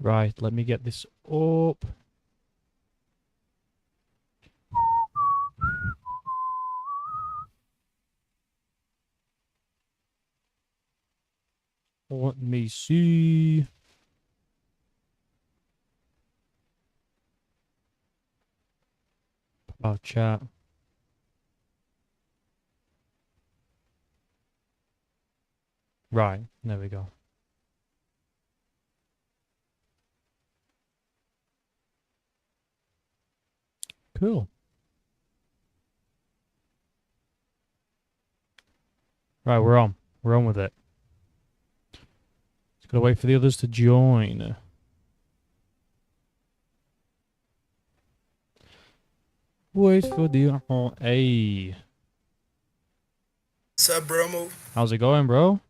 Right, let me get this up. Let me see. About chat. Right, there we go. Cool. Right, we're on. We're on with it. Just gotta wait for the others to join. Wait for the Hey. What's up, Bromo? How's it going, bro?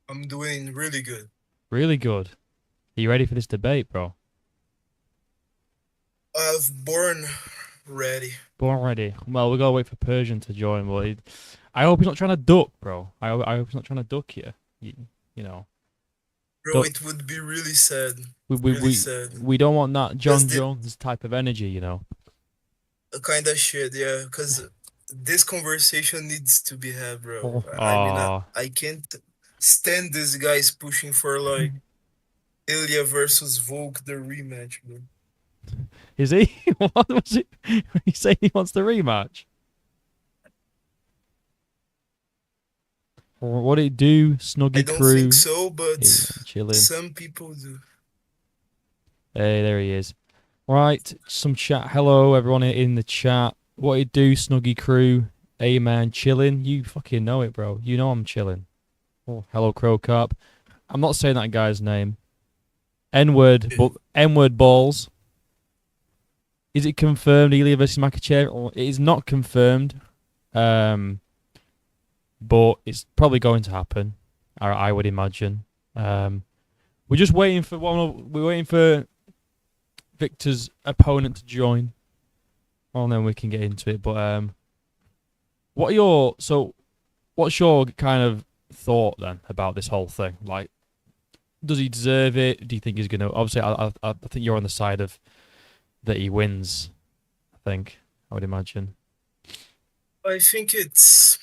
I'm doing really good. Really good. Are you ready for this debate, bro? I've born ready. Born ready. Well, we gotta wait for Persian to join, but I hope he's not trying to duck, bro. I hope he's not trying to duck you. You know. Bro, Don't, it would be really sad. we, we, Really we, sad. we don't want that Because John the Jones type of energy, you know. kind of shit, yeah. Because this conversation needs to be had, bro. Oh, I mean, I, aw. I can't stand these guys pushing for like Ilya versus Volk, the rematch, bro. Is he? What was it? He saying he wants the rematch? What did it do? I Snuggy don't think crew. so, but Chilling. some people do. Hey, there he is. Right, some chat. Hello, everyone in the chat. What it do, Snuggy crew? Hey, man, chilling. You fucking know it, bro. You know I'm chilling. Oh, hello, Crow Cup. I'm not saying that guy's name. N-word, Yeah. but N-word balls. Is it confirmed, Ilya versus Makachev? Or it is not confirmed. Um, but it's probably going to happen. I would imagine. We're just waiting for one. We're waiting for Victor's opponent to join. Well, and then we can get into it. But what are your what's your kind of thought then about this whole thing? Like, does he deserve it? Do you think he's gonna? Obviously, I think you're on the side of that he wins. I think I would imagine. I think it's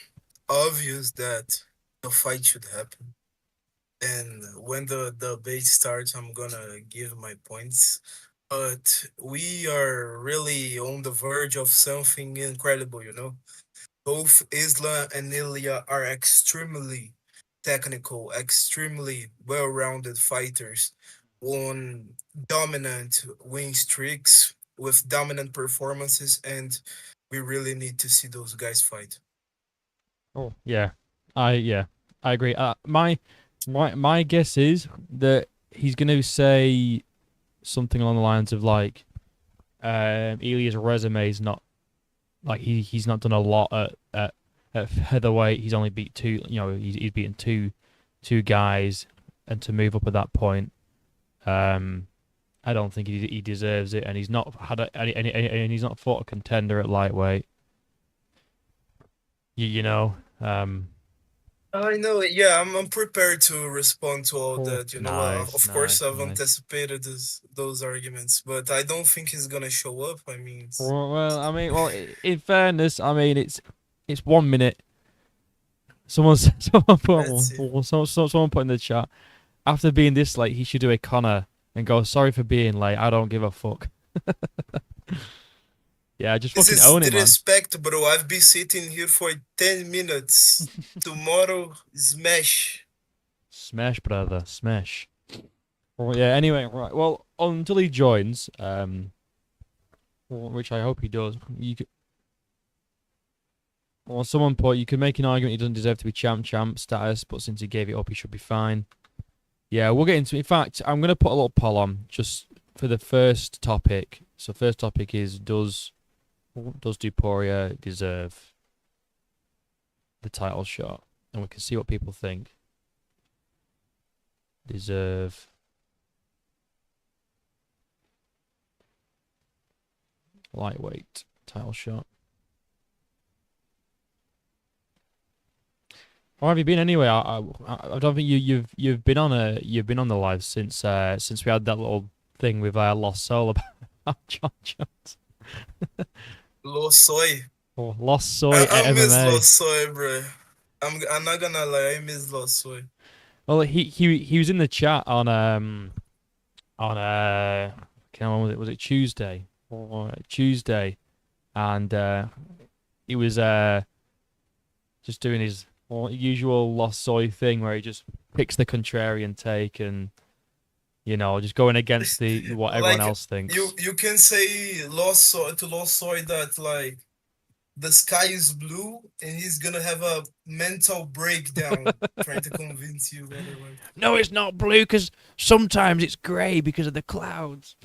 obvious that the fight should happen. And when the debate starts, I'm gonna give my points. But we are really on the verge of something incredible, you know? Both Isla and Ilya are extremely technical, extremely well rounded fighters on dominant win streaks with dominant performances, and we really need to see those guys fight. Oh yeah, yeah, I agree. My guess is that he's gonna say something along the lines of like, Ilya's resume is not like he's not done a lot at featherweight. He's only beat two. You know, he's beaten two guys, and to move up at that point, um, I don't think he deserves it. And he's not had and he's not fought a contender at lightweight. You know, I know it. Yeah, I'm prepared to respond to all oh, that. You know, nice, of course, nice, I've nice. anticipated those arguments, but I don't think he's gonna show up. I mean, Well, I mean, well, in fairness, I mean it's 1 minute. Someone let's see. someone put in the chat after being this late, he should do a Connor and go, sorry for being late. I don't give a fuck. Yeah, just This fucking is own it, man. disrespect, bro. I've been sitting here for 10 minutes. Tomorrow, smash. Smash, brother, smash. Well, yeah. Anyway, right. Well, until he joins, which I hope he does. Well, someone put you could make an argument he doesn't deserve to be champ status, but since he gave it up, he should be fine. Yeah, we'll get into it. In fact, I'm gonna put a little poll on just for the first topic. So, first topic is does Duporia deserve the title shot? And we can see what people think. Deserve lightweight title shot. Or have you been anyway? I don't think you've been on the live since we had that little thing with Lost Soul about John Jones. Lost Soy. Or Lost Soy I miss MMA. Lost Soy, bro. I'm not gonna lie, I miss Lost Soy. Well, he was in the chat on when was it Tuesday or Tuesday, and he was just doing his usual Lost Soy thing where he just picks the contrarian take and just going against the what everyone Like else thinks. you can say Lost Soy to Lost Soy that like the sky is blue and he's gonna have a mental breakdown trying to convince you otherwise. No, it's not blue because sometimes it's grey because of the clouds.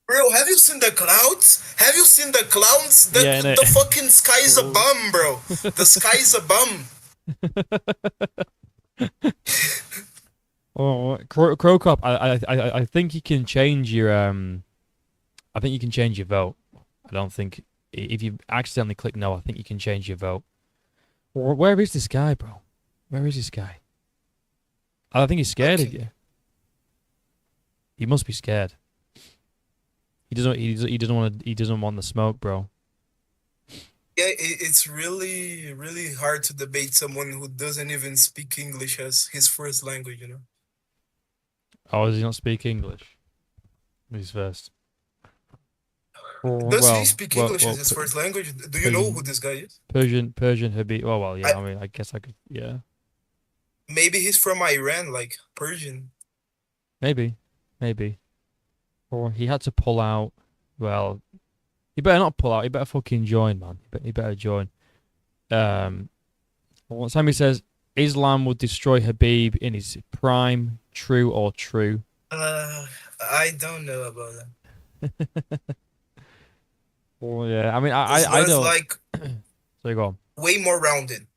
Bro, have you seen the clouds? Have you seen the clouds? Yeah, The innit? fucking sky is a bum, bro. The sky is a bum. Oh, Crow Cop, I think you can change your I think you can change your vote. I don't think if you accidentally click no, I think you can change your vote. Where is this guy, bro? Where is this guy? I think he's scared of Okay. you. He must be scared. He doesn't want to. He doesn't want the smoke, bro. Yeah, it's really, really hard to debate someone who doesn't even speak English as his first language, you know? Oh, does he not speak English? He's first. Does he Well, speak well, English as well. his first language? Do you know who Persian, this guy is? Persian Habib. Oh well, I yeah. I mean, I guess I could. Yeah, Maybe he's from Iran, like Persian. maybe, maybe. Or he had to pull out. Well, he better not pull out. He better fucking join, man. He better join. Um, well, Sammy says Islam would destroy Habib in his prime. True or true? Uh, I don't know about that. Well, yeah. I mean, I Islam's don't. like So you go on. way more rounded,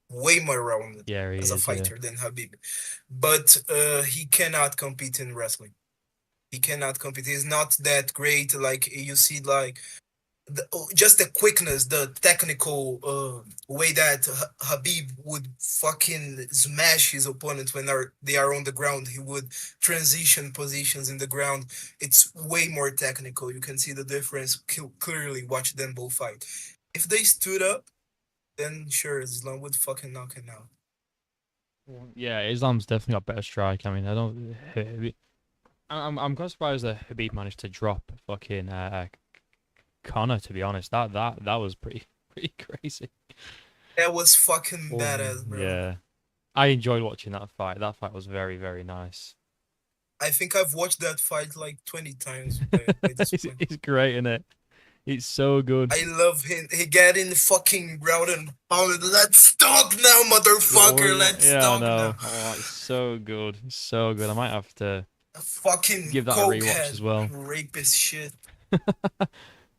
way more rounded Yeah, he as a is. Yeah. fighter than Habib. But he cannot compete in wrestling. He cannot compete. He's not that great. Like you see, like just the quickness, the technical way that Habib would fucking smash his opponents when they are on the ground. He would transition positions in the ground. It's way more technical. You can see the difference clearly. Watch them both fight. If they stood up, then sure, Islam would fucking knock him out. Yeah, Islam's definitely got better strike. I mean, I don't. I'm quite surprised that Habib managed to drop fucking Connor. To be honest, that was pretty pretty crazy. That was fucking Oh, badass, bro. yeah, I enjoyed watching that fight. That fight was very very nice. I think I've watched that fight like 20 times by this point. It's great, isn't it? It's so good. I love him. He get in the fucking ground and pounded. Let's talk now, Oh, motherfucker. yeah, Let's yeah, I talk now. know. Oh, it's so good. It's so good. I might have to A fucking give that a rewatch cokehead as well. rapist shit.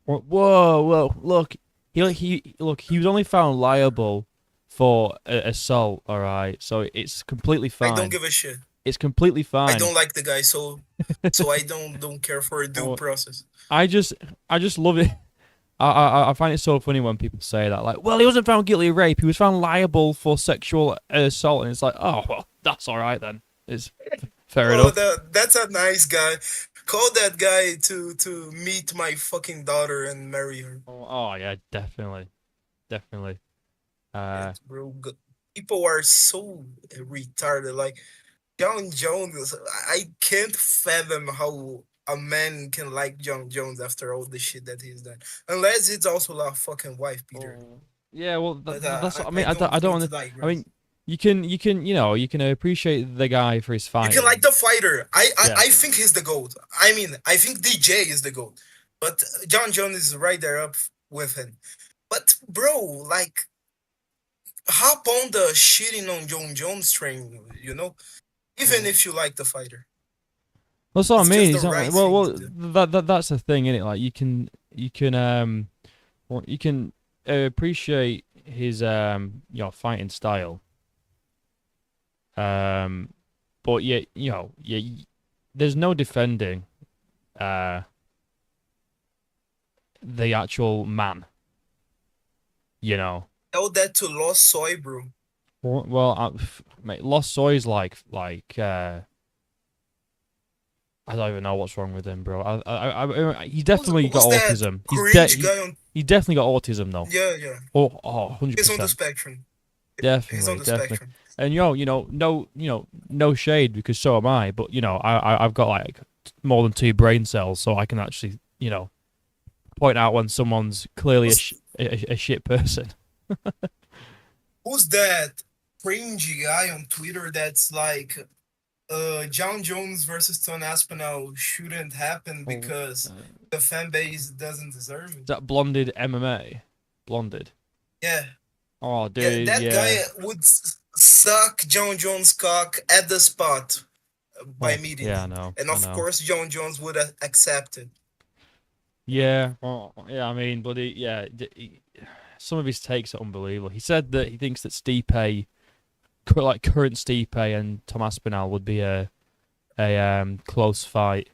Whoa, whoa! Look, he was only found liable for assault. All right, so it's completely I don't fine. give a shit. It's completely I fine. don't like the guy, so I don't care for a due Oh, process. I just I just love it. I find it so funny when people say that, like, well, he wasn't found guilty of rape. He was found liable for sexual assault, and it's like, oh, well, that's all right then. It's fair Oh, enough. that's a nice guy. Call that guy to meet my fucking daughter and marry her. Oh yeah, definitely, definitely. Uh, Shit, bro. People are so retarded. Like John Jones, I can't fathom how a man can like John Jones after all the shit that he's done. Unless it's also a fucking wife beater. oh, yeah, well, But that's what I I mean. I don't don't. like I mean, wrestling. you can appreciate the guy for his You can like fighting. the fighter. Yeah. I think he's the GOAT. I mean, I think DJ is the GOAT. But John Jones is right there up with him. But bro, like hop on the shitting on John Jones train, you know? Even Mm. if you like the fighter. That's what I It's just mean. the It's not right like, well, thing to do. that's the thing, isn't it? Like you can appreciate his fighting style. Um, but yeah, there's no defending uh the actual man. You know. Tell that to Lost Soy, bro. Well, mate, Lost Soy's I don't even know what's wrong with him, bro. He definitely got Who's that autism. cringe guy on? He definitely got autism though. Yeah, yeah. Oh, He's on the 100%. spectrum. He's on Definitely, the definitely. spectrum. And no shade because so am I. But I've got like more than two brain cells, so I can actually point out when someone's clearly Who's a shit person. who's that cringy guy on Twitter that's like, John Jones versus Tom Aspinall shouldn't happen Oh, because the fan base doesn't deserve it. is that blonded MMA? Blonded. Yeah, Oh, yeah, dude, that yeah. guy would suck John Jones' cock at the spot by Oh, meeting yeah, I him, know, and I of know. course John Jones would accept it. Yeah, well, yeah. I mean, but some of his takes are unbelievable. He said that he thinks that like current Stipe and Tom Aspinall would be a close fight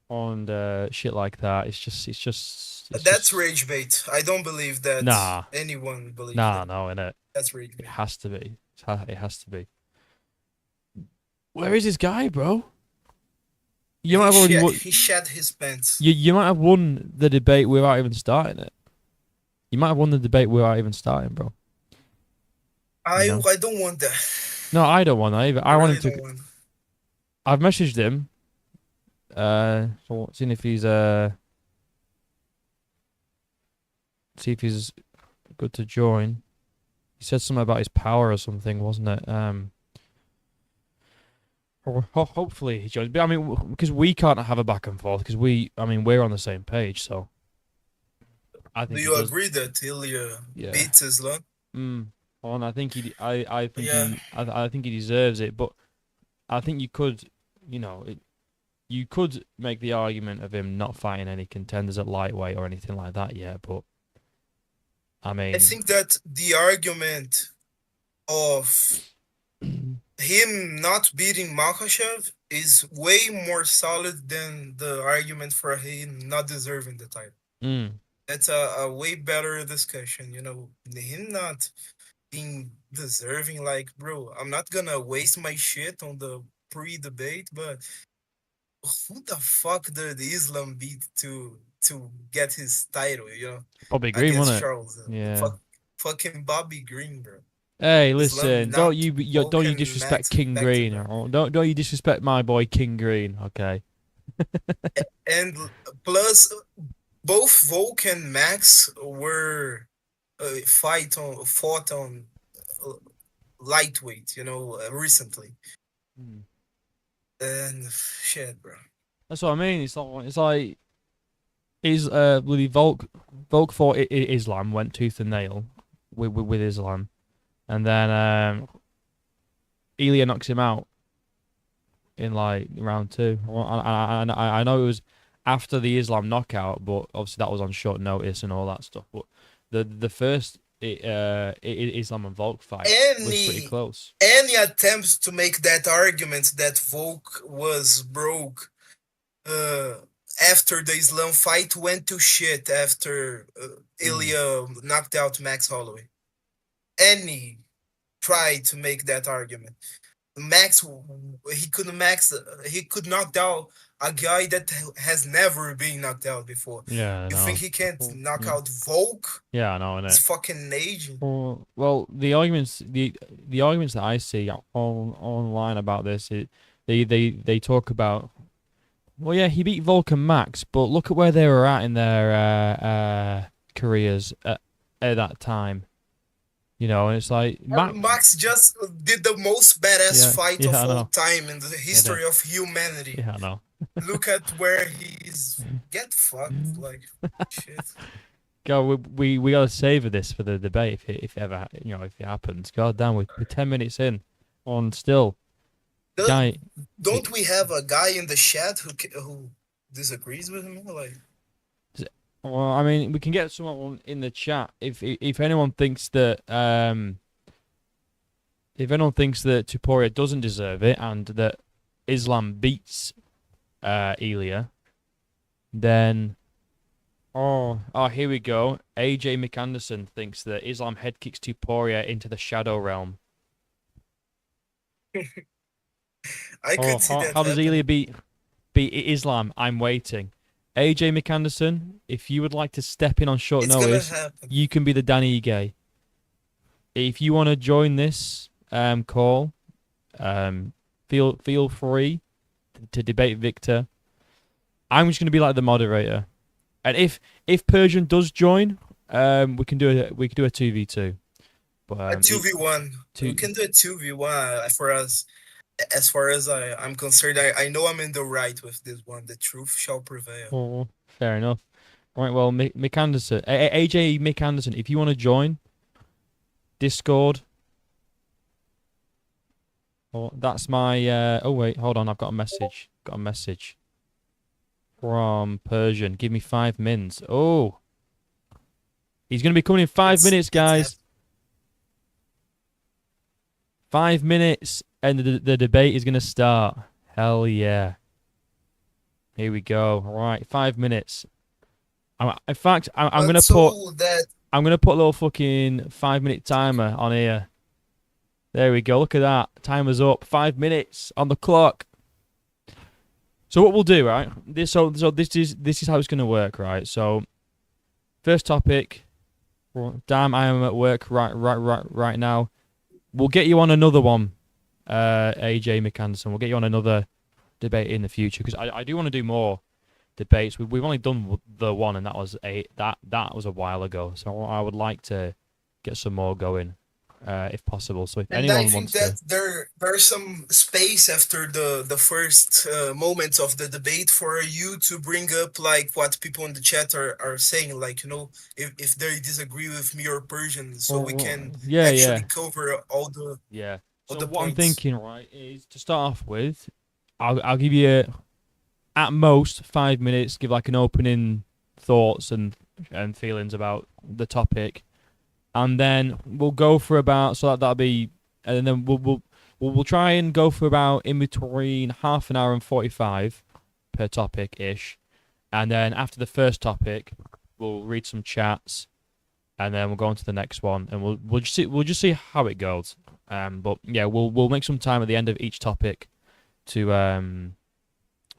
on shit like that. It's That's just rage bait. I don't believe that nah, anyone believes that. no, innit? That's rage It bait. has to be. It has to be. Where is this guy, bro? You might have already won. He shat his pants. You might have won the debate without even starting it. You might have won the debate without even starting, bro. You know? I don't want that. No, I don't want that either. I I want really him to. don't want. I've messaged him. Seeing if he's see if he's good to join. He said something about his power or something, wasn't it? Hopefully he joins. But I mean, because we can't have a back and forth because we're on the same page. So I Do think he you does. agree that Ilya Yeah. beats Islam? And I think Yeah, I think he deserves it. But I think you could make the argument of him not fighting any contenders at lightweight or anything like that yet. But I I mean, think that the argument of him not beating Makhachev is way more solid than the argument for him not deserving the title. mm, That's a way better discussion, him not being deserving. Like, bro, I'm not gonna waste my shit on the pre-debate, but who the fuck did Islam beat to get his title, Bobby Green, against wasn't it? Charles? Yeah. Fucking Bobby Green, bro. Hey, Islam listen, knocked don't you Volkan disrespect Max King back to Green, back. or don't you disrespect my boy King Green, okay? And plus, both Volk and Max were fought on uh, lightweight, recently. Hmm. And shit, bro. That's what I mean. It's like is bloody Volk fought Islam, went tooth and nail with Islam, and then Ilya knocks him out in like round two. Well, I know it was after the Islam knockout, but obviously that was on short notice and all that stuff. But the first Islam and Volk fight was pretty Any close. any attempts to make that argument that Volk was broke uh, after the Islam fight went to shit after Mm. Ilya knocked out Max Holloway. Any tried to make that argument. Max, he could knock out a guy that has never been knocked out before. Yeah, I You think know. he can't knock Yeah, out Volk? yeah, I know, It's innit? fucking aging. Well, the arguments that I see online about this, they talk about. Well, yeah, he beat Vulcan Max, but look at where they were at in their careers at that time. And it's like Max. Max just did the most badass Yeah, fight yeah, of I all know. time in the Yeah, history of humanity. yeah, I know. Look at where he's get fucked like shit. God, we gotta savor this for the debate if it ever if it happens. God damn, we're 10 minutes in, on still Do- guy. Don't It, we have a guy in the chat who disagrees with me? Like, well, I mean, we can get someone in the chat if anyone thinks that Tuporia doesn't deserve it and that Islam beats Elia, then here we go. AJ McAnderson thinks that Islam head kicks Tuporia into the shadow realm. I Oh, could see that how does Ilya happening. beat Islam? I'm waiting. AJ McAnderson, if you would like to step in on short It's gonna notice, happen. you can be the Danny Ige. If you want to join this call, um, feel free to debate Victor. I'm just going to be like the moderator, and if Persian does join, we can do a 2v2. But A 2v1. We two can do a 2v1 for us. As far as I'm concerned, I know I'm in the right with this one. The truth shall prevail. oh, fair enough. Right, well, Mick Anderson, AJ Mick Anderson, if you want to join Discord, oh, that's my. Oh wait, hold on, I've got a message. Got a message from Persian. Give me 5 mins. Oh, he's gonna be coming in 5 minutes, It's guys. 5 minutes, and the debate is gonna start. Hell yeah! Here we go. All right, 5 minutes. In fact, I'm but gonna put so that I'm gonna put a little fucking 5 minute timer on here. There we go. Look at that. Timer's up. 5 minutes on the clock. So what we'll do, right? This is how it's gonna work, right? So first topic. Damn, I am at work right now. We'll get you on another one, AJ McAnderson. We'll get you on another debate in the future because I do want to do more debates. We've only done the one, and that was a while ago. So I would like to get some more going, if possible. So if and I anyone think wants that to, there's some space after the first moments of the debate for you to bring up like what people in the chat are saying, like if they disagree with me or Persian, so we can yeah, actually yeah, cover yeah. all So the what I'm points. thinking, right, is to start off with, I'll give you at most 5 minutes. Give like an opening thoughts and feelings about the topic, and then we'll go for about that'll be, and then we'll try and go for about in between half an hour and 45 per topic ish, and then after the first topic, we'll read some chats, and then we'll go on to the next one, and we'll just see how it goes. But yeah, we'll make some time at the end of each topic to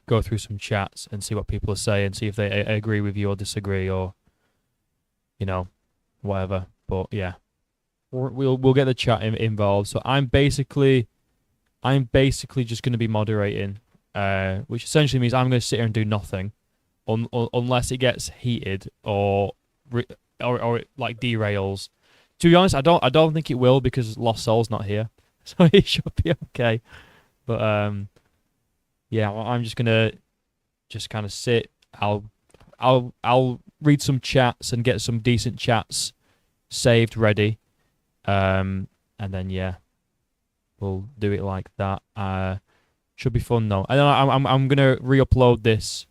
go through some chats and see what people are saying, see if they agree with you or disagree or you know whatever. But yeah, we'll get the chat involved. So I'm basically just going to be moderating, which essentially means I'm going to sit here and do nothing, unless it gets heated or it, like derails. To be honest, I don't think it will because Lost Soul's not here, so it should be okay. But yeah, I'm just gonna just kind of sit. I'll read some chats and get some decent chats saved ready. And then yeah, we'll do it like that. Should be fun though. And then I'm gonna re-upload this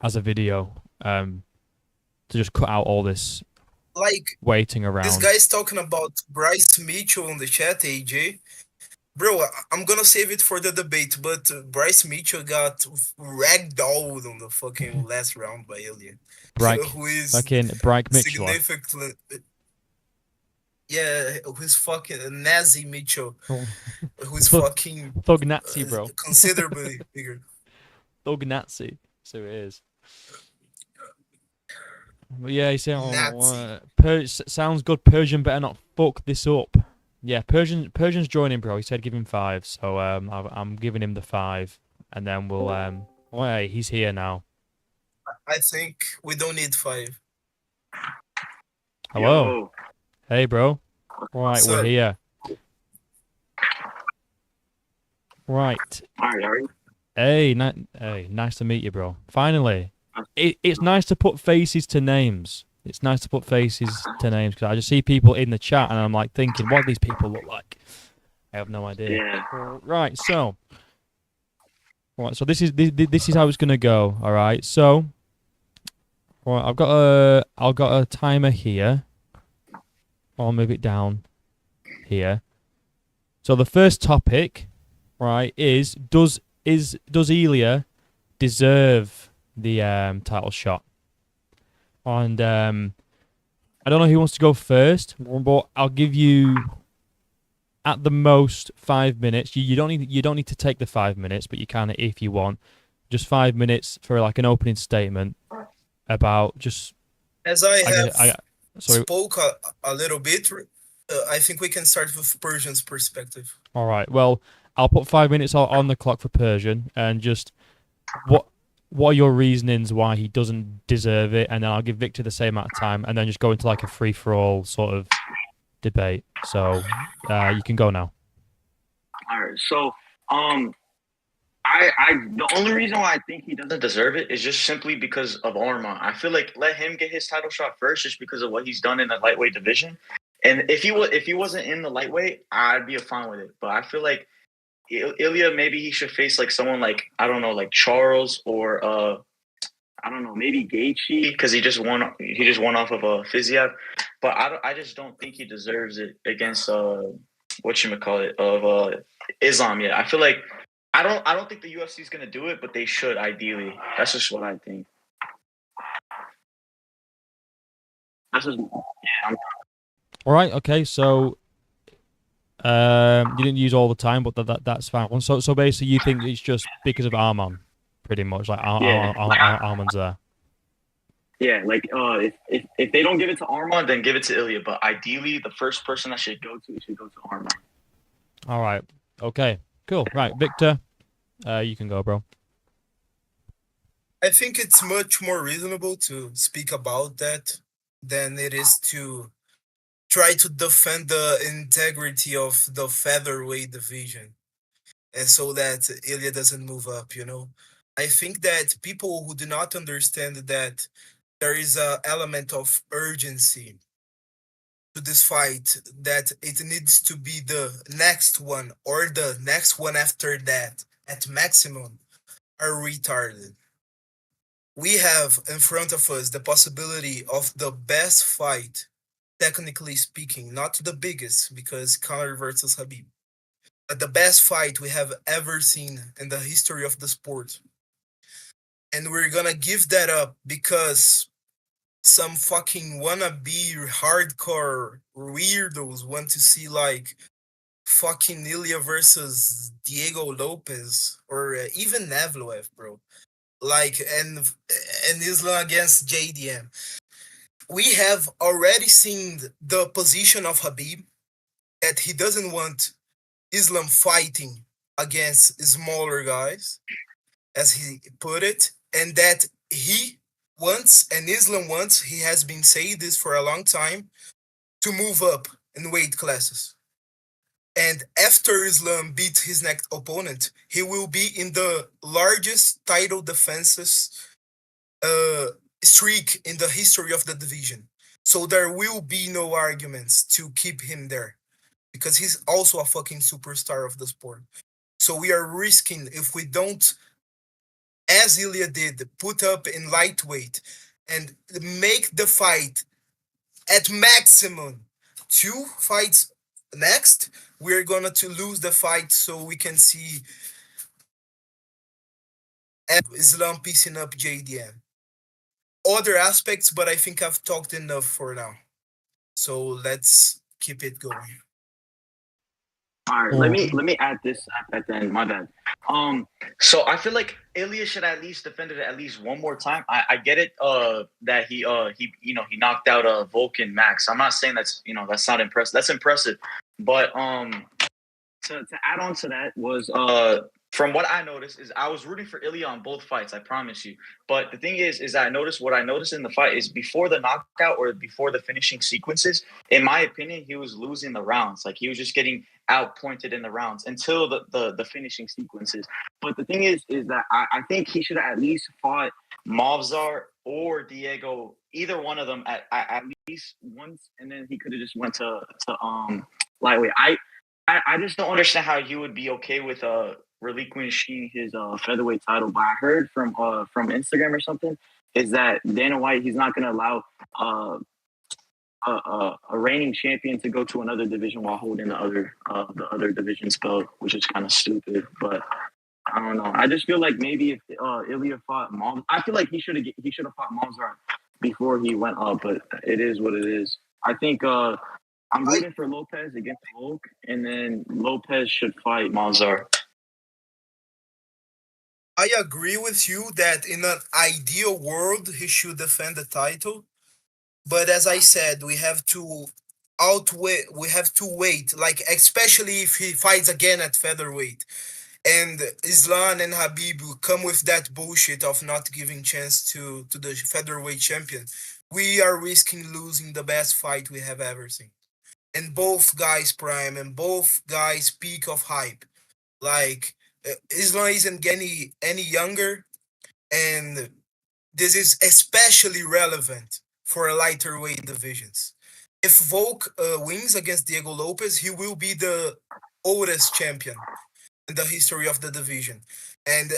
as a video. To just cut out all this Like waiting this around. guy's talking about Bryce Mitchell on the chat, AJ. Bro, I'm gonna save it for the debate, but Bryce Mitchell got ragdolled on the fucking last round by Alien, Brike, who is fucking Brike Mitchell. significantly, yeah, who's fucking Nazi Mitchell, who's Thug, fucking Thug Nazi, bro. considerably bigger. Thug Nazi. So it is. But yeah, he said, Nazi. sounds good. Persian better not fuck this up. Yeah, Persian's joining, bro. He said give him 5, so I'm giving him the 5, and then we'll Wait, he's here now. I think we don't need 5. Hello, Yo, hey, bro. Right, we're So here. Right. hi, how are you? Hey, nice to meet you, bro. Finally, it's nice to put faces to names. It's nice to put faces to names because I just see people in the chat and I'm like thinking, what do these people look like? I have no idea. Yeah, Right, so this is how it's gonna go. All right, so I've got a timer here. I'll move it down here. So the first topic, right, is does Elia deserve the title shot? And I don't know who wants to go first, but I'll give you at the most 5 minutes. You don't need to take the 5 minutes, but you can if you want. Just 5 minutes for like an opening statement about just As I I guess have I sorry. spoke a little bit, I think we can start with Persian's perspective. All right. Well, I'll put 5 minutes on the clock for Persian, and just what what are your reasonings why he doesn't deserve it, and then I'll give Victor the same amount of time, and then just go into like a free for all sort of debate. So you can go now. All right. So, the only reason why I think he doesn't deserve it is just simply because of Arma. I feel like let him get his title shot first, just because of what he's done in the lightweight division. And if he wasn't in the lightweight, I'd be fine with it. But I feel like Ilya, maybe he should face like someone like, I don't know, like Charles, or I don't know, maybe Gaethje, because he just won off of a Fiziev. But I just don't think he deserves it against whatchamacallit of Islam yet. I feel like I don't think the UFC is gonna do it, but they should ideally. That's just what I think. That's just All right. Okay. So you didn't use all the time, but that's fine. So basically, you think it's just because of Arman, pretty much like yeah. Arman's there. Yeah, like if they don't give it to Arman, then give it to Ilya. But ideally, the first person that should go to Arman. All right. Okay. Cool. Right, Victor, you can go, bro. I think it's much more reasonable to speak about that than it is to try to defend the integrity of the featherweight division, and so that Ilya doesn't move up, you know. I think that people who do not understand that there is a element of urgency to this fight, that it needs to be the next one or the next one after that at maximum, are retarded. We have in front of us the possibility of the best fight, technically speaking, not the biggest, because Conor versus Habib, but the best fight we have ever seen in the history of the sport. And we're gonna give that up because some fucking wannabe hardcore weirdos want to see like fucking Ilya versus Diego Lopez, or even Evloev, bro. Like, and Islam against JDM. We have already seen the position of Habib, that he doesn't want Islam fighting against smaller guys, as he put it, and that he wants, and Islam wants, he has been saying this for a long time, to move up in weight classes. And after Islam beat his next opponent, he will be in the largest title defenses uh, streak in the history of the division. So there will be no arguments to keep him there, because he's also a fucking superstar of the sport. So we are risking, if we don't, as Ilya did, put up in lightweight and make the fight at maximum 2 fights next, we're gonna to lose the fight, so we can see Islam piecing up JDM. Other aspects, but I think I've talked enough for now. So let's keep it going. All right, let me add this at the end. My bad. So I feel like Ilya should at least defend it at least one more time. I get it. That he he knocked out Vulcan Max. I'm not saying that's not impressive. That's impressive, but to add on to that was from what I noticed is I was rooting for Ilya on both fights. I promise you. But the thing is I noticed what I noticed in the fight is before the knockout or before the finishing sequences. In my opinion, he was losing the rounds. Like he was just getting outpointed in the rounds until the finishing sequences. But the thing is that I think he should have at least fought Movzar or Diego, either one of them at least once, and then he could have just went to lightweight. I just don't understand how you would be okay with relinquishing his featherweight title. But I heard from Instagram or something is that Dana White, he's not going to allow a reigning champion to go to another division while holding the other division's belt, which is kind of stupid. But I don't know. I just feel like maybe if Ilya fought Mom, I feel like he should have fought Mozart before he went up. But it is what it is. I think I'm I rooting for Lopez against Volk, and then Lopez should fight Malzar. I agree with you that in an ideal world he should defend the title. But as I said, we have to wait, like especially if he fights again at featherweight. And Islam and Habib will come with that bullshit of not giving chance to the featherweight champion. We are risking losing the best fight we have ever seen. And both guys prime and both guys peak of hype. Like Islam isn't getting any younger, and this is especially relevant for lighter weight divisions. If Volk wins against Diego Lopez, he will be the oldest champion in the history of the division. And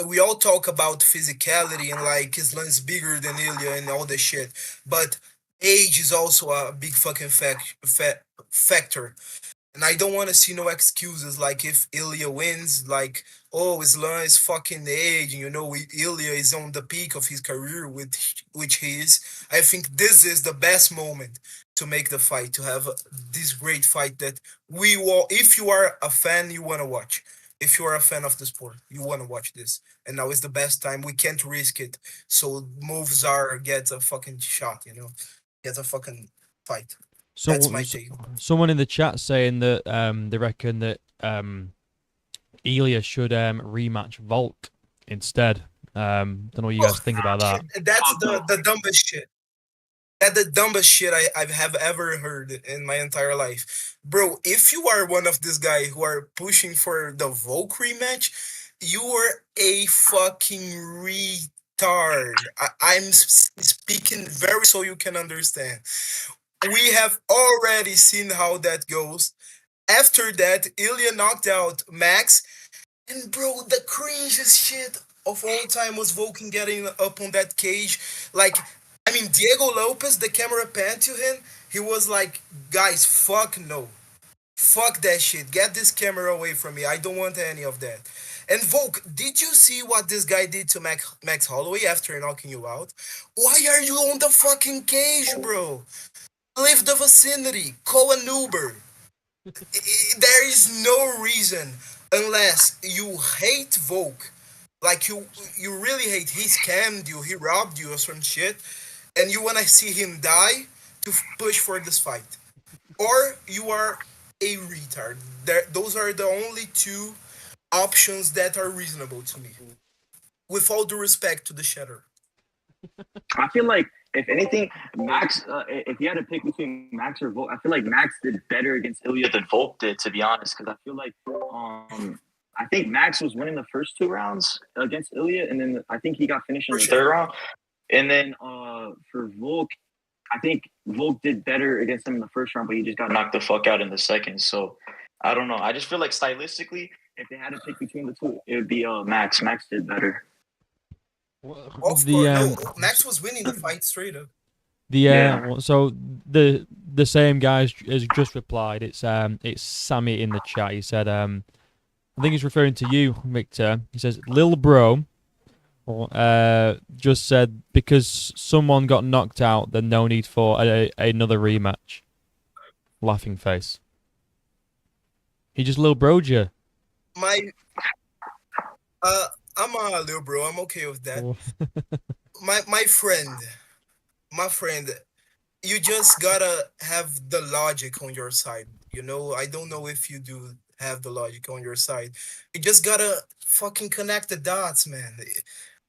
we all talk about physicality and like Islam is bigger than Ilya and all this shit, but age is also a big fucking factor. And I don't want to see no excuses like if Ilya wins, like, oh, Islam is fucking aging, Ilya is on the peak of his career, which he is. I think this is the best moment to make the fight, to have this great fight that if you are a fan, you want to watch. If you are a fan of the sport, you want to watch this. And now is the best time. We can't risk it. So Movzar gets a fucking shot, gets a fucking fight. That's my take. Someone in the chat saying that they reckon that Ilya should rematch Volk instead. Don't know what you guys think about that. That's the dumbest shit. That's the dumbest shit I have ever heard in my entire life. Bro, if you are one of these guys who are pushing for the Volk rematch, you are a fucking retard. I'm speaking very so you can understand. We have already seen how that goes. After that, Ilya knocked out Max. And bro, the cringiest shit of all time was Vulcan getting up on that cage. Like, I mean, Diego Lopez, the camera panned to him. He was like, guys, fuck no. Fuck that shit. Get this camera away from me. I don't want any of that. And Volk, did you see what this guy did to Max Holloway after knocking you out? Why are you on the fucking cage, bro? Leave the vicinity. Call an Uber. There is no reason unless you hate Volk, like you really hate. He scammed you. He robbed you or some shit, and you wanna see him die to push for this fight, or you are a retard. Those are the only two options that are reasonable to me. With all due respect to the Shatter. I feel like if anything, Max, if you had to pick between Max or Volk, I feel like Max did better against Ilya than Volk did, to be honest. Because I feel like, I think Max was winning the first 2 rounds against Ilya, and then I think he got finished in the third round. And then for Volk, I think Volk did better against him in the first round, but he just got knocked the fuck out in the second. So I don't know. I just feel like stylistically, if they had to pick between the two, it would be Max. Max did better. Of course, no. Max was winning the fight straight up. So the same guy has just replied. It's Sammy in the chat. He said, I think he's referring to you, Victor. He says, Lil Bro just said because someone got knocked out, then no need for another rematch. Laughing face. He just Lil Bro'd you. I'm a Lil Bro. I'm okay with that. My friend, you just gotta have the logic on your side. I don't know if you do have the logic on your side. You just gotta fucking connect the dots, man.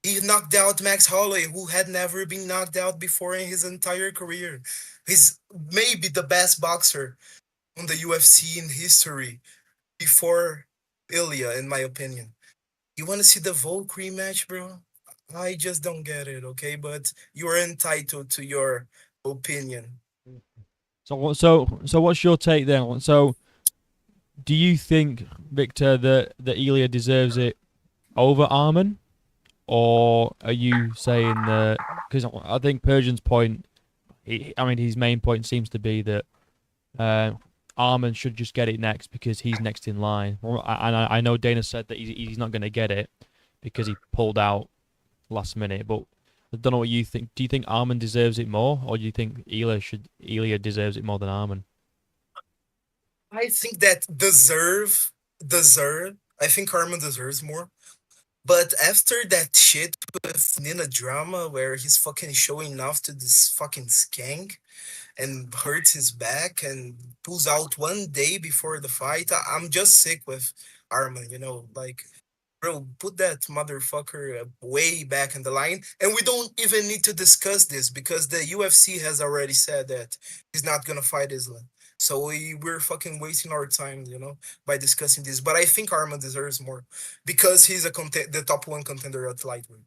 He knocked out Max Holloway, who had never been knocked out before in his entire career. He's maybe the best boxer on the UFC in history before Ilya, in my opinion. You want to see the Volk rematch, bro? I just don't get it, okay? But you're entitled to your opinion. So what's your take then? So, do you think, Victor, that Ilya deserves it over Arman, or are you saying that? Because I think Persian's point, his main point seems to be that Arman should just get it next because he's next in line. And I know Dana said that he's not going to get it because he pulled out last minute. But I don't know what you think. Do you think Arman deserves it more, or do you think Ilya deserves it more than Arman? I think that deserve. I think Arman deserves more. But after that shit with Nina Drama, where he's fucking showing off to this fucking skank and hurts his back and pulls out 1 day before the fight, I'm just sick with Arman. Like, bro, put that motherfucker way back in the line. And we don't even need to discuss this because the UFC has already said that he's not gonna fight Islam. So we're fucking wasting our time, by discussing this. But I think Arman deserves more because he's the top one contender at lightweight.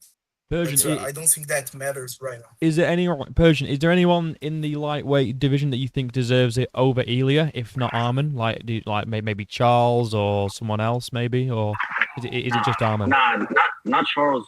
Persian, But I don't think that matters right now. is there anyone Persian? Is there anyone in the lightweight division that you think deserves it over Elia, if not Arman? Like maybe Charles or someone else, maybe, or is it just Arman? Nah, not Charles.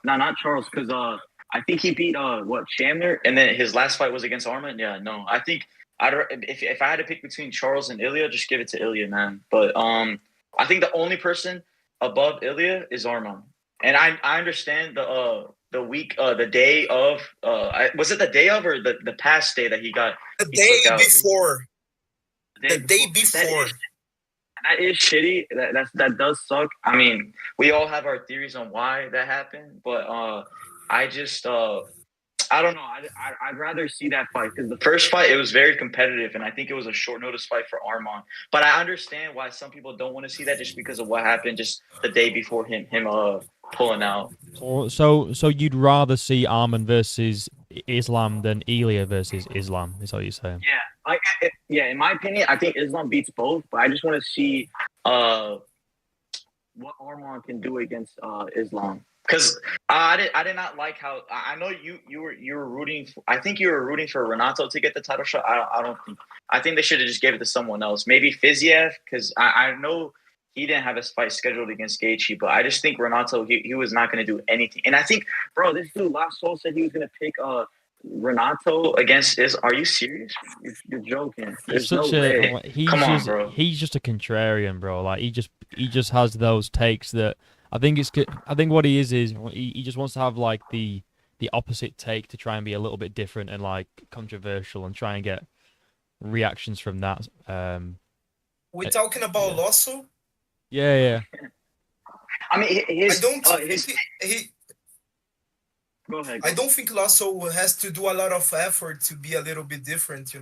Nah, not Charles, because I think he beat what, Chandler, and then his last fight was against Arman. Yeah, no, I think I don't. If I had to pick between Charles and Ilya, just give it to Ilya, man. But I think the only person above Ilya is Arman, and I understand the week the day of was it the day of or the past day that he The he day took out before. the The day before. That is shitty. That does suck. I mean, we all have our theories on why that happened, but I just I don't know. I'd rather see that fight because the first fight it was very competitive, and I think it was a short notice fight for Arman. But I understand why some people don't want to see that just because of what happened just the day before him pulling out. So you'd rather see Arman versus Islam than Elia versus Islam? Is what you're saying? Yeah. In my opinion, I think Islam beats both, but I just want to see what Arman can do against Islam. Because I did not like how I know you were rooting. I think you were rooting for Renato to get the title shot. I don't think. I think they should have just gave it to someone else. Maybe Fiziev, because I know he didn't have his fight scheduled against Gaethje, but I just think Renato he was not going to do anything. And I think, bro, this dude Lasso said he was going to pick Renato against is. Are you serious? You're joking. There's no way. Come on, bro. He's just a contrarian, bro. Like he just has those takes that I think what he is he just wants to have like the opposite take to try and be a little bit different and like controversial and try and get reactions from that. We're talking about Lasso. Yeah. I mean, I don't think he. Go ahead. I don't think Lasso has to do a lot of effort to be a little bit different.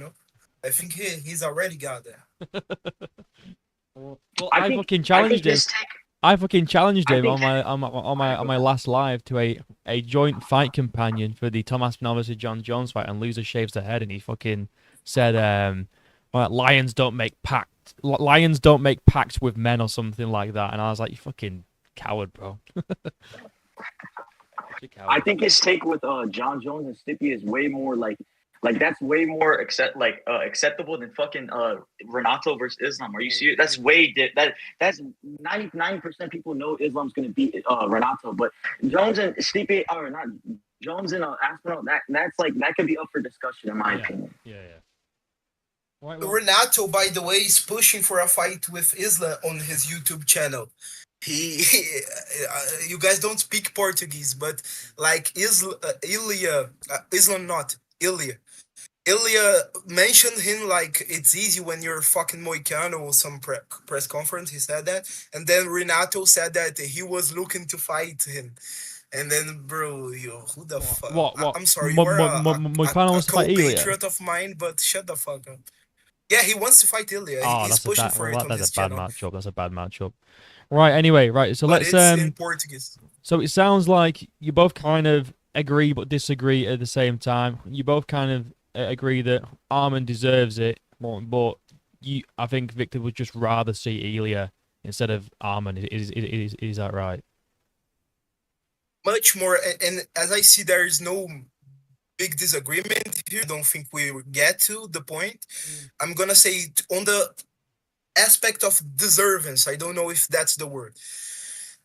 I think he's already got that. Well, I fucking challenged him. I fucking challenged him on my last live to a joint fight companion for the Tom Aspinall versus John Jones fight, and loser shaves their head, and he fucking said, lions don't make pacts with men or something like that, and I was like, you fucking coward, bro. I think his take with John Jones and Stipe is way more like that's way more acceptable than fucking Renato versus Islam. Are you serious? That's that's 99% people know Islam's gonna beat Renato, but Jones and Stipe are not Jones and Aspinall. That could be up for discussion in my opinion. Yeah. Renato, by the way, is pushing for a fight with Islam on his YouTube channel. You guys don't speak Portuguese, but like Ilya mentioned him like it's easy when you're fucking Moicano or some press conference. He said that, and then Renato said that he was looking to fight him. And then, bro, who the fuck? What? I'm sorry, you are Moicano wants to fight Ilya? Patriot of mine, but shut the fuck up. Yeah, he wants to fight Ilya. He's pushing for it on his channel. That's a bad matchup. Right. Anyway. Right. So but let's. It's in Portuguese. So it sounds like you both kind of agree but disagree at the same time. You both kind of agree that Arman deserves it, but I think Victor would just rather see Ilya instead of Arman. Is that right? Much more, and as I see, there is no big disagreement here. I don't think we will get to the point. I'm gonna say on the aspect of deservance. I don't know if that's the word.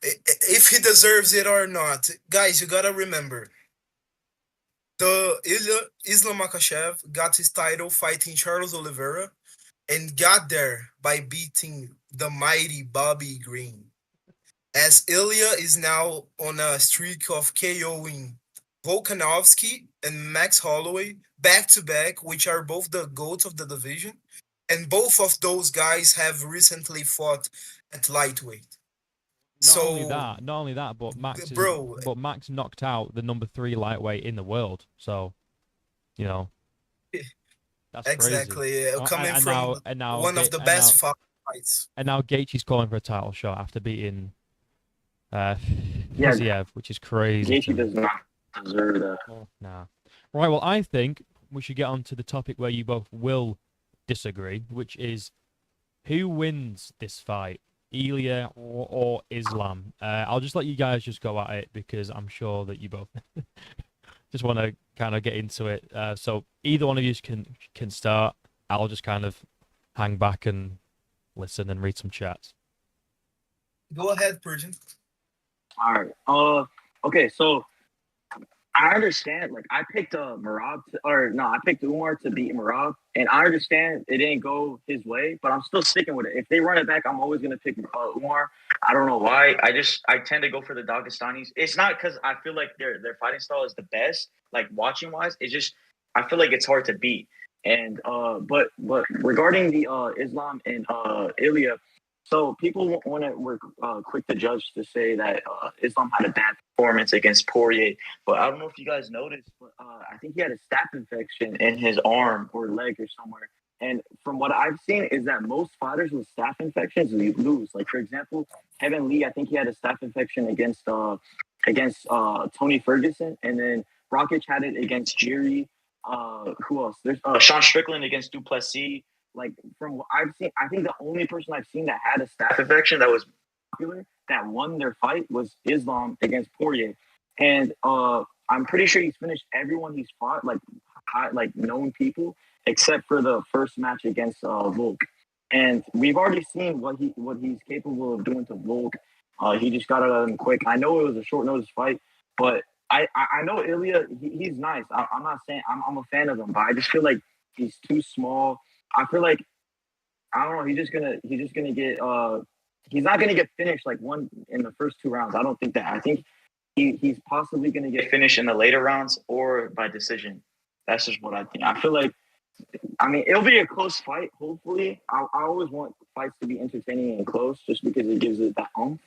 If he deserves it or not, guys, you gotta remember. Islam Makhachev got his title fighting Charles Oliveira and got there by beating the mighty Bobby Green. As Ilya is now on a streak of KOing Volkanovski and Max Holloway back to back, which are both the GOATs of the division. and both of those guys have recently fought at lightweight. So, Not only that, but bro, Max knocked out the number 3 lightweight in the world. So, you know, that's crazy. exactly, Oh, coming from one of the best fights. and now Gaethje's calling for a title shot after beating uh Yeah, Fiziev, which is crazy to Gaethje me. does not deserve that. Oh, nah. Right, well, I think we should get on to the topic where you both will disagree, which is who wins this fight, Ilya or Islam? I'll just let you guys just go at it because I'm sure that you both just want to kind of get into it. So either one of you can start. I'll just kind of hang back and listen and read some chats. Go ahead, Persian. All right. Okay. So I understand. Like, I picked I picked Umar to beat Marab, and I understand it didn't go his way, but I'm still sticking with it. If they run it back, I'm always gonna pick Umar. I don't know why. I tend to go for the Dagestanis. It's not because I feel like their fighting style is the best, like watching wise. It's just I feel like it's hard to beat. And but regarding the Islam and Ilya, so people were quick to judge to say that Islam had a bad performance against Poirier, but I don't know if you guys noticed, but I think he had a staph infection in his arm or leg or somewhere. And from what I've seen, is that most fighters with staph infections lose. Like, for example, Kevin Lee, I think he had a staph infection against Tony Ferguson, and then Rockich had it against Jiri. Who else? There's Sean Strickland against Duplessis. Like, from what I've seen, I think the only person I've seen that had a staph infection that was popular that won their fight was Islam against Poirier, and I'm pretty sure he's finished everyone he's fought, like known people, except for the first match against Volk. And we've already seen what he's capable of doing to Volk. He just got out of him quick. I know it was a short notice fight, but I know Ilya. He's nice. I'm not saying I'm a fan of him, but I just feel like he's too small. I feel like I don't know. He's just gonna get. He's not gonna get finished like one in the first 2 rounds. I don't think that. I think he's possibly gonna get finished in the later rounds or by decision. That's just what I think. I feel like. I mean, it'll be a close fight. Hopefully, I always want fights to be entertaining and close, just because it gives it that oomph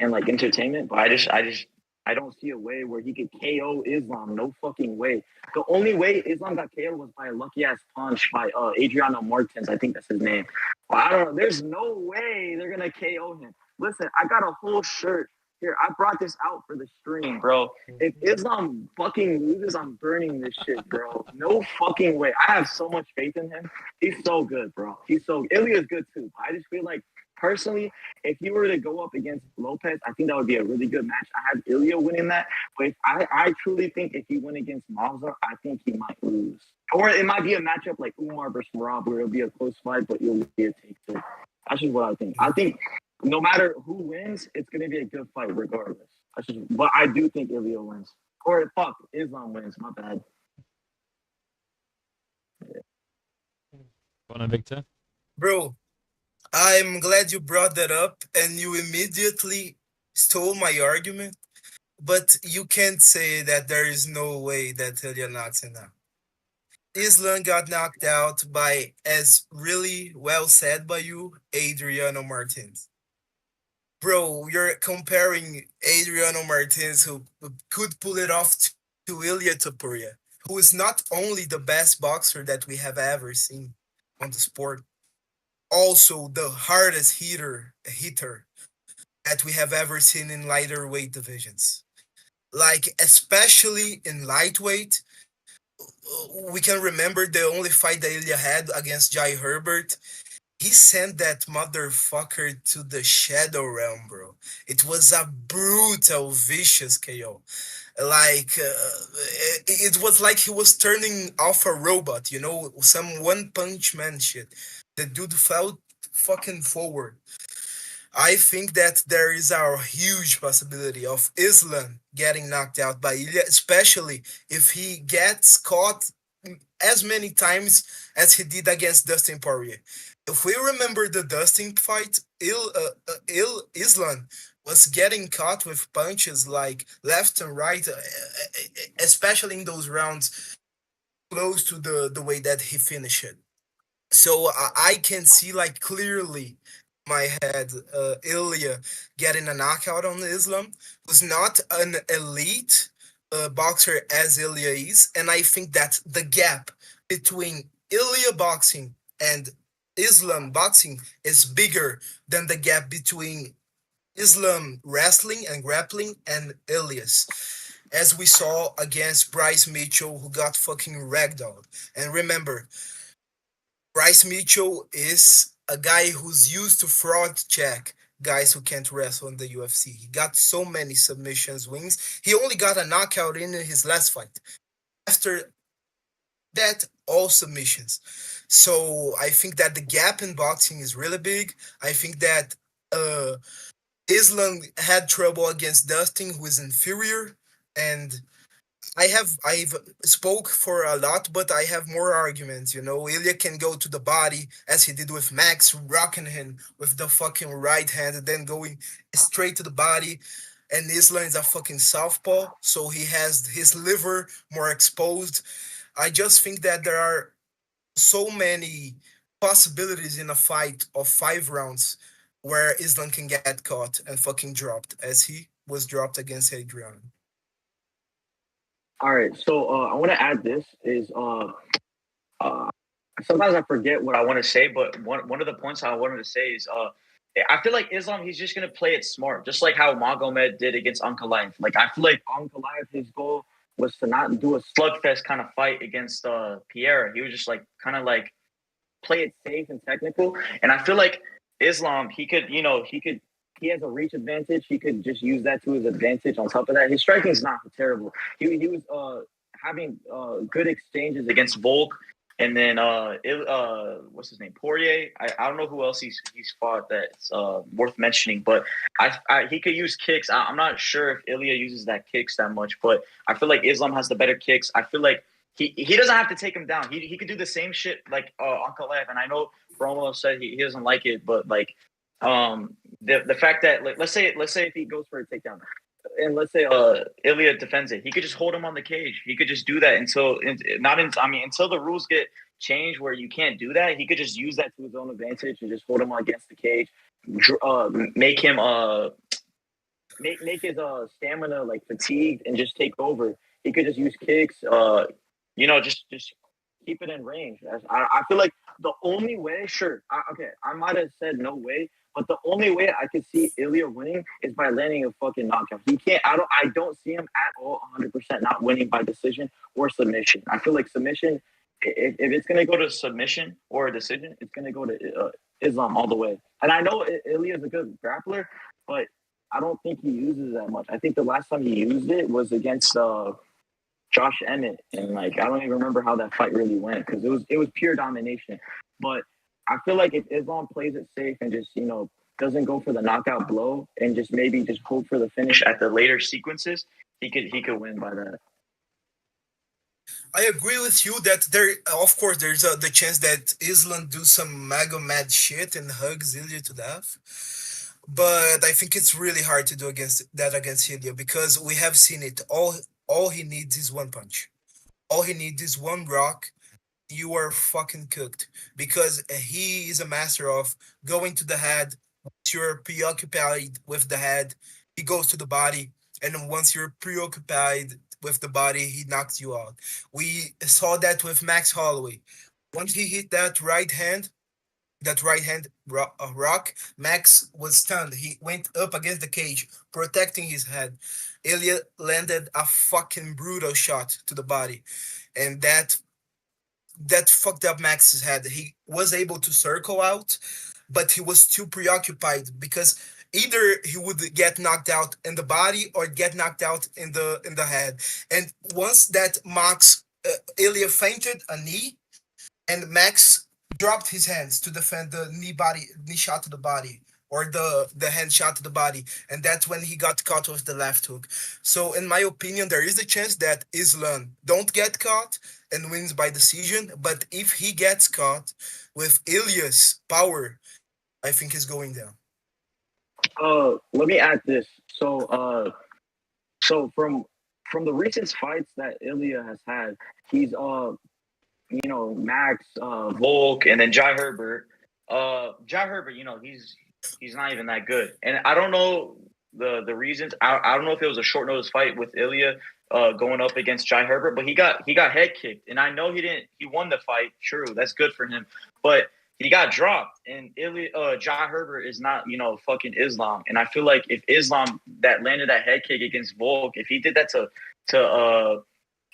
and like entertainment. But I don't see a way where he could KO Islam. No fucking way. The only way Islam got KO was by a lucky ass punch by Adriano Martins. I think that's his name. But I don't know. There's no way they're gonna KO him. Listen, I got a whole shirt here. I brought this out for the stream, bro. If Islam fucking loses, I'm burning this shit, bro. No fucking way. I have so much faith in him. He's so good, bro. Ilya's good too. I just feel like, personally, if he were to go up against Lopez, I think that would be a really good match. I have Ilya winning that, but I truly think if he went against Malza, I think he might lose. Or it might be a matchup like Umar versus Marab, where it'll be a close fight, but it'll be a take-two. That's just what I think. I think no matter who wins, it's going to be a good fight regardless. But I do think Ilya wins. Or Islam wins. My bad. Go on, Victor. Bro, I'm glad you brought that up and you immediately stole my argument, but you can't say that there is no way that Ilya knocks him out. Islam got knocked out by, as really well said by you, Adriano Martins. Bro, you're comparing Adriano Martins, who could pull it off, to Ilya Topuria, who is not only the best boxer that we have ever seen on the sport, also the hardest hitter that we have ever seen in lighter weight divisions. Like, especially in lightweight, we can remember the only fight that Ilya had against Jai Herbert. He sent that motherfucker to the shadow realm, bro. It was a brutal, vicious KO. Like, it was like he was turning off a robot, some one punch man shit. The dude fell fucking forward. I think that there is a huge possibility of Islam getting knocked out by Ilya, especially if he gets caught as many times as he did against Dustin Poirier. If we remember the Dustin fight, Islam was getting caught with punches like left and right, especially in those rounds close to the way that he finished it. So I can see like clearly in my head Ilya getting a knockout on Islam, who's not an elite boxer as Ilya is, and I think that the gap between Ilya boxing and Islam boxing is bigger than the gap between Islam wrestling and grappling and Ilias, as we saw against Bryce Mitchell, who got fucking ragdolled. And remember, Bryce Mitchell is a guy who's used to fraud check guys who can't wrestle in the UFC. He got so many submissions wins. He only got a knockout in his last fight. After that, all submissions. So I think that the gap in boxing is really big. I think that uh, Islam had trouble against Dustin, who is inferior, and I've spoke for a lot, but I have more arguments. You know, Ilya can go to the body as he did with Max, rocking him with the fucking right hand, and then going straight to the body. And Islam is a fucking southpaw, so he has his liver more exposed. I just think that there are so many possibilities in a fight of 5 rounds where Islam can get caught and fucking dropped, as he was dropped against Adrian. All right, so I want to add this is uh, sometimes I forget what I want to say, but one of the points I wanted to say is I feel like Islam, he's just gonna play it smart, just like how Magomed did against Ankalaev. Like I feel like Ankalaev, his goal was to not do a slugfest kind of fight against Pierre. He was just like kind of like play it safe and technical. And I feel like Islam, he could, he has a reach advantage. He could just use that to his advantage. On top of that, his striking is not terrible. He was having good exchanges against Volk, and then what's his name, Poirier. I don't know who else he's fought that's worth mentioning, but he could use kicks. I'm not sure if Ilya uses that kicks that much, but I feel like Islam has the better kicks. I feel like he doesn't have to take him down. He could do the same shit like Uncle Lev. And I know Romo said he doesn't like it, but like the fact that like let's say if he goes for a takedown and let's say Ilya defends it, he could just hold him on the cage. He could just do that until the rules get changed where you can't do that. He could just use that to his own advantage and just hold him against the cage, make him make his stamina like fatigued and just take over. He could just use kicks, just keep it in range. I feel like the only way, sure, I might have said no way, but the only way I could see Ilya winning is by landing a fucking knockout. He can't. I don't see him at all 100% not winning by decision or submission. I feel like submission. If it's gonna go to submission or a decision, it's gonna go to Islam all the way. And I know Ilya is a good grappler, but I don't think he uses that much. I think the last time he used it was against Josh Emmett, and like I don't even remember how that fight really went because it was pure domination. But I feel like if Islam plays it safe and just doesn't go for the knockout blow and just maybe just hope for the finish at the later sequences, he could win by that. I agree with you that there, of course, there's the chance that Islam do some mega mad shit and hug Ilya to death. But I think it's really hard to do against Ilya because we have seen it. All he needs is one punch. All he needs is one rock. You are fucking cooked because he is a master of going to the head. Once you're preoccupied with the head, he goes to the body, and once you're preoccupied with the body, he knocks you out. We saw that with Max Holloway. Once he hit that right hand rock, Max was stunned. He went up against the cage, protecting his head. Ilya landed a fucking brutal shot to the body, and that fucked up Max's head. He was able to circle out, but he was too preoccupied because either he would get knocked out in the body or get knocked out in the head. And once that Ilya fainted a knee, and Max dropped his hands to defend the knee shot to the body or the hand shot to the body, and that's when he got caught with the left hook. So in my opinion, there is a chance that Islam don't get caught and wins by decision, but if he gets caught with Ilya's power, I think he's going down. Let me add this. So from the recent fights that Ilya has had, he's Max, Volk, and then Jai Herbert. Jai Herbert, he's not even that good, and I don't know the reasons. I don't know if it was a short notice fight with Ilya going up against Jai Herbert, but he got head kicked, and I know he won the fight. True, that's good for him, but he got dropped, and Jai Herbert is not fucking Islam, and I feel like if Islam that landed that head kick against Volk, if he did that to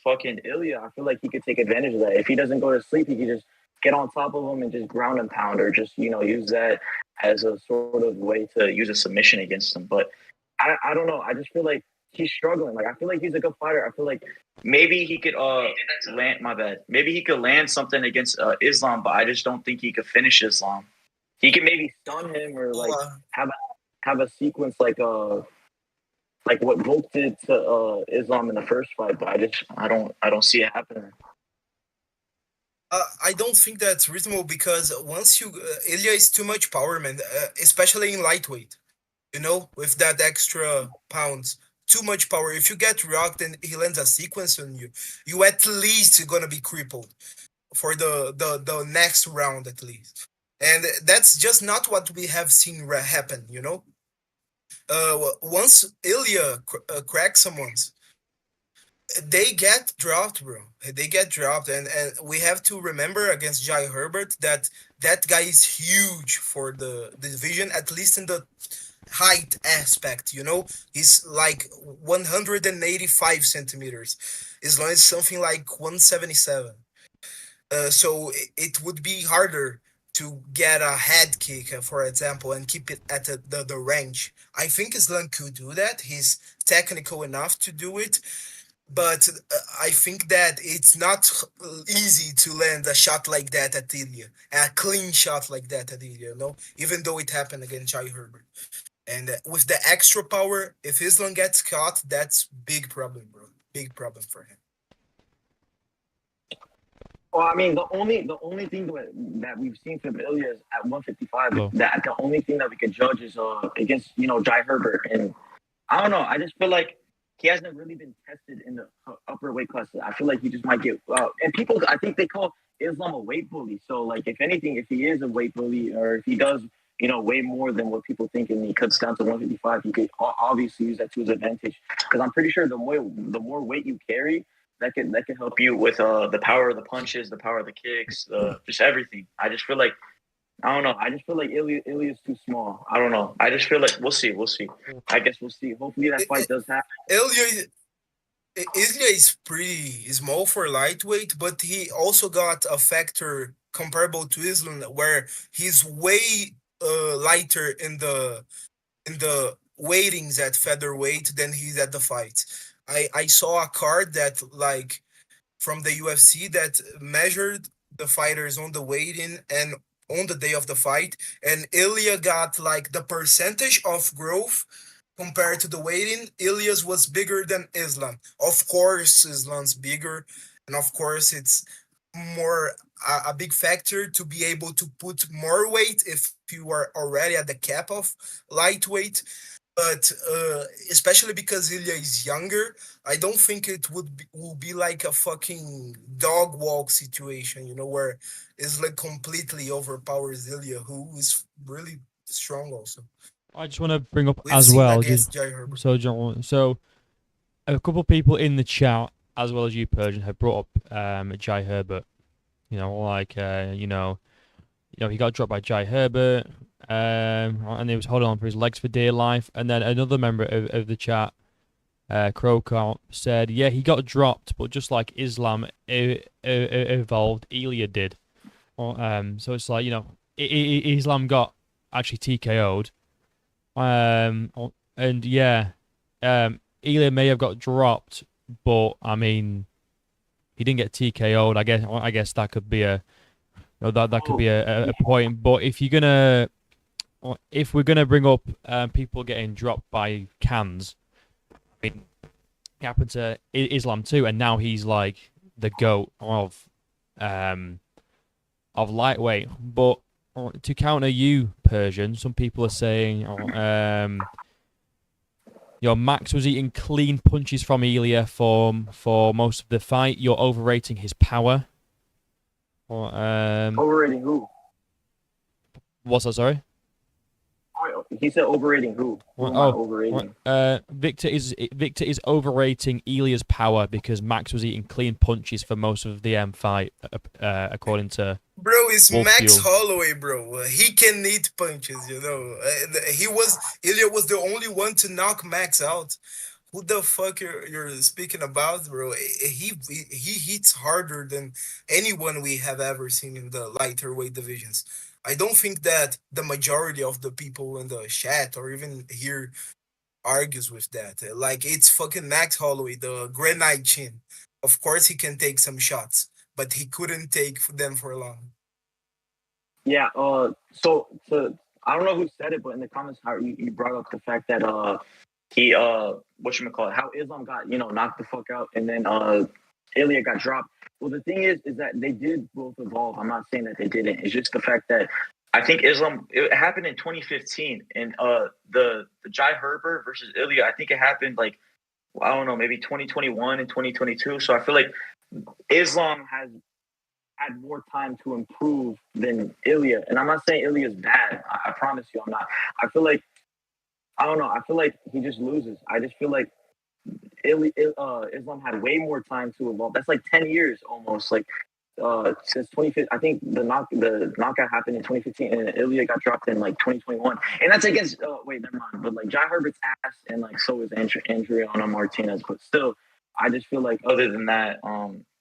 fucking Ilya, I feel like he could take advantage of that. If he doesn't go to sleep, he could just get on top of him and just ground and pound, or just use that as a sort of way to use a submission against him. But I don't know. I just feel like he's struggling. Like, I feel like he's a good fighter. I feel like maybe he could land. My bad. Maybe he could land something against Islam, but I just don't think he could finish Islam. He could maybe stun him or like have a sequence like what Volk did to Islam in the first fight, but I don't see it happening. I don't think that's reasonable because once Ilya is too much power, man, especially in lightweight, with that extra pounds, too much power. If you get rocked and he lands a sequence on you, you at least gonna be crippled for the next round at least. And that's just not what we have seen happen, once Ilya cracks someone's, they get dropped, bro. They get dropped, and we have to remember against Jai Herbert that guy is huge for the division, at least in the height aspect. He's like 185 centimeters. Islam is something like 177. So it would be harder to get a head kick, for example, and keep it at the range. I think Islam could do that. He's technical enough to do it. But I think that it's not easy to land a shot like that at Ilya, a clean shot like that at Ilya, even though it happened against Jai Herbert. And with the extra power, if Islam gets caught, that's big problem, bro. Big problem for him. Well, I mean, the only thing that we've seen from Ilya is at 155. That the only thing that we could judge is against Jai Herbert, and I don't know. I just feel like he hasn't really been tested in the upper weight classes. I feel like he just might get and people, I think they call Islam a weight bully. So, like, if anything, if he is a weight bully, or if he does, way more than what people think, and he cuts down to 155, he could obviously use that to his advantage. Because I'm pretty sure the more weight you carry, that can help you with the power of the punches, the power of the kicks, just everything. I just feel like, I don't know. I just feel like Ilya's too small. I don't know. I just feel like we'll see. I guess we'll see. Hopefully that fight does happen. Ilya is pretty small for lightweight, but he also got a factor comparable to Islam, where he's way lighter in the weightings at featherweight than he's at the fights. I saw a card that, like, from the UFC that measured the fighters on the weighting and on the day of the fight, and Ilya got like the percentage of growth compared to the weighting. Ilya's was bigger than Islam. Of course, Islam's bigger, and of course, it's more a big factor to be able to put more weight if you are already at the cap of lightweight. But especially because Ilya is younger, I don't think it will be like a fucking dog walk situation, where it's like completely overpowers Ilya, who is really strong also. I just want to bring up We've as seen well. against Jai Herbert. So, John, a couple of people in the chat, as well as you, Persian, have brought up Jai Herbert. He got dropped by Jai Herbert, and he was holding on for his legs for dear life. And then another member of the chat, Crowcart, said, yeah, he got dropped, but just like Islam evolved, Ilya did. So it's like, Islam got actually TKO'd. And yeah, Ilya may have got dropped, but I mean, he didn't get TKO'd. I guess that could be a point. But if we're gonna bring up people getting dropped by cans, I mean, it happened to Islam too, and now he's like the GOAT of lightweight. But to counter you, Persian, some people are saying, Max was eating clean punches from Ilya for most of the fight. You're overrating his power. Well, Overrating who? what's that? Sorry. Oh, he said overrating who? Who am I overrating? Victor is overrating Ilya's power because Max was eating clean punches for most of the fight, according to Bro, it's Wolf Max Fuel. Holloway, bro. He can eat punches, you know. Ilya was the only one to knock Max out. Who the fuck you're speaking about, bro? He hits harder than anyone we have ever seen in the lighter weight divisions. I don't think that the majority of the people in the chat or even here argues with that. Like it's fucking Max Holloway, the granite chin. Of course he can take some shots, but he couldn't take them for long. Yeah. So I don't know who said it, but in the comments, how you brought up the fact that he whatchamacallit, how Islam got knocked the fuck out, and then Ilya got dropped. Well, the thing is that they did both evolve. I'm not saying that they didn't. It's just the fact that I think Islam, it happened in 2015, and the Jai Herbert versus Ilya, I think it happened like, I don't know, maybe 2021 and 2022. So I feel like Islam has had more time to improve than Ilya, and I'm not saying Ilya's bad. I promise you, I'm not. I feel like, I don't know. I feel like he just loses. I just feel like Islam had way more time to evolve. That's like 10 years almost. Like since 2015, I think the knockout happened in 2015, and Ilya got dropped in like 2021, and that's against. Wait, never mind. But like Jai Herbert's ass, and like so is Adriano Martinez. But still, I just feel like other than that,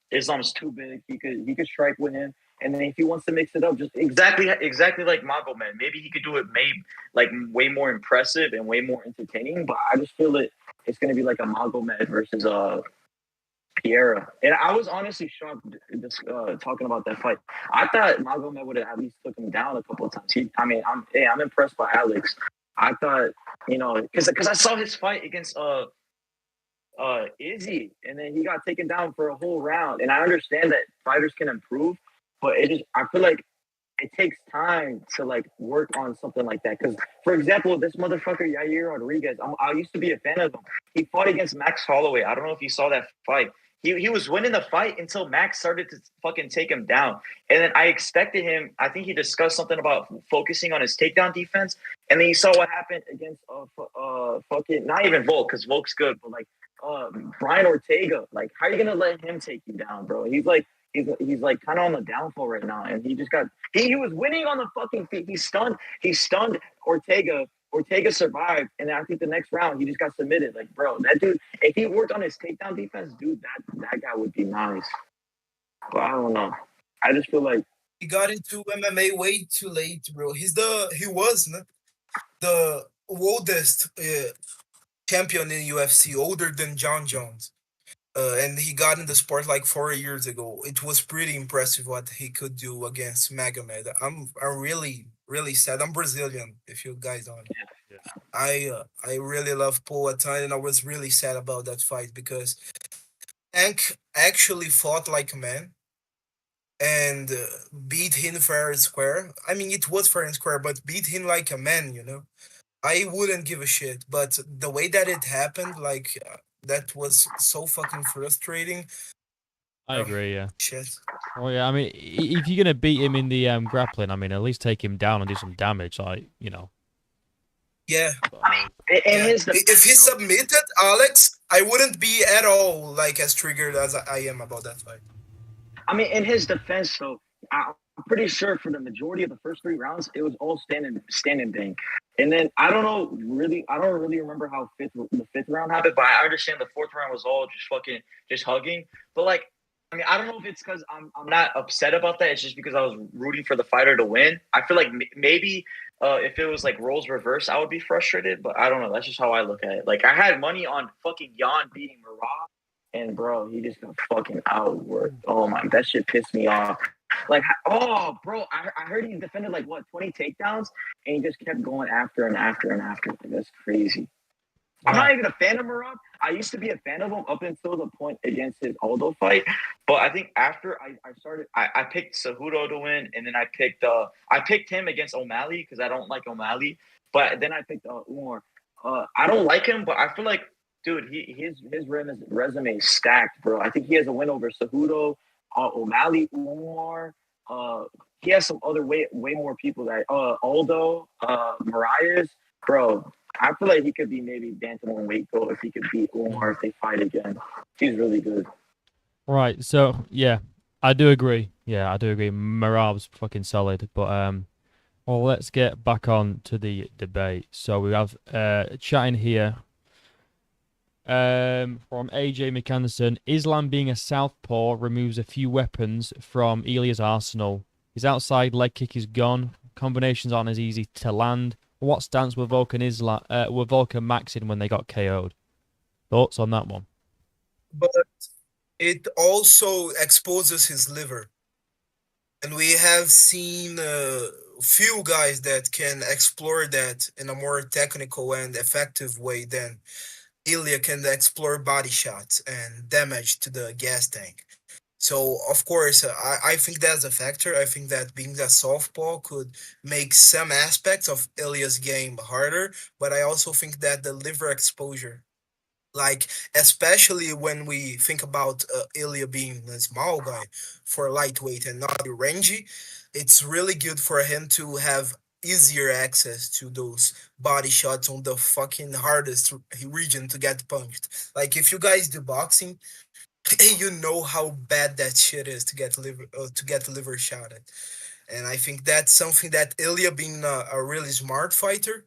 Islam's too big. He could strike with him. And then if he wants to mix it up, just exactly like Magomed, maybe he could do it like way more impressive and way more entertaining. But I just feel it's going to be like a Magomed versus Piera. And I was honestly shocked talking about that fight. I thought Magomed would have at least took him down a couple of times. I'm impressed by Alex. I thought, because I saw his fight against Izzy, and then he got taken down for a whole round. And I understand that fighters can improve, but I feel like it takes time to like work on something like that. Because, for example, this motherfucker Yair Rodriguez, I used to be a fan of him. He fought against Max Holloway. I don't know if you saw that fight. He was winning the fight until Max started to fucking take him down. And then I expected him. I think he discussed something about focusing on his takedown defense. And then you saw what happened against fucking not even Volk, because Volk's good, but like Brian Ortega. Like, how are you gonna let him take you down, bro? He's like kind of on the downfall right now, and he just got he was winning on the fucking feet. He stunned Ortega. Ortega survived, and I think the next round he just got submitted. Like, bro, that dude, if he worked on his takedown defense, dude, that guy would be nice. But I don't know. I just feel like he got into MMA way too late, bro. He was the oldest champion in UFC, older than John Jones. And he got in the sport like 4 years ago. It was pretty impressive what he could do against Magomed. I'm really, really sad. I'm Brazilian, if you guys don't know. Yeah. I really love Poatan, and I was really sad about that fight because Hank actually fought like a man and beat him fair and square. I mean, it was fair and square, but beat him like a man, I wouldn't give a shit, but the way that it happened, like, that was so fucking frustrating. I agree, yeah. Shit. Well, yeah, I mean, if you're going to beat him in the grappling, I mean, at least take him down and do some damage, like, Yeah. If he submitted Alex, I wouldn't be at all, like, as triggered as I am about that fight. I mean, in his defense, though, I'm pretty sure for the majority of the first 3 rounds, it was all standing thing. And then I don't really remember how the fifth round happened, but I understand the 4th round was all just hugging. But like, I mean, I don't know if it's because I'm not upset about that. It's just because I was rooting for the fighter to win. I feel like maybe if it was like roles reversed, I would be frustrated. But I don't know. That's just how I look at it. Like, I had money on fucking Jan beating Marab, and bro, he just got fucking outworked. Oh my, that shit pissed me off. Like, oh, bro, I heard he defended like 20 takedowns, and he just kept going after and after and after. Like, that's crazy. I'm not even a fan of Marab. I used to be a fan of him up until the point against his Aldo fight. But I think after I picked Cejudo to win, and then I picked him against O'Malley because I don't like O'Malley. But then I picked Umar. I don't like him, but I feel like, dude, his resume is stacked, bro. I think he has a win over Cejudo, O'Malley, Umar, he has some other way more people that Aldo, Marias, bro. I feel like he could be maybe bantamweight weight goal if he could beat Umar if they fight again. He's really good. Right. So yeah, I do agree. Yeah, I do agree. Marab's fucking solid, but well, let's get back on to the debate. So we have chatting here from AJ McAnderson. Islam being a southpaw removes a few weapons from Elia's arsenal. His outside leg kick is gone. Combinations aren't as easy to land. What stance were Volkan Max in when they got KO'd? Thoughts on that one? But it also exposes his liver. And we have seen few guys that can explore that in a more technical and effective way than Ilya can explore body shots and damage to the gas tank. So of course, I think that's a factor. I think that being a southpaw could make some aspects of Ilya's game harder, but I also think that the liver exposure, like especially when we think about Ilya being a small guy for lightweight and not rangy, it's really good for him to have easier access to those body shots on the fucking hardest region to get punched. Like if you guys do boxing, you know how bad that shit is to get liver shot at. And I think that's something that Ilya, being a really smart fighter,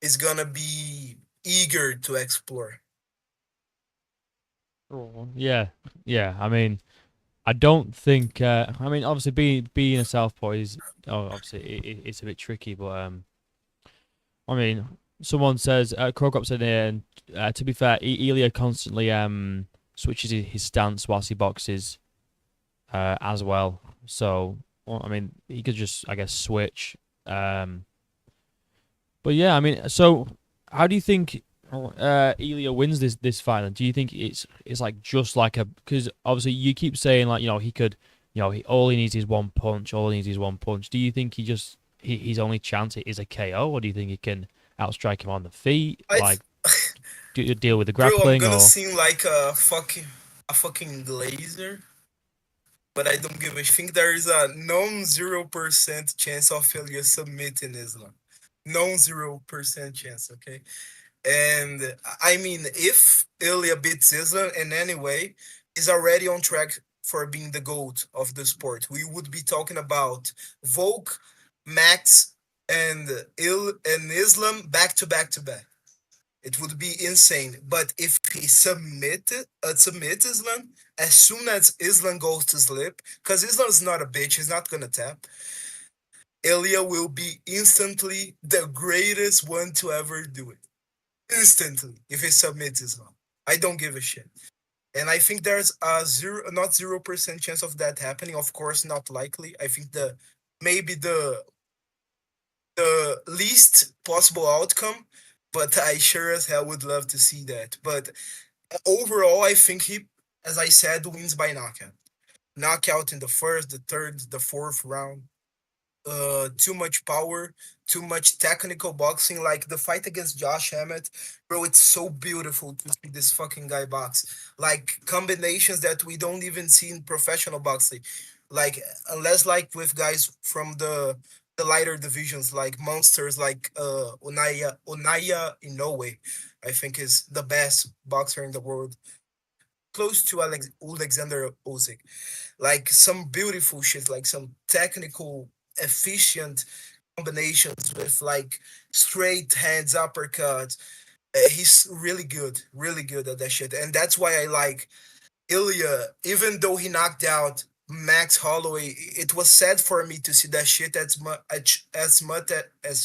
is gonna be eager to explore. Oh, yeah, yeah. I mean, I don't think. I mean, obviously, being a southpaw is obviously it's a bit tricky, but I mean, someone says Krogop said here, and to be fair, Ilya constantly switches his stance whilst he boxes as well. So, well, I mean, he could just, I guess, switch. But yeah, I mean, so how do you think Ilya wins this fight? And do you think it's like just like a, because obviously you keep saying like, he could, all he needs is one punch. All he needs is one punch. Do you think his only chance is a KO, or do you think he can outstrike him on the feet? I Like, do you deal with the Bro, I'm grappling gonna or? seem like a fucking glazer, but I don't give a. I think there is a non-0% chance of failure submitting Islam. Non-0% chance, okay? And I mean, if Ilya beats Islam in any way, he's already on track for being the GOAT of the sport. We would be talking about Volk, Max, and Islam back to back to back. It would be insane. But if he submit Islam as soon as Islam goes to sleep, because Islam is not a bitch, he's not gonna tap. Ilya will be instantly the greatest one to ever do it. Instantly, if he submits Islam. I don't give a shit. And I think there's a zero, not 0% chance of that happening. Of course, not likely. I think maybe the least possible outcome, but I sure as hell would love to see that. But overall, I think he, as I said, wins by knockout. Knockout in the first, the third, the fourth round. Too much power, too much technical boxing. Like the fight against Josh Emmett, bro, it's so beautiful to see this fucking guy box. Like combinations that we don't even see in professional boxing. Like unless like with guys from the lighter divisions, like monsters like Onaya Inoue, I think is the best boxer in the world, close to Alexander Usyk. Like some beautiful shit, like some technical, efficient combinations with like straight hands, uppercuts. He's really good at that shit, and that's why I like Ilya. Even though he knocked out Max Holloway, it was sad for me to see that shit as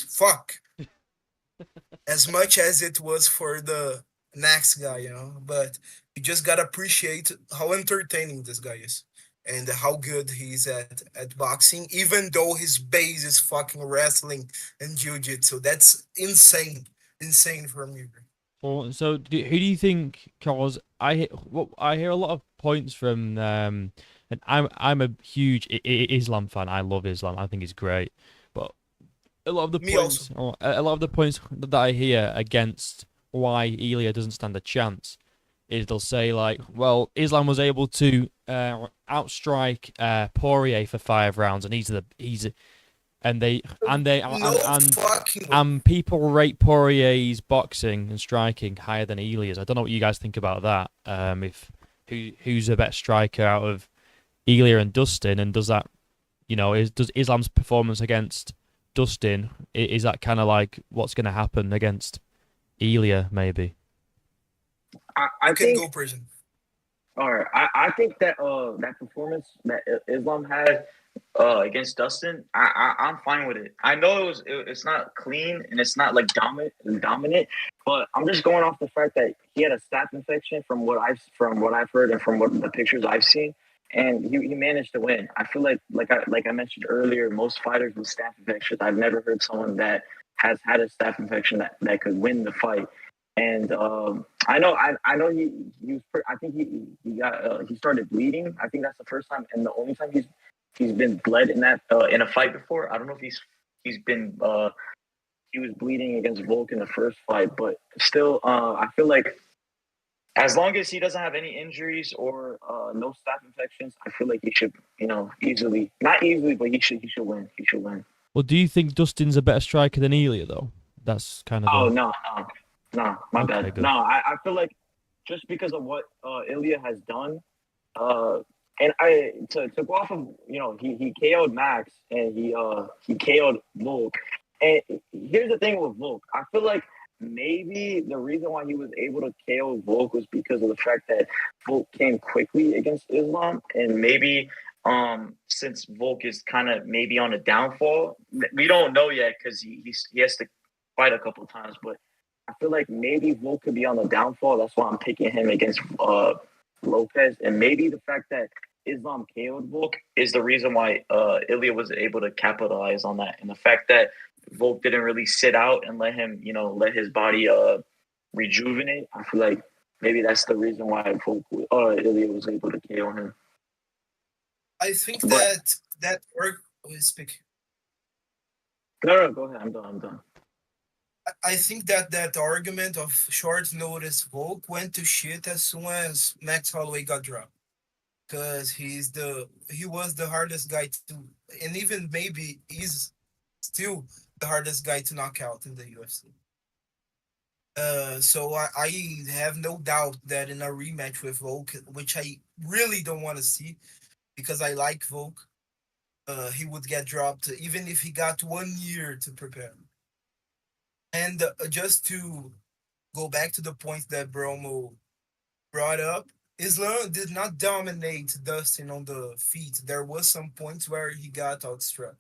fuck as much as it was for the next guy. But you just gotta appreciate how entertaining this guy is and how good he's at boxing, even though his base is fucking wrestling and jiu-jitsu. That's insane. Insane for me. Well, so who do you think? Cause I hear a lot of points from and I'm a huge Islam fan. I love Islam. I think it's great, but a lot of the Me also. points, or a lot of the points that I hear against why Ilya doesn't stand a chance is they'll say like, well, Islam was able to outstrike Poirier for 5 rounds, and they No fucking way. and people rate Poirier's boxing and striking higher than Elia's. I don't know what you guys think about that. If who's a better striker out of Elia and Dustin, and does that, does Islam's performance against Dustin, is that kind of like what's going to happen against Elia maybe? I can go prison. All right, I think that that performance that Islam had against Dustin, I'm fine with it. I know it's not clean and it's not like dominant, but I'm just going off the fact that he had a staph infection from what I've heard and from what the pictures I've seen, and he managed to win. I feel like I mentioned earlier, most fighters with staph infections, I've never heard someone that has had a staph infection that could win the fight. And I know I think he started bleeding. I think that's the first time and the only time he's been bled in that in a fight before. I don't know if he was bleeding against Volk in the first fight, but still, I feel like as long as he doesn't have any injuries or no staph infections, I feel like he should, easily, not easily, but he should win. He should win. Well, do you think Dustin's a better striker than Elia though? That's kind of. Oh no, my bad. Good. No, I feel like just because of what Ilya has done, and to go off of he KO'd Max and he KO'd Volk. And here's the thing with Volk, I feel like maybe the reason why he was able to KO Volk was because of the fact that Volk came quickly against Islam, and maybe since Volk is kind of maybe on a downfall, we don't know yet because he has to fight a couple times, but I feel like maybe Volk could be on the downfall. That's why I'm picking him against Lopez. And maybe the fact that Islam KO'd Volk is the reason why Ilya was able to capitalize on that. And the fact that Volk didn't really sit out and let him, let his body rejuvenate. I feel like maybe that's the reason why Ilya was able to KO him. I think that work is speaking. No, go ahead. I'm done. I think that argument of short notice Volk went to shit as soon as Max Holloway got dropped, because he was the hardest guy to, and even maybe is still the hardest guy to knock out in the UFC. So I have no doubt that in a rematch with Volk, which I really don't want to see, because I like Volk, he would get dropped even if he got 1 year to prepare. And just to go back to the point that Bromo brought up, Islam did not dominate Dustin on the feet. There was some points where he got outstruck.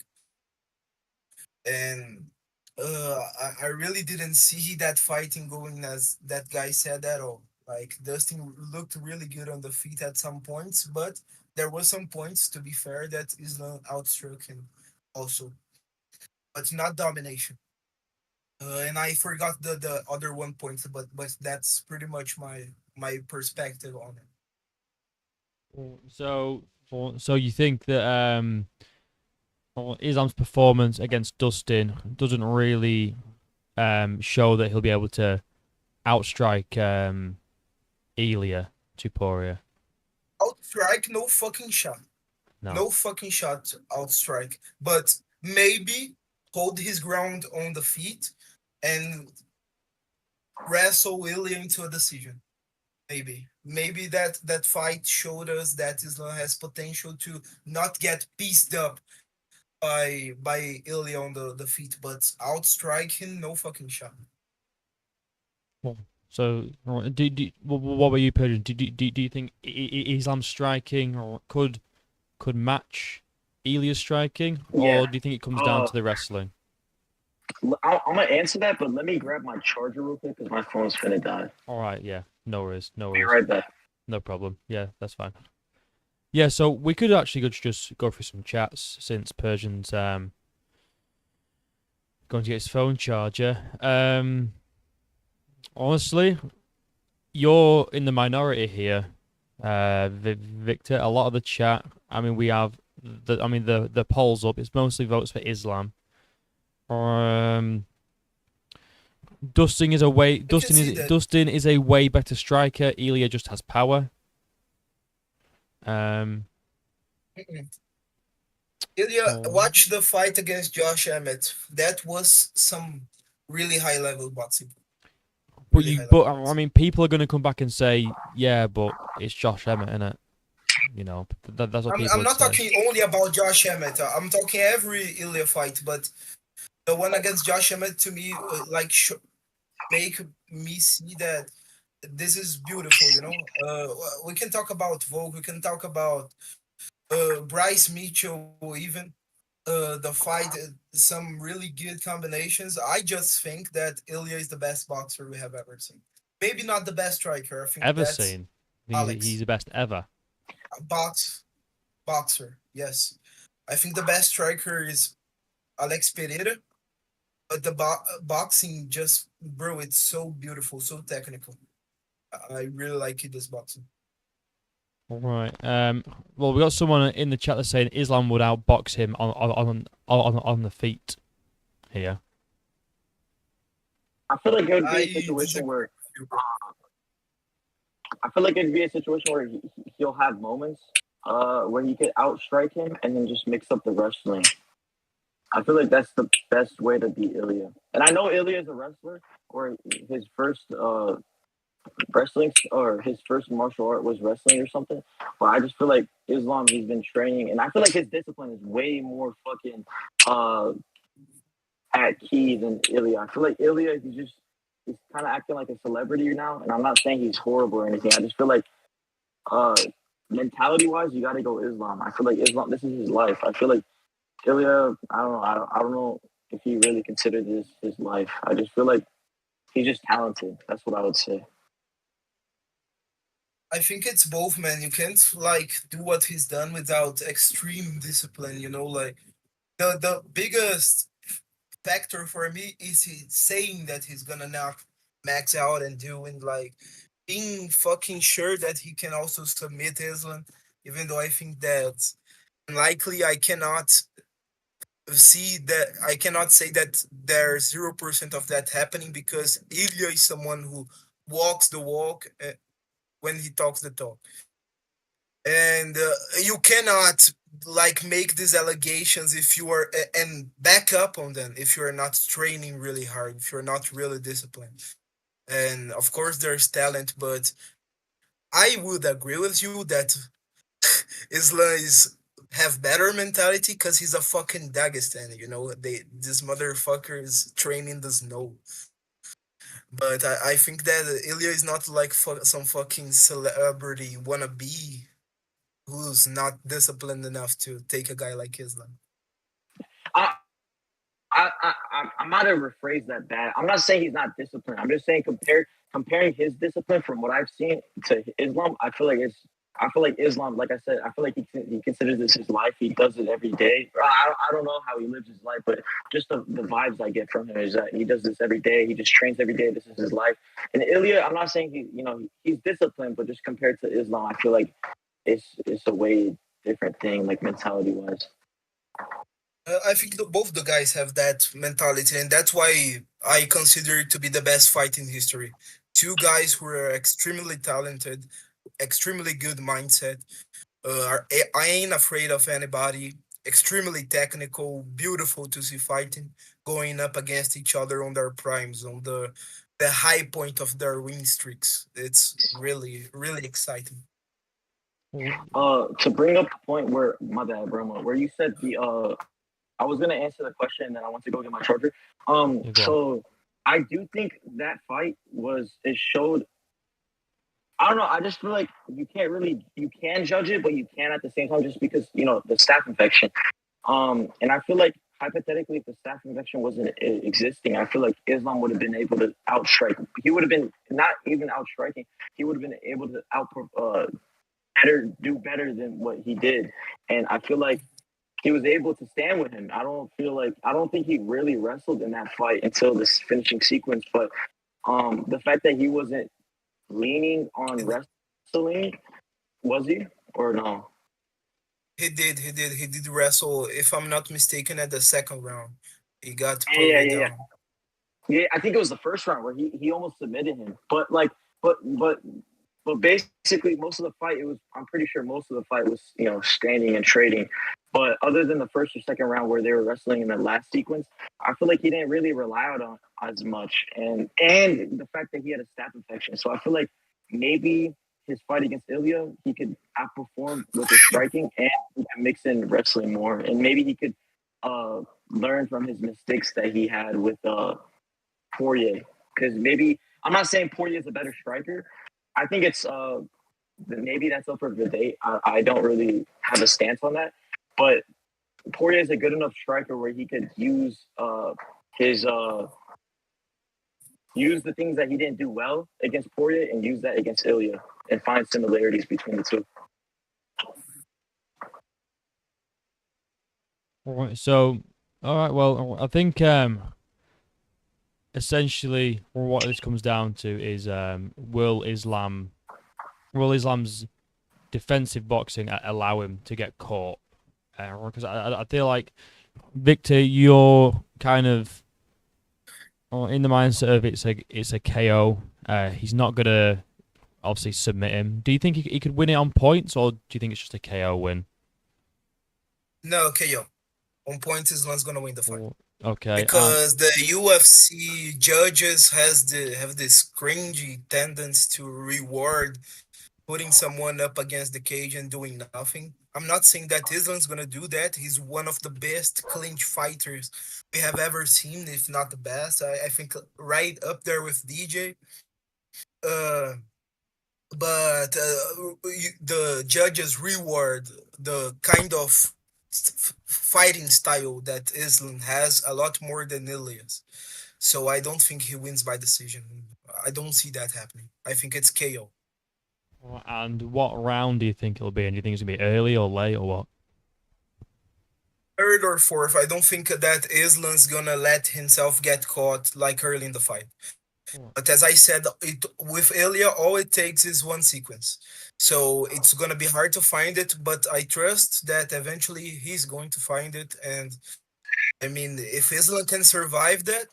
And I really didn't see that fighting going as that guy said at all. Like, Dustin looked really good on the feet at some points, but there were some points, to be fair, that Islam outstruck him also. But not domination. And I forgot the other one point, but that's pretty much my perspective on it. So you think that Islam's performance against Dustin doesn't really show that he'll be able to outstrike Elia to Poirier? Outstrike, no fucking shot. No fucking shot outstrike. But maybe hold his ground on the feet and wrestle Ilya into a decision. Maybe that fight showed us that Islam has potential to not get pieced up by Ilya on the feet, but outstrike him, no fucking shot. Well, so what were you, Pedro? Do you think Islam's striking or could match Ilya's striking, or do you think it comes down to the wrestling? I'm gonna answer that, but let me grab my charger real quick because my phone's finna die. All right, yeah, no worries. Be right back. No problem. Yeah, that's fine. Yeah, so we could actually just go through some chats since Persian's going to get his phone charger. Honestly, you're in the minority here, Victor. A lot of the chat. I mean, we have the polls up. It's mostly votes for Islam. Dustin is a way. I can see that. Dustin is a way better striker. Ilya just has power. Mm-mm. Ilya, Oh. watch the fight against Josh Emmett. That was some really high level boxing. But Really you, high level but I boxing. mean, people are going to come back and say, yeah, but it's Josh Emmett, innit? You know, that's what people I'm would not say. talking only about Josh Emmett. I'm talking every Ilya fight, but the one against Josh Emmett to me, make me see that this is beautiful. We can talk about Vogue. We can talk about Bryce Mitchell, even the fight. Some really good combinations. I just think that Ilya is the best boxer we have ever seen. Maybe not the best striker. I think Ever that's seen? He's Alex. the best ever. Box boxer. Yes, I think the best striker is Alex Pereira. But the boxing just, bro, it's so beautiful, so technical. I really like it, this boxing. All right. Well, we got someone in the chat that's saying Islam would outbox him on the feet here. I feel like it would be a I situation disagree where with you, bro. I feel like it'd be a situation where he'll have moments where he could outstrike him and then just mix up the wrestling. I feel like that's the best way to beat Ilya. And I know Ilya is a wrestler, or his first wrestling or his first martial art was wrestling or something. But I just feel like Islam, he's been training, and I feel like his discipline is way more fucking uh, at key than Ilya. I feel like Ilya, he's kind of acting like a celebrity now, and I'm not saying he's horrible or anything. I just feel like uh, mentality wise, you got to go Islam. I feel like Islam, this is his life. I feel like Ilya, I don't know. I don't know if he really considered this his life. I just feel like he's just talented. That's what I would say. I think it's both, man. You can't like do what he's done without extreme discipline. Like the biggest factor for me is he saying that he's gonna knock Max out and doing like being fucking sure that he can also submit Islam, even though I think that unlikely. I cannot say that there's 0% of that happening because Ilya is someone who walks the walk when he talks the talk, and you cannot like make these allegations if you are and back up on them if you are not training really hard, if you're not really disciplined. And of course there's talent, but I would agree with you that Islam is have better mentality because he's a fucking Dagestani. This motherfucker is training the snow. But I think that Ilya is not like some fucking celebrity wannabe who's not disciplined enough to take a guy like Islam. I, I might have rephrased that bad. I'm not saying he's not disciplined. I'm just saying comparing his discipline from what I've seen to Islam. I feel like Islam, like I said, I feel like he considers this his life. He does it every day. I don't know how he lives his life, but just the vibes I get from him is that he does this every day. He just trains every day. This is his life. And Ilya, I'm not saying he's disciplined, but just compared to Islam, I feel like it's a way different thing, like mentality wise. I think both the guys have that mentality, and that's why I consider it to be the best fight in history. Two guys who are extremely talented, extremely good mindset, I ain't afraid of anybody, extremely technical, beautiful to see fighting, going up against each other on their primes, on the high point of their win streaks. It's really, really exciting. To bring up the point where my bad, Brahma, where you said I was gonna answer the question and then I went to go get my charger. So I do think that fight it showed. I don't know. I just feel like you can judge it, but you can at the same time just because the staph infection. And I feel like hypothetically, if the staph infection wasn't existing, I feel like Islam would have been able to outstrike. He would have been not even outstriking. He would have been able to do better than what he did. And I feel like he was able to stand with him. I don't think he really wrestled in that fight until this finishing sequence. But the fact that he wasn't leaning on wrestling, was he or no? He did wrestle, if I'm not mistaken, at the second round. He got put Yeah, way yeah, yeah. down. Yeah, I think it was the first round where he almost submitted him. But like, but but but basically, most of the fight, it was. I'm pretty sure most of the fight was standing and trading. But other than the first or second round where they were wrestling in the last sequence, I feel like he didn't really rely on as much, and the fact that he had a staph infection. So I feel like maybe his fight against Ilya, he could outperform with his striking and he can mix in wrestling more, and maybe he could learn from his mistakes that he had with Poirier. Because maybe I'm not saying Poirier is a better striker. I think it's maybe that's up for debate. I don't really have a stance on that, but Poirier is a good enough striker where he could use his use the things that he didn't do well against Poirier and use that against Ilya and find similarities between the two. All right, so, all right, well, I think essentially what this comes down to is will Islam's defensive boxing allow him to get caught? Because I feel like, Victor, you're kind of in the mindset of it's a KO. He's not gonna obviously submit him. Do you think he could win it on points, or do you think it's just a KO win? No, KO. On points, Islam's gonna win the fight. Okay, Because the UFC judges have this cringy tendency to reward putting someone up against the cage and doing nothing. I'm not saying that Islam's gonna do that. He's one of the best clinch fighters we have ever seen, if not the best. I think right up there with DJ. Uh, but the judges reward the kind of fighting style that Islam has a lot more than Ilias. So I don't think he wins by decision. I don't see that happening. I think it's KO. and what round do you think it'll be? And do you think it's gonna be early or late or what? Third or fourth, I don't think that Islam's gonna let himself get caught like early in the fight. But as I said, with Ilya, all it takes is one sequence. So it's gonna be hard to find it, but I trust that eventually he's going to find it. And I mean, if Islam can survive that,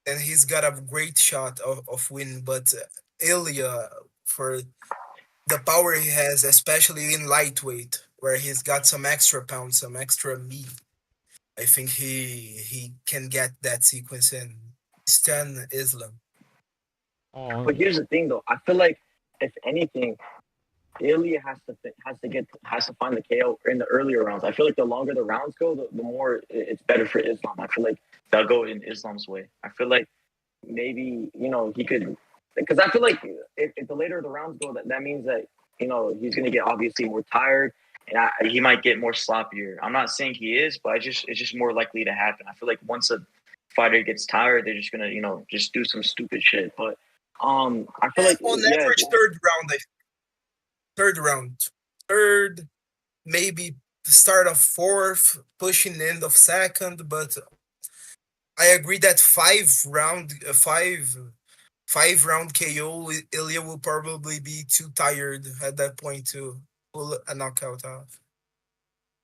then he's got a great shot of win. But Ilya, for the power he has, especially in lightweight, where he's got some extra pounds, some extra meat, I think he can get that sequence and stun Islam. But here's the thing, though. I feel like if anything, Ilya has to find the KO in the earlier rounds. I feel like the longer the rounds go, the more it's better for Islam. I feel like they'll go in Islam's way. I feel like maybe he could, because I feel like if the later the rounds go, that means that he's going to get obviously more tired and he might get more sloppier. I'm not saying he is, but it's just more likely to happen. I feel like once a fighter gets tired, they're just gonna just do some stupid shit. But I feel like on average third, maybe the start of fourth, pushing the end of second. But I agree that five round KO, Ilya will probably be too tired at that point to pull a knockout off.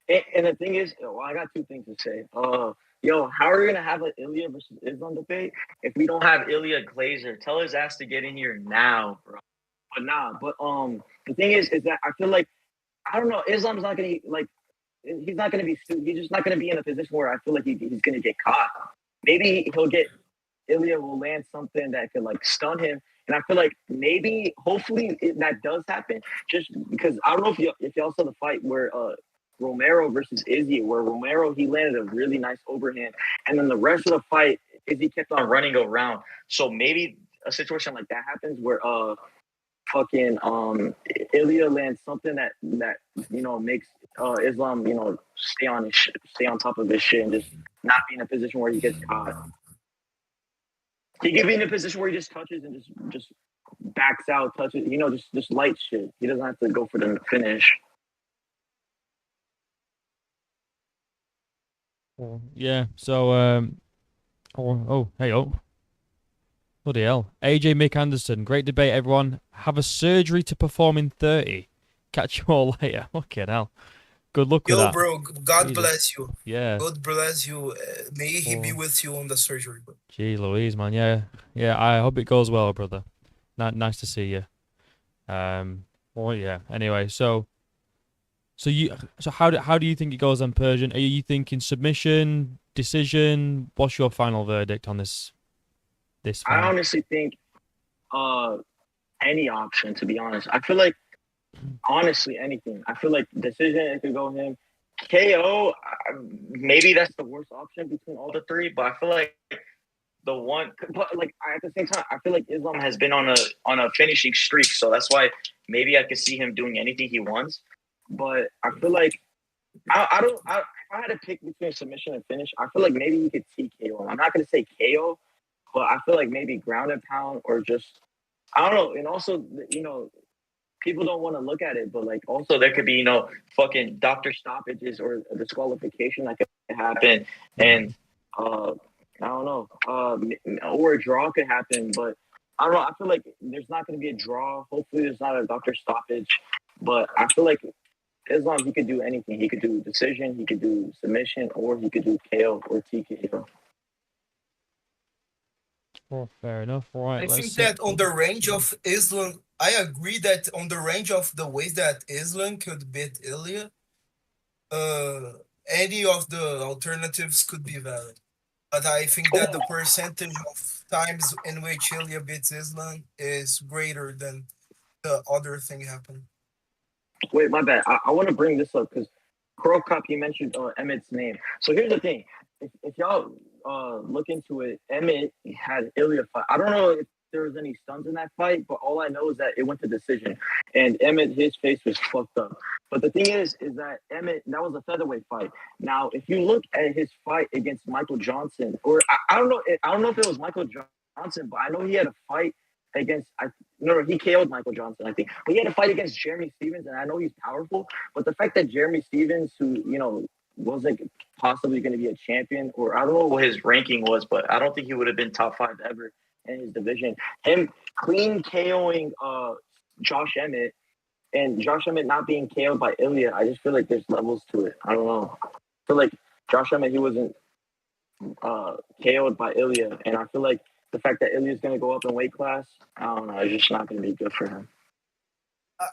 And the thing is, well, I got two things to say. How are we gonna have an Ilya versus Islam debate if we don't have Ilya Glazer? Tell his ass to get in here now, bro. But the thing is that I feel like I don't know. Islam's not gonna he's not gonna be. He's just not gonna be in a position where I feel like he's gonna get caught. Maybe Ilya will land something that could stun him, and I feel like maybe, hopefully, that does happen. Just because I don't know if y'all saw the fight where Romero versus Izzy, where Romero he landed a really nice overhand, and then the rest of the fight Izzy kept on running around. So maybe a situation like that happens where fucking Ilya lands something that makes Islam stay on top of his shit and just not be in a position where he gets caught. He could be in a position where he just touches and just backs out, touches, just light shit. He doesn't have to go for the finish. Yeah. So bloody hell. AJ Mick Anderson, great debate, everyone. Have a surgery to perform in 30. Catch you all later. Fucking hell. good luck with Yo, that. bro, God Jesus. bless you. Yeah. God bless you. May he be Well, with you on the surgery, bro. gee, Louise, man. Yeah. Yeah. I hope it goes well, brother. Nice to see you. Well, yeah. Anyway, so how do you think it goes on Persian? Are you thinking submission, decision? What's your final verdict on this I fight? honestly think uh any option, to be honest. I feel like honestly anything. I feel like decision it could go him. KO, maybe that's the worst option between all the three, but I feel like the one, but like at the same time, I feel like Islam has been on a finishing streak, so that's why maybe I could see him doing anything he wants. But I feel like I don't. If I had to pick between submission and finish, I feel like maybe he could TKO him. I'm not gonna say KO, but I feel like maybe ground and pound or just I don't know. And also, people don't want to look at it, but like also there could be fucking doctor stoppages or disqualification that could happen, and I don't know, or a draw could happen, but I don't know. I feel like there's not going to be a draw. Hopefully, there's not a doctor stoppage, but I feel like Islam he could do anything. He could do decision, he could do submission, or he could do KO or TKO. Oh, fair enough. All right, I let's think see. that on the range of Islam, I agree that on the range of the ways that Islam could beat Ilya, uh, any of the alternatives could be valid. But I think that the percentage of times in which Ilya beats Islam is greater than the other thing happened. Wait, my bad. I want to bring this up because Pro Cup, you mentioned Emmett's name. So here's the thing: if y'all look into it, Emmett had Ilya fight. I don't know if there was any stuns in that fight, but all I know is that it went to decision, and Emmett his face was fucked up. But the thing is that Emmett that was a featherweight fight. Now, if you look at his fight against Michael Johnson, or I don't know, I don't know if it was Michael Johnson, but I know he had a fight against no, he KO'd Michael Johnson, I think. But he had a fight against Jeremy Stevens, and I know he's powerful, but the fact that Jeremy Stevens, who, wasn't possibly going to be a champion, or I don't know what his ranking was, but I don't think he would have been top 5 ever in his division. Him clean KOing Josh Emmett, and Josh Emmett not being KO'd by Ilya, I just feel like there's levels to it. I don't know. I feel like Josh Emmett, he wasn't KO'd by Ilya, and I feel like the fact that Ilya's going to go up in weight class, I don't know, it's just not going to be good for him.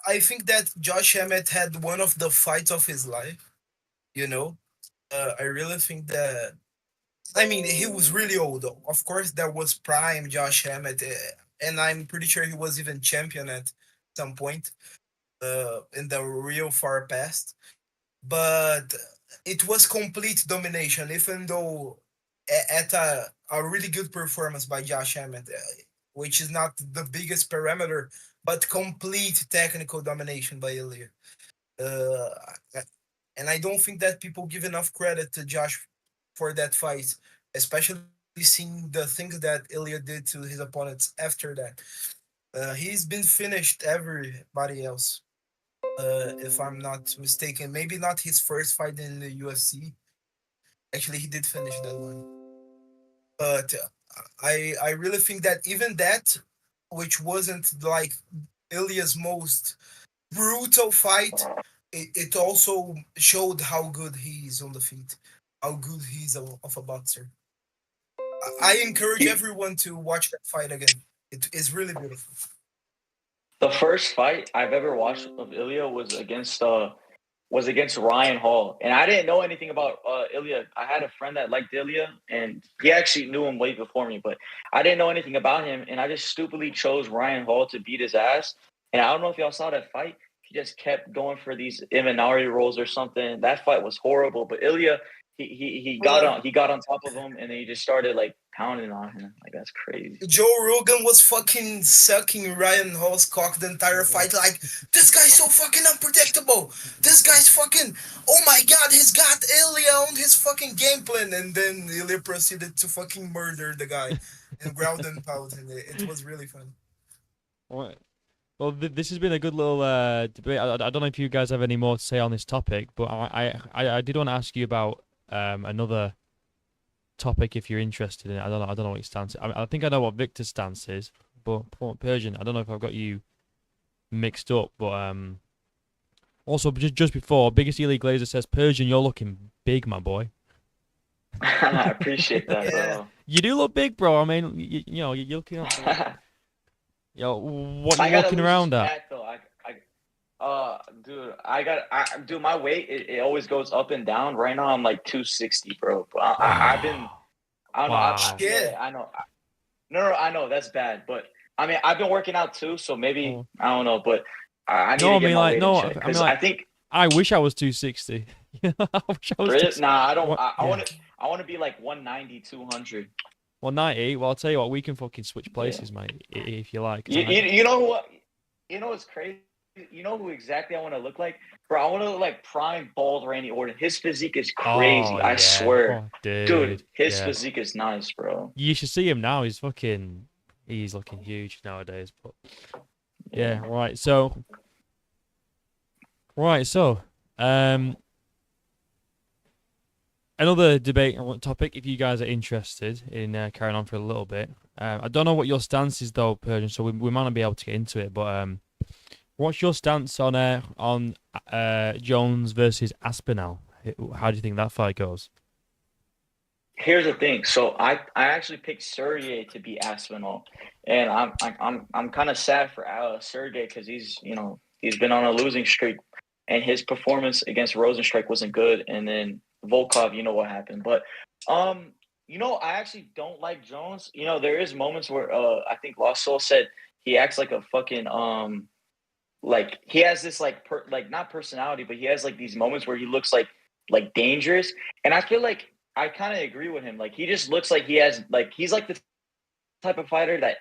I think that Josh Emmett had one of the fights of his life. I really think that. I mean, he was really old. Of course, there was prime Josh Emmett, and I'm pretty sure he was even champion at some point in the real far past. But it was complete domination, even though at a really good performance by Josh Emmett, which is not the biggest parameter, but complete technical domination by Ilya. Uh, and I don't think that people give enough credit to Josh for that fight, especially seeing the things that Ilya did to his opponents after that. He's been finished everybody else, if I'm not mistaken. Maybe not his first fight in the UFC. Actually, he did finish that one. But I really think that even that, which wasn't like Ilya's most brutal fight, it also showed how good he is on the feet, how good he is of a boxer. I encourage everyone to watch that fight again. It is really beautiful. The first fight I've ever watched of Ilya was against Ryan Hall, and I didn't know anything about Ilya. I had a friend that liked Ilya, and he actually knew him way before me, but I didn't know anything about him, and I just stupidly chose Ryan Hall to beat his ass. And I don't know if y'all saw that fight. He just kept going for these Imanari rolls or something. That fight was horrible, but Ilya, he got on top of him, and then he just started like pounding on him. Like that's crazy. Joe Rogan was fucking sucking Ryan Hall's cock the entire fight. Like, this guy's so fucking unpredictable. This guy's fucking, oh my god, he's got Ilya on his fucking game plan. And then Ilya proceeded to fucking murder the guy and ground and pound him. It was really fun. All right. Well, this has been a good little debate. I don't know if you guys have any more to say on this topic, but I did want to ask you about another topic if you're interested in it. I don't know what your stance is. I think I know what Victor's stance is, but Persian, I don't know if I've got you mixed up, but Also, just before, biggest Elite Glazer says, Persian, you're looking big, my boy. I appreciate that, Yeah. bro. You do look big, bro. I mean, you know, you're looking up. Yo, what you I gotta walking lose this around at? fat though. Dude, dude, my weight it always goes up and down. Right now, I'm like 260, bro. But I've been, I don't know, Wow. Yeah. yeah, I know. No, I know that's bad, but I mean, I've been working out too, so maybe Oh. I don't know, but I need No, to I get mean my like weight in no, check I mean because I like think I wish I was 260. I wish I was really, 260. nah, I don't. What? I Yeah. want to. I want to be like 190, 200. Well, 90. Well, I'll tell you what, we can fucking switch Yeah. places, mate, if you like. 'Cause You know what? You know what's crazy? You know who exactly I want to look like? Bro, I want to look like prime bald Randy Orton. His physique is crazy. Oh I yeah. swear. Oh, Dude, dude. his Yeah. physique is nice, bro. You should see him now. He's looking huge nowadays. But yeah, Yeah. right. So, um, another debate topic. If you guys are interested in carrying on for a little bit, I don't know what your stance is though, Persian. So we might not be able to get into it. But what's your stance on Jones versus Aspinall? How do you think that fight goes? Here's the thing. So I actually picked Sergey to be Aspinall, and I'm kind of sad for Sergey because he's been on a losing streak, and his performance against Rosenstrike wasn't good, and then Volkov, you know what happened. But I actually don't like Jones. There is moments where I think Lost Soul said he acts like a fucking like he has this like not personality, but he has like these moments where he looks like dangerous, and I feel like I kind of agree with him. Like he just looks like he's like the type of fighter that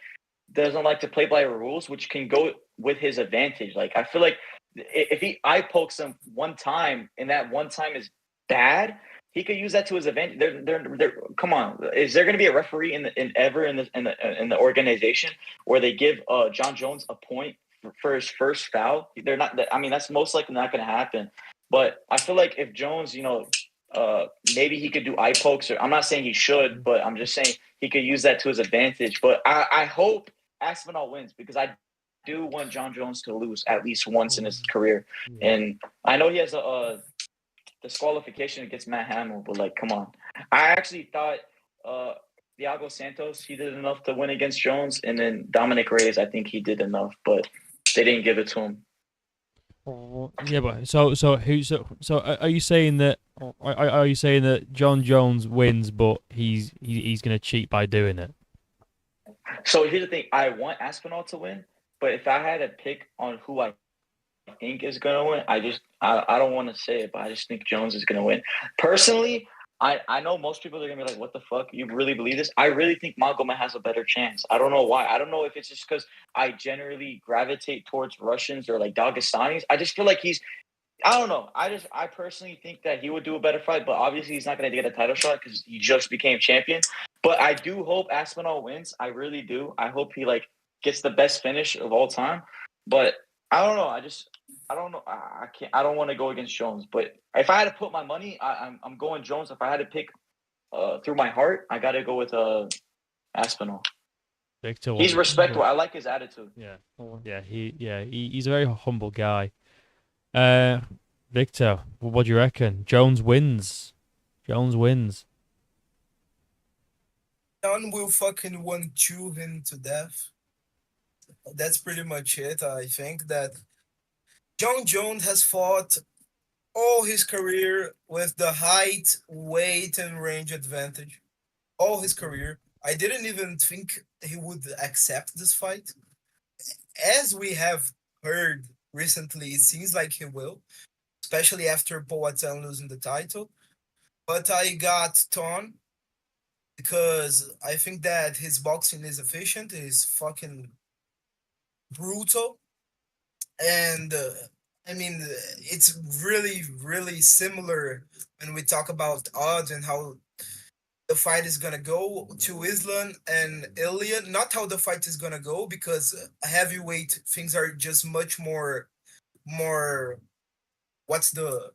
doesn't like to play by rules, which can go with his advantage. Like I feel like if he eye pokes him one time and that one time is bad, he could use that to his advantage. Come on, is there going to be a referee in the organization where they give John Jones a point for his first foul? They're not. I mean, that's most likely not going to happen. But I feel like if Jones, maybe he could do eye pokes. Or I'm not saying he should, but I'm just saying he could use that to his advantage. But I hope Aspinall wins because I do want John Jones to lose at least once in his career. Yeah. And I know he has a disqualification against Matt Hamill, but like, come on. I actually thought Thiago Santos, he did enough to win against Jones, and then Dominic Reyes, I think he did enough, but they didn't give it to him. Yeah, but are you saying that John Jones wins, but he's gonna cheat by doing it? So here's the thing: I want Aspinall to win, but if I had to pick on who I think is gonna win, I don't want to say it, but I just think Jones is gonna win. Personally, I know most people are gonna be like, "What the fuck? You really believe this?" I really think Magomed has a better chance. I don't know why. I don't know if it's just because I generally gravitate towards Russians or like Dagestanis. I just feel like I don't know. I personally think that he would do a better fight, but obviously he's not going to get a title shot because he just became champion. But I do hope Aspinall wins. I really do. I hope he like gets the best finish of all time. But I don't know. I don't know. I can't. I don't want to go against Jones. But if I had to put my money, I'm going Jones. If I had to pick through my heart, I got to go with Aspinall. Victor, He's respectable. I like his attitude. Yeah. He's a very humble guy. Victor, what do you reckon? Jones wins. Jones wins. John will fucking want chew him to death. That's pretty much it. I think that John Jones has fought all his career with the height, weight, and range advantage. All his career. I didn't even think he would accept this fight. As we have heard recently, it seems like he will, especially after Poatan losing the title. But I got torn because I think that his boxing is efficient, is fucking brutal, and I mean it's really really similar when we talk about odds and how the fight is gonna go to Islam and Ilya. Not how the fight is gonna go because heavyweight things are just much more. What's the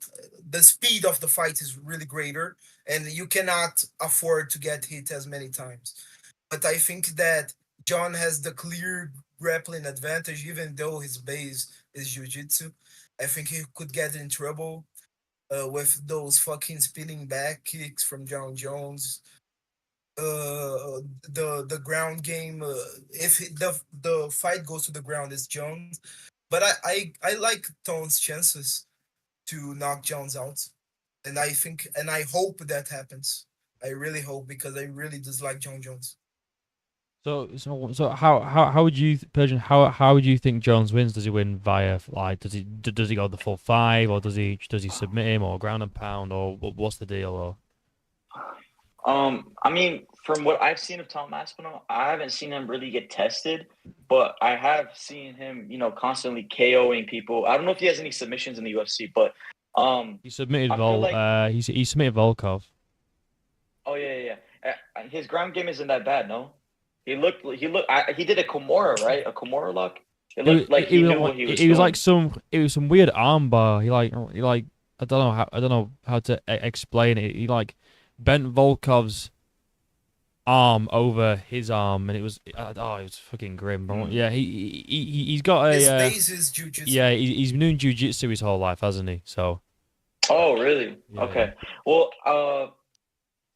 speed of the fight is really greater, and you cannot afford to get hit as many times. But I think that John has the clear grappling advantage, even though his base is jiu-jitsu. I think he could get in trouble with those fucking spinning back kicks from John Jones. The ground game. If the fight goes to the ground, is Jones. But I like Tone's chances to knock Jones out, and I think and I hope that happens. I really hope because I really dislike John Jones. So how would you Persian how would you think Jones wins? Does he win via like does he go the full five, or does he submit him, or ground and pound, or what's the deal? Or I mean, from what I've seen of Tom Aspinall, I haven't seen him really get tested, but I have seen him, constantly KOing people. I don't know if he has any submissions in the UFC, but he submitted I feel like he submitted Volkov. oh yeah. His ground game isn't that bad, no. He did a Kimura, right? A Kimura lock. It looked like he knew what he was it was doing. like some weird armbar. He like I don't know how to explain it. He like bent Volkov's arm over his arm, and it was it was fucking grim. But yeah, he's got His a base is jujitsu. yeah, he's been doing jiu-jitsu his whole life, hasn't he? So Oh, really? yeah. Okay. Well,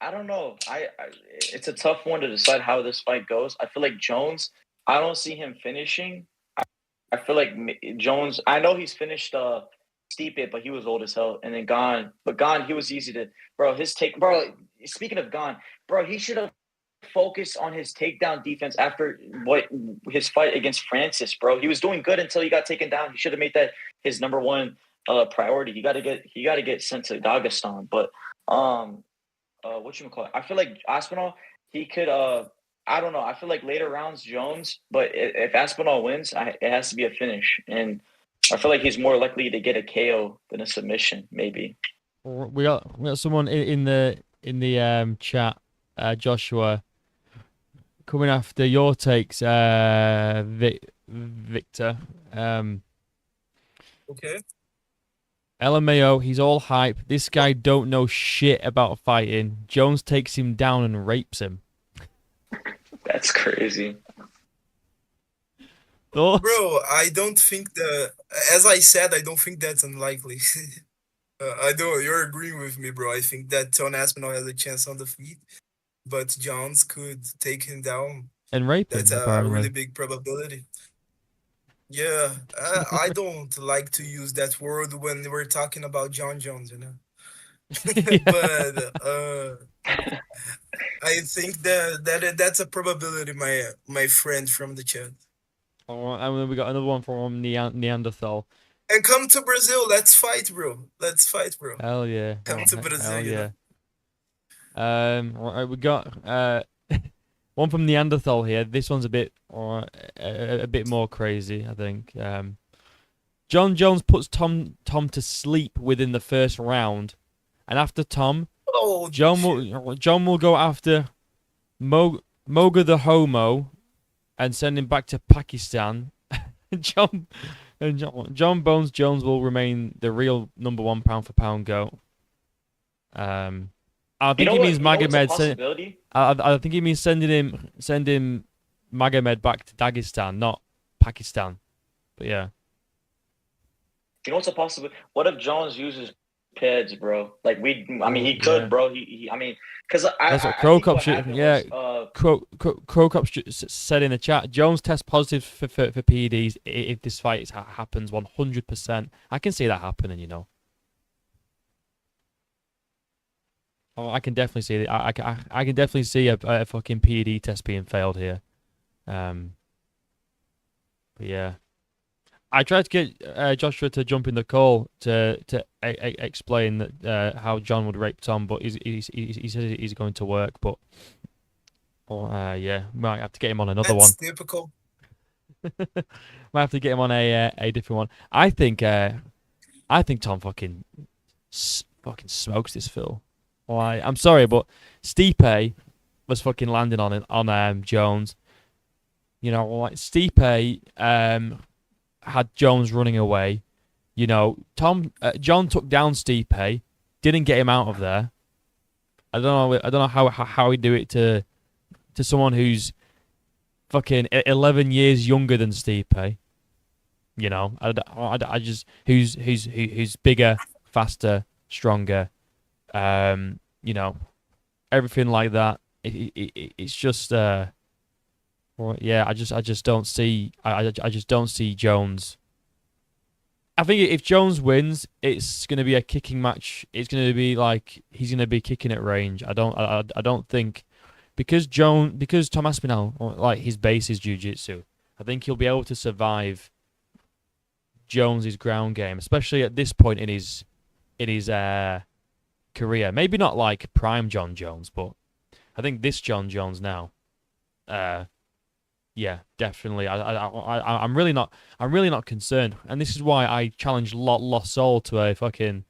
I don't know. It's a tough one to decide how this fight goes. I feel like Jones, I don't see him finishing. I feel like Jones, I know he's finished Stipe, but he was old as hell. And then Gone, he was easy to, bro, speaking of Gone, bro, he should have focused on his takedown defense after his fight against Francis, bro. He was doing good until he got taken down. He should have made that his number one priority. He got to get sent to Dagestan. But whatchamacallit? I feel like Aspinall, he could I don't know. I feel like later rounds Jones, but if Aspinall wins, it has to be a finish, and I feel like he's more likely to get a KO than a submission, maybe. We got someone in the chat, Joshua, coming after your takes, Victor. Okay. LMAO, he's all hype. This guy don't know shit about fighting. Jones takes him down and rapes him. That's crazy. Thoughts? Bro, I don't think as I said, I don't think that's unlikely. I don't. You're agreeing with me, bro. I think that Tone Aspinall has a chance on the feet, but Jones could take him down. And rape him, That's a apparently. really big probability. Yeah, I don't like to use that word when we're talking about John Jones, but I think that's a probability, my friend from the chat. All right, and then we got another one from Neanderthal. And come to Brazil. Let's fight, bro. Let's fight, bro. Hell yeah. Come to Brazil, Hell yeah. Right, we got one from Neanderthal here. This one's a bit more crazy, I think. John Jones puts Tom to sleep within the first round, and after Tom, John will go after Moga the Homo and send him back to Pakistan. John Bones Jones will remain the real number one pound for pound GOAT. I think he means Magomed. I think he means sending Magomed back to Dagestan, not Pakistan. But yeah. You know what's a possibility? What if Jones uses PEDs, bro? Like he could, bro. Because that's what Crocop should. Yeah, Crocop said in the chat. Jones tests positive for PEDs if this fight happens 100%. I can see that happening, Oh, I can definitely see it. I can definitely see a fucking PED test being failed here. But yeah. I tried to get Joshua to jump in the call to explain that how John would rape Tom, but he says he's going to work. But yeah, might have to get him on another one. That's typical. Might have to get him on a different one. I think Tom fucking smokes this Phil. Like, I'm sorry, but Stipe was fucking landing on Jones. Like Stipe had Jones running away. John took down Stipe, didn't get him out of there. I don't know how he do it to someone who's fucking 11 years younger than Stipe. You know, I just who's bigger, faster, stronger. You know, everything like that. It's just well, yeah. I just don't see. I just don't see Jones. I think if Jones wins, it's going to be a kicking match. It's going to be like he's going to be kicking at range. I don't think because Tom Aspinall like his base is jiu-jitsu. I think he'll be able to survive Jones's ground game, especially at this point in his career. Maybe not like prime John Jones, but I think this John Jones now. Yeah, definitely. I'm really not concerned, and this is why I challenged Lost Soul to a fucking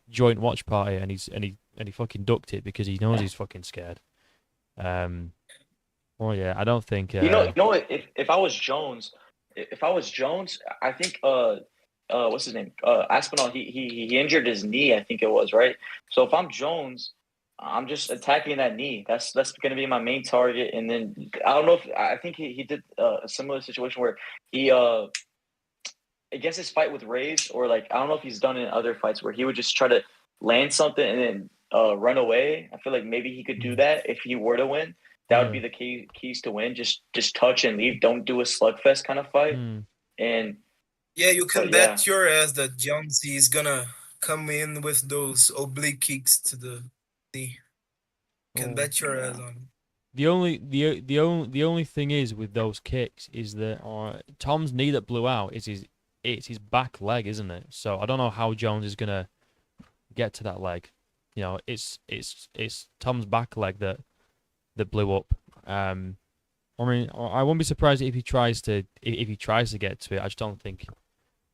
joint watch party, and he fucking ducked it because he knows he's fucking scared. Well, yeah, I don't think. You know, if I was Jones, I think what's his name? Aspinall. He injured his knee. I think it was right. So if I'm Jones, I'm just attacking that knee. That's going to be my main target. And then I don't know if I think he did a similar situation where he against his fight with Rays, or like I don't know if he's done it in other fights where he would just try to land something and then run away. I feel like maybe he could do that if he were to win. That would be the keys to win. Just touch and leave. Don't do a slugfest kind of fight. And yeah, you can bet your ass that Jones is gonna come in with those oblique kicks to the knee. Can bet your ass on it. The only thing is with those kicks is that Tom's knee that blew out is his back leg, isn't it? So I don't know how Jones is gonna get to that leg. You know, it's Tom's back leg that blew up. I mean, I won't be surprised if he tries to get to it. I just don't think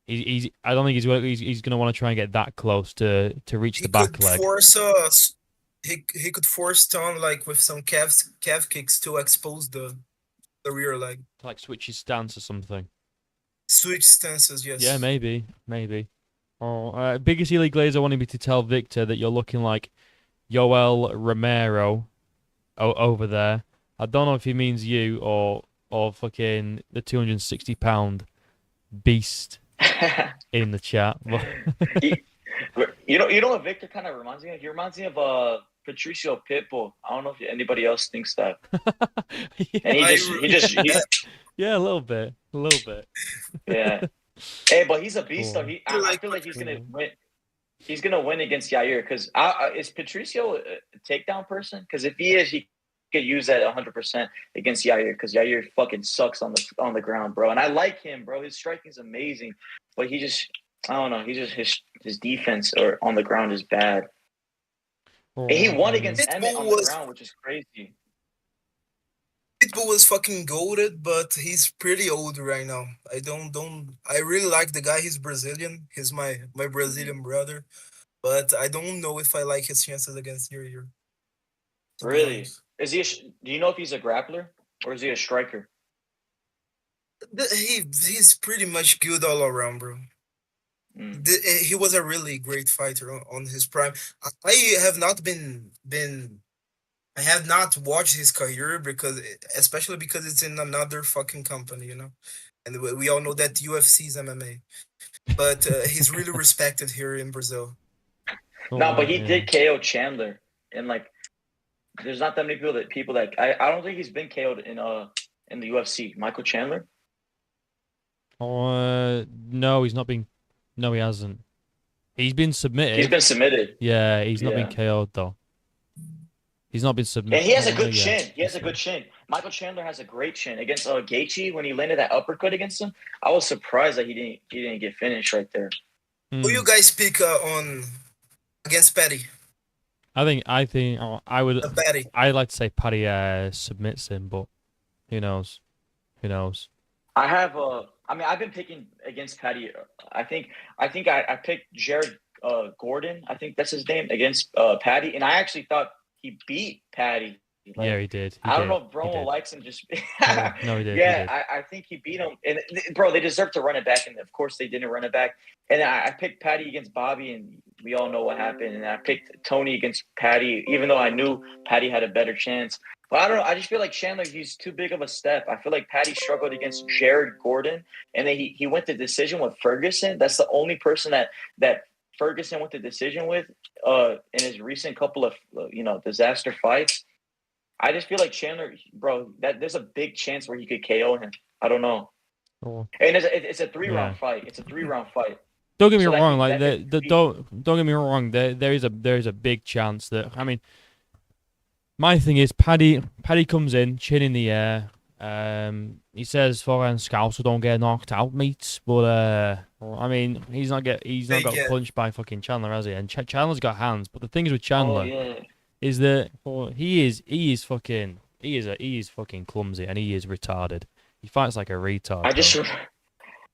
I don't think he's going to want to try and get that close to reach the back leg. He could force Tom like with some calf kicks to expose the rear leg. Like switch his stance or something. Switch stances, yes. Yeah, maybe. Biggest Ely Glazer wanted me to tell Victor that you're looking like Yoel Romero over there. I don't know if he means you or fucking the 260-pound beast in the chat. You know what Victor kind of reminds me of? He reminds me of Patricio Pitbull. I don't know if anybody else thinks that. Yeah. And he just yeah, a little bit. Yeah. Hey, but he's a beast though. I feel like he's gonna win. He's gonna win against Yair because is Patricio a takedown person? Because if he is, he could use that 100% against Yair because Yair fucking sucks on the ground, bro. And I like him, bro. His striking is amazing, but he just I don't know. He just his defense or on the ground is bad. And he won against Emmett on the ground, which is crazy. Pitbull was fucking goated, but he's pretty old right now. I really like the guy. He's Brazilian. He's my Brazilian brother. But I don't know if I like his chances against Yair. Really? Is he? Do you know if he's a grappler or is he a striker? He's pretty much good all around, bro. He was a really great fighter on his prime. I have not watched his career especially because it's in another fucking company, you know. And we all know that UFC is MMA, but he's really respected here in Brazil. No, but he did KO Chandler, and like, there's not that many people that I don't think he's been KO'd in the UFC. Michael Chandler. No, he's not been. No, he hasn't. He's been submitted. He's been submitted. Yeah, he's not been KO'd though. He's not been submitted. And he has a good chin. He has a good chin. Michael Chandler has a great chin against Gaethje when he landed that uppercut against him. I was surprised that he didn't get finished right there. Who you guys pick on against Paddy? I think I would. I'd like to say Paddy submits him, but who knows? I've been picking against Paddy. I think I picked Jared Gordon. I think that's his name against Paddy, and I actually thought he beat Paddy. Like, yeah, he did. I don't know if Bromo likes him. Just no, he did. Yeah, he did. I think he beat him. And bro, they deserve to run it back, and of course they didn't run it back. And I picked Paddy against Bobby, and we all know what happened. And I picked Tony against Paddy, even though I knew Paddy had a better chance. But I don't know. I just feel like Chandler, he's too big of a step. I feel like Patty struggled against Jared Gordon, and then he went to decision with Ferguson. That's the only person that Ferguson went to decision with in his recent couple of disaster fights. I just feel like Chandler, bro, that there's a big chance where he could KO him. I don't know. Oh. And it's a 3-round Yeah. fight. It's a 3-round fight. Don't get me So that wrong. could- Like that could be- don't get me wrong. There is a big chance that, I mean, my thing is Paddy comes in, chin in the air. He says foreign scouts don't get knocked out, mates. But I mean, he's not got punched by fucking Chandler, has he? And Chandler's got hands. But the thing is with Chandler Oh yeah. is that he is fucking clumsy and he is retarded. He fights like a retard. I just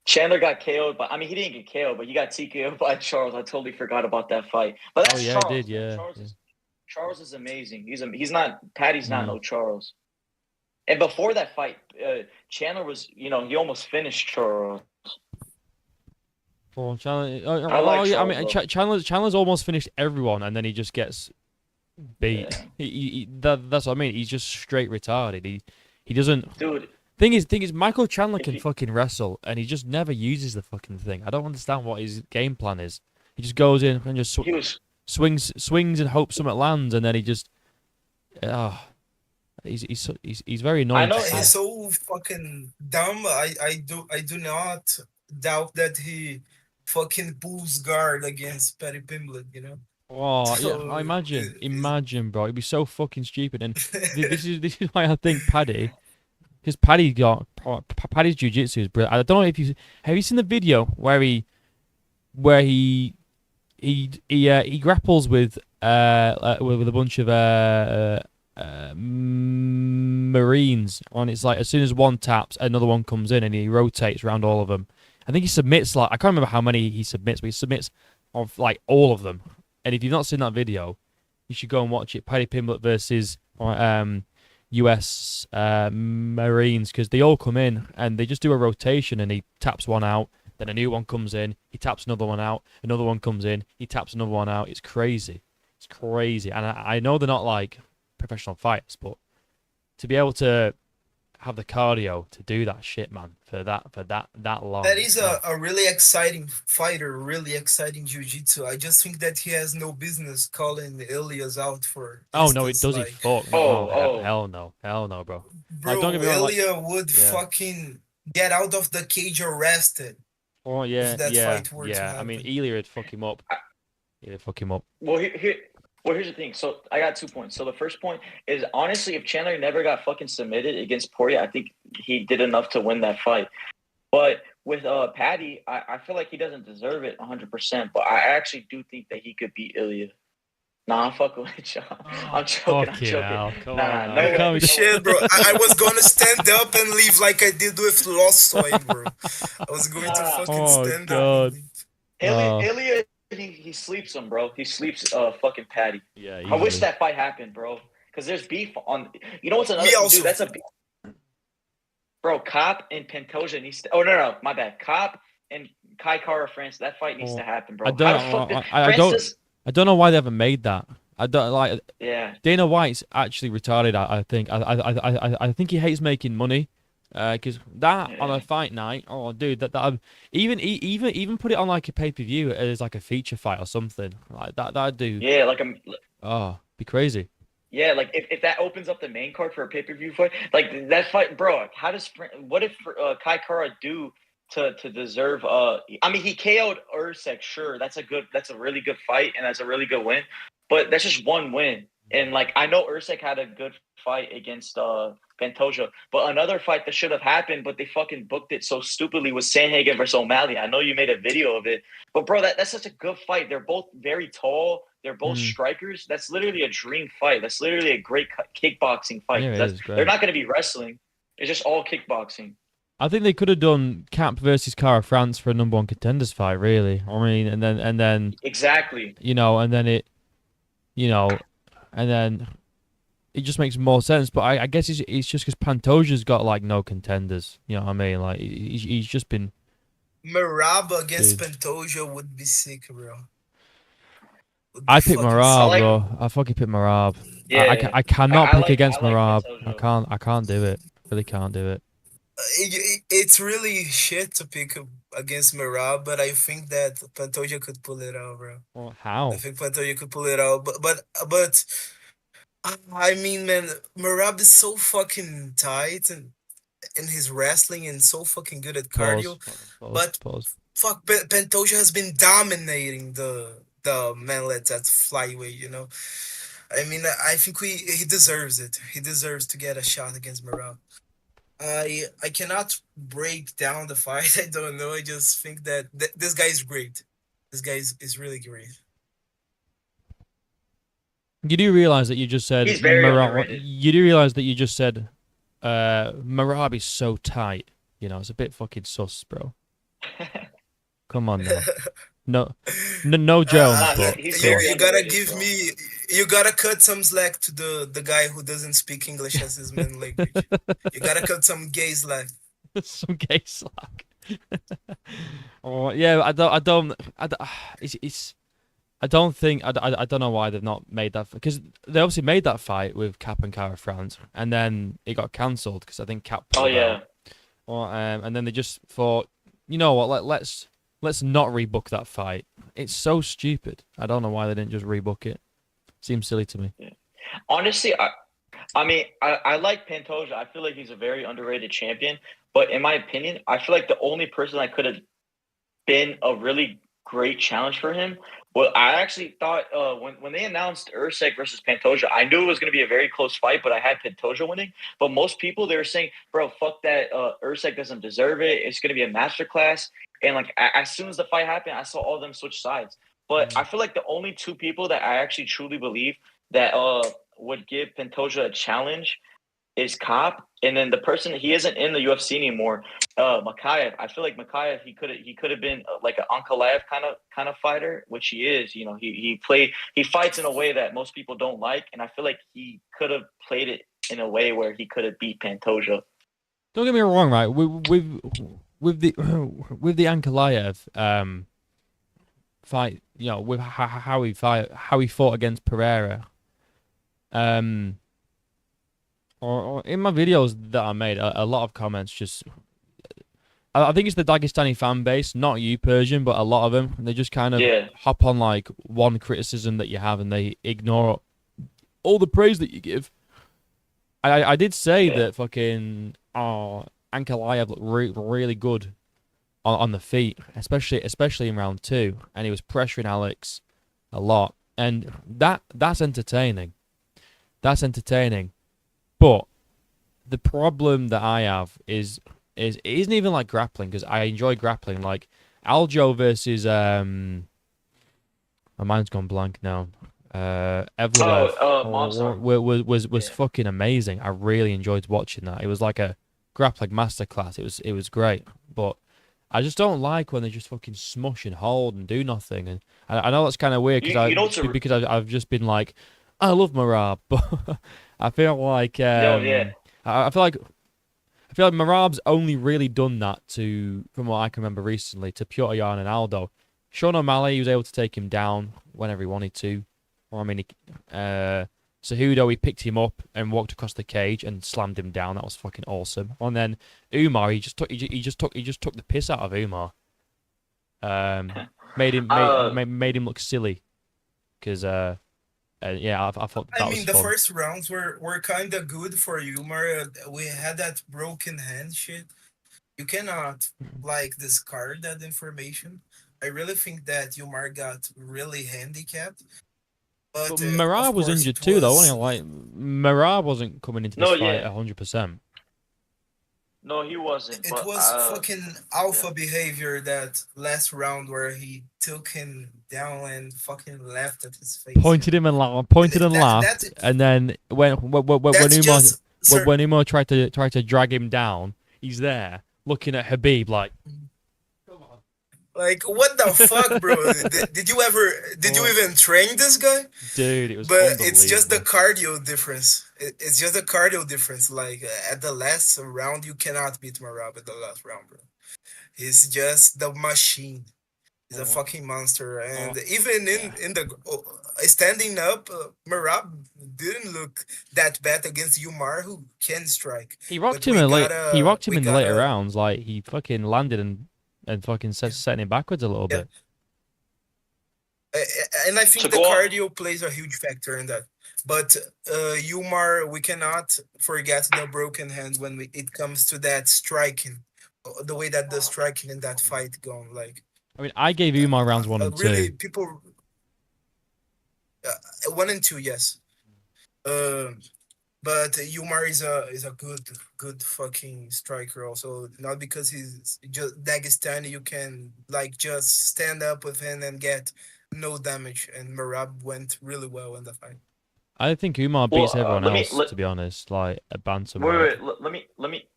Chandler got KO'd, but I mean he didn't get KO'd, but he got TKO'd by Charles. I totally forgot about that fight. But that's yeah, Charles. he did, Man. yeah. Charles is amazing. He's not Patty's not Mm. no Charles. And before that fight, Chandler was he almost finished Charles. For Chandler, I mean, Chandler's almost finished everyone, and then he just gets beat. Yeah. That's what I mean. He's just straight retarded. He doesn't. Dude. Thing is, Michael Chandler can fucking wrestle, and he just never uses the fucking thing. I don't understand what his game plan is. He just goes in and just swings and hopes something lands, and then he just. He's very annoying. I know He's so fucking dumb. I do not doubt that he fucking pulls guard against Paddy Pimblett, you know. Oh So, yeah, imagine, bro. It'd be so fucking stupid. And this is why I think Paddy, because Paddy's jiu-jitsu is brilliant. I don't know if have you seen the video where he grapples with a bunch of Marines, and it's like as soon as one taps, another one comes in, and he rotates around all of them. I think he submits I can't remember how many he submits, but he submits of like all of them. And if you've not seen that video, you should go and watch it. Paddy Pimblett versus US Marines, because they all come in and they just do a rotation, and he taps one out, then a new one comes in, he taps another one out, another one comes in, he taps another one out. It's crazy. And I know they're not like professional fighters, but to be able to have the cardio to do that shit, man, for that long. That is a really exciting fighter, really exciting jiu-jitsu. I just think that he has no business calling Elias out for Oh no, it instance, does. like, He fuck. No, hell no, bro. bro, don't get me wrong, Elia would fucking get out of the cage arrested. Oh yeah, if that fight were to yeah. I mean, happen. Elia would fuck him up. Well, here's the thing. So I got 2 points. So the first point is honestly, if Chandler never got fucking submitted against Poirier, I think he did enough to win that fight. But with Paddy, I feel like he doesn't deserve it 100%. But I actually do think that he could beat Ilya. Nah, I'm fucking with you. I'm joking. I'm joking. No way. Shit, bro. I was gonna stand up and leave like I did with Lost Soil, bro. I was going to fucking stand up. Ilya, he sleeps him, bro. He sleeps fucking Paddy. Yeah. I wish that fight happened, bro. Because there's beef on. You know what's another? Dude, that's a beef. Bro, Cop and Pantoja needs to. Oh no, my bad. Cop and Kai Kara France. That fight needs to happen, bro. I don't know why they haven't made that. I don't like. Yeah. Dana White's actually retarded. I think. I think he hates making money. Because on a fight night, oh dude, that even put it on like a pay-per-view as like a feature fight or something like that. That'd do. Yeah, be crazy. Yeah, like if that opens up the main card for a pay-per-view fight, like that fight, bro. What if Kai Kara do to deserve? I mean, he KO'd Usyk. Sure, that's a really good fight, and that's a really good win. But that's just one win. And like I know Usyk had a good fight against Pantoja, but another fight that should have happened, but they fucking booked it so stupidly, was Sandhagen versus O'Malley. I know you made a video of it, but bro, that's such a good fight. They're both very tall. They're both strikers. That's literally a dream fight. That's literally a great kickboxing fight. Yeah, they're not going to be wrestling. It's just all kickboxing. I think they could have done Cap versus Cara France for a number one contenders fight, really. I mean, and then exactly. And then it just makes more sense. But I guess it's just because Pantoja's got like no contenders. You know what I mean? Like he's just been. Merab against Pantoja would be sick, bro. I pick Merab, bro. I fucking pick Merab. Yeah, I cannot pick against I like Marab. Pantoja. I can't do it. Really can't do it. It's really shit to pick against Mirab, but I think that Pantoja could pull it out, bro. Well, I how? think Pantoja could pull it out, but I mean, man, Mirab is so fucking tight and in his wrestling and so fucking good at Pause. cardio. Pause. But Pause. fuck, Pantoja has been dominating the manlets at flyweight. I mean, I think we he deserves it. He deserves to get a shot against Mirab. I cannot break down the fight. I don't know. I just think that this guy is great. This guy is really great. You do realize that you just said He's very underrated. You do realize that you just said Marabi's so tight. You know, it's a bit fucking sus, bro. Come on now. No, no Jones, Nah, uh, but he's go on. very you gotta underrated, give bro. me. You gotta cut some slack to the guy who doesn't speak English as his main language. You gotta cut some gay slack. Some gay slack. Oh yeah, I don't. It's. I don't think I don't know why they've not made that because they obviously made that fight with Cap and Cara France, and then it got cancelled because I think Cap Oh pulled out. yeah. And then they just thought, you know what, let's not rebook that fight. It's so stupid. I don't know why they didn't just rebook it. Seems silly to me. Honestly, I mean, I like Pantoja. I feel like he's a very underrated champion. But in my opinion, I feel like the only person that could have been a really great challenge for him. Well, I actually thought when they announced Usyk versus Pantoja, I knew it was going to be a very close fight, but I had Pantoja winning. But most people they were saying, "Bro, fuck that. Usyk doesn't deserve it. It's going to be a masterclass." And like as soon as the fight happened, I saw all of them switch sides. But I feel like the only two people that I actually truly believe that would give Pantoja a challenge is Cop, and then the person he isn't in the UFC anymore, Makayev. I feel like Makayev he could have been like an Ankalaev kind of fighter, which he is. You know, he fights in a way that most people don't like, and I feel like he could have played it in a way where he could have beat Pantoja. Don't get me wrong, right? With the with the Ankalaev fight, you know, with how he fought against Pereira, um, or in my videos that I made, a lot of comments just. I think it's the Dagestani fan base, not you, Persian, but a lot of them. They just kind of Yeah, hop on like one criticism that you have, and they ignore all the praise that you give. I did say yeah. that fucking Ankalaev looked really good on the feet, especially in round two, and he was pressuring Alex a lot, and that's entertaining. That's entertaining, but the problem that I have is it isn't even like grappling because I enjoy grappling. Like Aljo versus my mind's gone blank now. Evloev Monster. was Yeah. fucking amazing. I really enjoyed watching that. It was like a grappling masterclass. It was great, but I just don't like when they just fucking smush and hold and do nothing. And I know that's kind of weird You know what's a because I've just been like, I love Marab, but I feel like no yeah. I feel like Marab's only really done that to, from what I can remember recently, to Piotr Jan and Aldo. Sean O'Malley, he was able to take him down whenever he wanted to. Or I mean, Cejudo, he picked him up and walked across the cage and slammed him down. That was fucking awesome. And then Umar, he just took the piss out of Umar. uh, Made him look silly because yeah, I thought I that was mean, the fun. first rounds were kind of good for Yumar. We had that broken hand shit. You cannot like discard that information. I really think that Yumar got really handicapped, But but of Marab was course injured it too, though. was Wasn't he? Like Marab wasn't coming into this no fight yeah. 100%. No, he wasn't. it But was fucking yeah. alpha behavior that last round where he took him down and fucking laughed at his face. Pointed him and pointed and That laughed, and then that's just sir. When Umar tried to drag him down, he's there looking at Habib like, Like what the fuck, bro? Did you oh, even train this guy? dude, it was But it's just the unbelievable. cardio difference. It's just the cardio difference. Like at the last round, you cannot beat Marab at the last round, bro. He's just the machine. He's a fucking monster, and even in the standing up, Marab didn't look that bad against Umar, who can strike. He rocked But him he rocked him we in the later gotta, rounds. Like he fucking landed and fucking yeah, setting him backwards a little yeah. bit. And I To think the go off, cardio plays a huge factor in that. But Umar, we cannot forget the broken hand when it comes to that striking, the way that the striking in that fight gone. Like, I mean, I gave Umar rounds 1 and 2. really, people 1 and 2, yes. Uh, but Umar is a good fucking striker. Also, not because he's just Dagestani, you can like just stand up with him and get no damage. And Marab went really well in the fight. I think Umar well, beats everyone let me else, let to be honest. Like a wait, bantamweight. wait, let me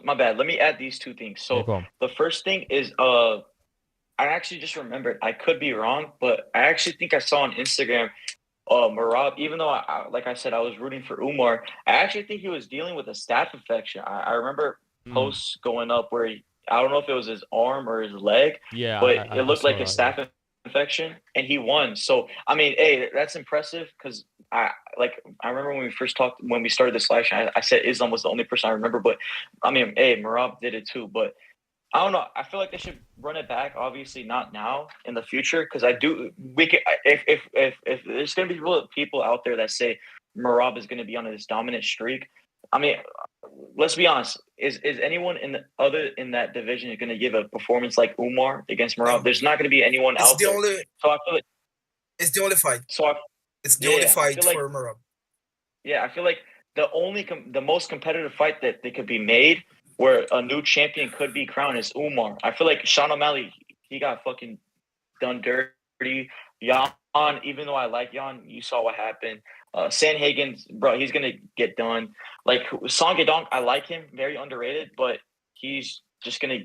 my bad. Let me add these two things. Yeah, So go on. the first thing is I actually just remembered. I could be wrong, but I actually think I saw on Instagram Marab, even though like I said, I was rooting for Umar, I actually think he was dealing with a staph infection. I remember Mm. posts going up where I don't know if it was his arm or his leg, Yeah, but it I looked like saw a that. Yeah. staph infection, and he won. So I mean, hey, that's impressive because I remember when we first talked when we started this live show, I said Islam was the only person I remember, but I mean, hey, Marab did it too, but. I don't know. I feel like they should run it back. Obviously, not now in the future, because I do. We can if there's gonna be people out there that say Marab is gonna be on this dominant streak. I mean, let's be honest. Is anyone in the other in that division going to give a performance like Umar against Marab? No, There's not going to be anyone it's out the there. only So I feel like it's the only fight. so. It's the only Yeah, I fight feel like for Marab. yeah, I feel like the most competitive fight that they could be made where a new champion could be crowned is Umar. I feel like Sean O'Malley, he got fucking done dirty. Jan, even though I like Jan, you saw what happened. Sanhagen, bro, he's gonna get done. Like Song Yadong, I like him, very underrated, but he's just gonna,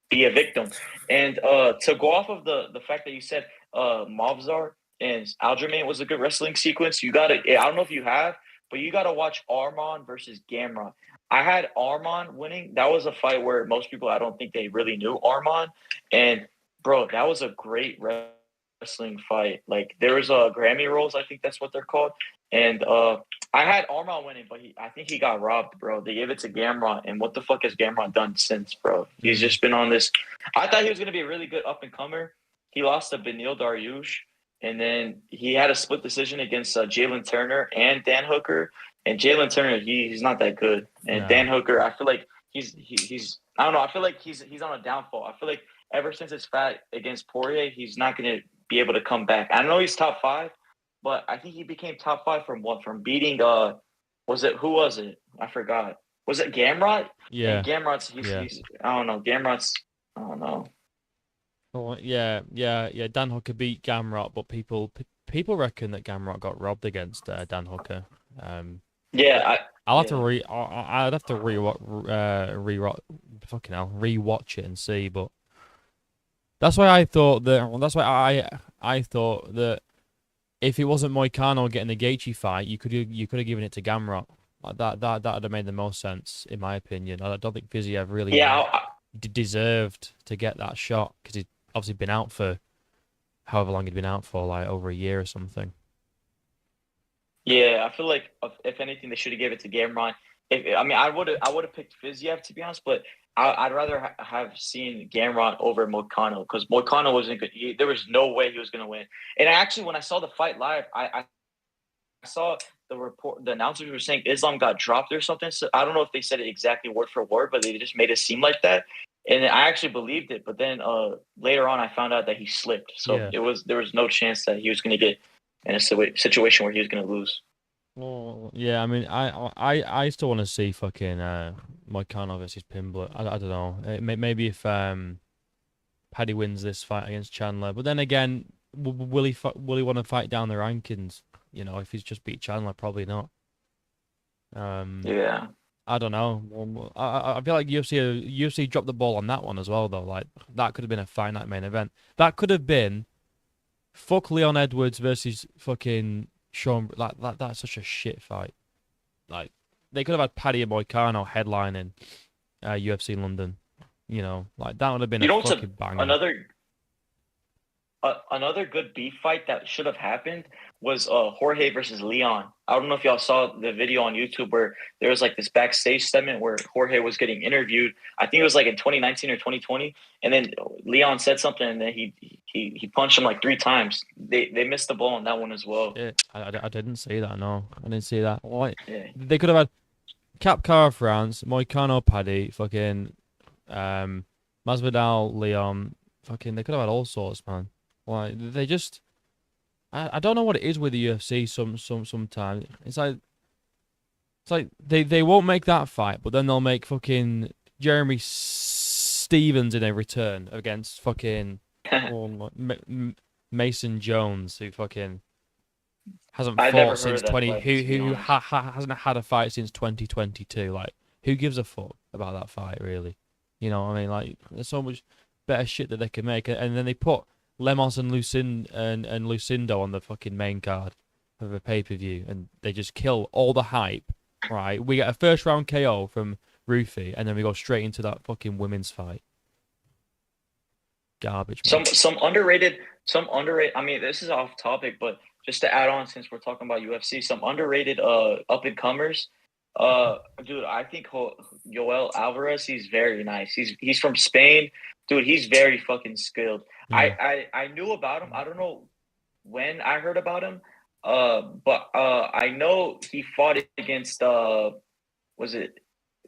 be a victim. And to go off of the fact that you said Mavzar and Aljamain was a good wrestling sequence, you gotta. I don't know if you have, but you gotta watch Arman versus Gamrot. I had Arman winning. That was a fight where most people, I don't think they really knew Arman, and bro, that was a great wrestling fight. Like there was Grammy rolls, I think that's what they're called. And I had Armand winning, but I think he got robbed, bro. They gave it to Gamrot, and what the fuck has Gamrot done since, bro? He's just been on this. I thought he was gonna be a really good up and comer. He lost to Benil Dariush, and then he had a split decision against Jalen Turner and Dan Hooker. And Jalen Turner, he's not that good. And No. Dan Hooker, I feel like he's I don't know. I feel like he's on a downfall. I feel like ever since his fight against Poirier, he's not going to be able to come back. I know he's top 5, but I think he became top 5 from what? From beating who was it? I forgot. Was it Gamrot? Yeah. And Gamrot's he's I don't know. Gamrot's I don't know. Oh, yeah. Dan Hooker beat Gamrot, but people reckon that Gamrot got robbed against Dan Hooker. Yeah, I'd have to rewatch it and see, but that's why I thought that. Well, that's why I thought that if it wasn't Moicano getting the Gaethje fight, you could have given it to Gamrot. Like that would have made the most sense in my opinion. I don't think Fiziev really deserved to get that shot because he'd obviously been out for however long he'd been out for, like over a year or something. Yeah, I feel like if anything, they should have gave it to Gamrot. I would have picked Fiziev to be honest, but I'd rather have seen Gamrot over Moicano because Moicano wasn't good. There was no way he was going to win. And actually, when I saw the fight live, I saw the announcers were saying Islam got dropped or something. So I don't know if they said it exactly word for word, but they just made it seem like that. And I actually believed it. But then later on, I found out that he slipped. So there was no chance that he was going to get in a situation where he was going to lose. Well, yeah, I mean, I still want to see fucking Moicano versus Pimblett. I don't know. Maybe if Paddy wins this fight against Chandler, but then again, will he want to fight down the rankings? You know, if he's just beat Chandler, probably not. Yeah. I don't know. I feel like UFC dropped the ball on that one as well, though. Like that could have been a Fight Night main event. That could have been fuck Leon Edwards versus fucking Sean. Like that's such a shit fight. Like they could have had Paddy and Moicano headlining UFC London. You know, like that would have been a fucking banger. another good beef fight that should have happened was Jorge versus Leon. I don't know if y'all saw the video on YouTube where there was like this backstage segment where Jorge was getting interviewed. I think it was like in 2019 or 2020, and then Leon said something, and then he punched him like 3 times. They missed the ball on that one as well. Shit. I didn't see that. No, I didn't see that. Like, Yeah. they could have had Capcar France, Moicano Paddy, fucking Masvidal Leon. Fucking, they could have had all sorts, man. Like, they just. I don't know what it is with the UFC. Sometimes it's like they won't make that fight, but then they'll make fucking Jeremy Stevens in a return against fucking Mason Jones, who fucking hasn't I never fought heard of since that 20 fight, to be who honest. hasn't had a fight since 2022. Like, who gives a fuck about that fight, really? You know what I mean? Like, there's so much better shit that they can make, and then they put Lemos and Lucindo on the fucking main card of a pay-per-view, and they just kill all the hype. Right, we get a first round KO from Rufy, and then we go straight into that fucking women's fight. Garbage, man. Some underrated. I mean, this is off topic, but just to add on, since we're talking about UFC, some underrated up and comers. Dude, I think Yoel Alvarez, he's very nice. He's from Spain, dude. He's very fucking skilled. Yeah. I knew about him. I don't know when I heard about him. But I know he fought against was it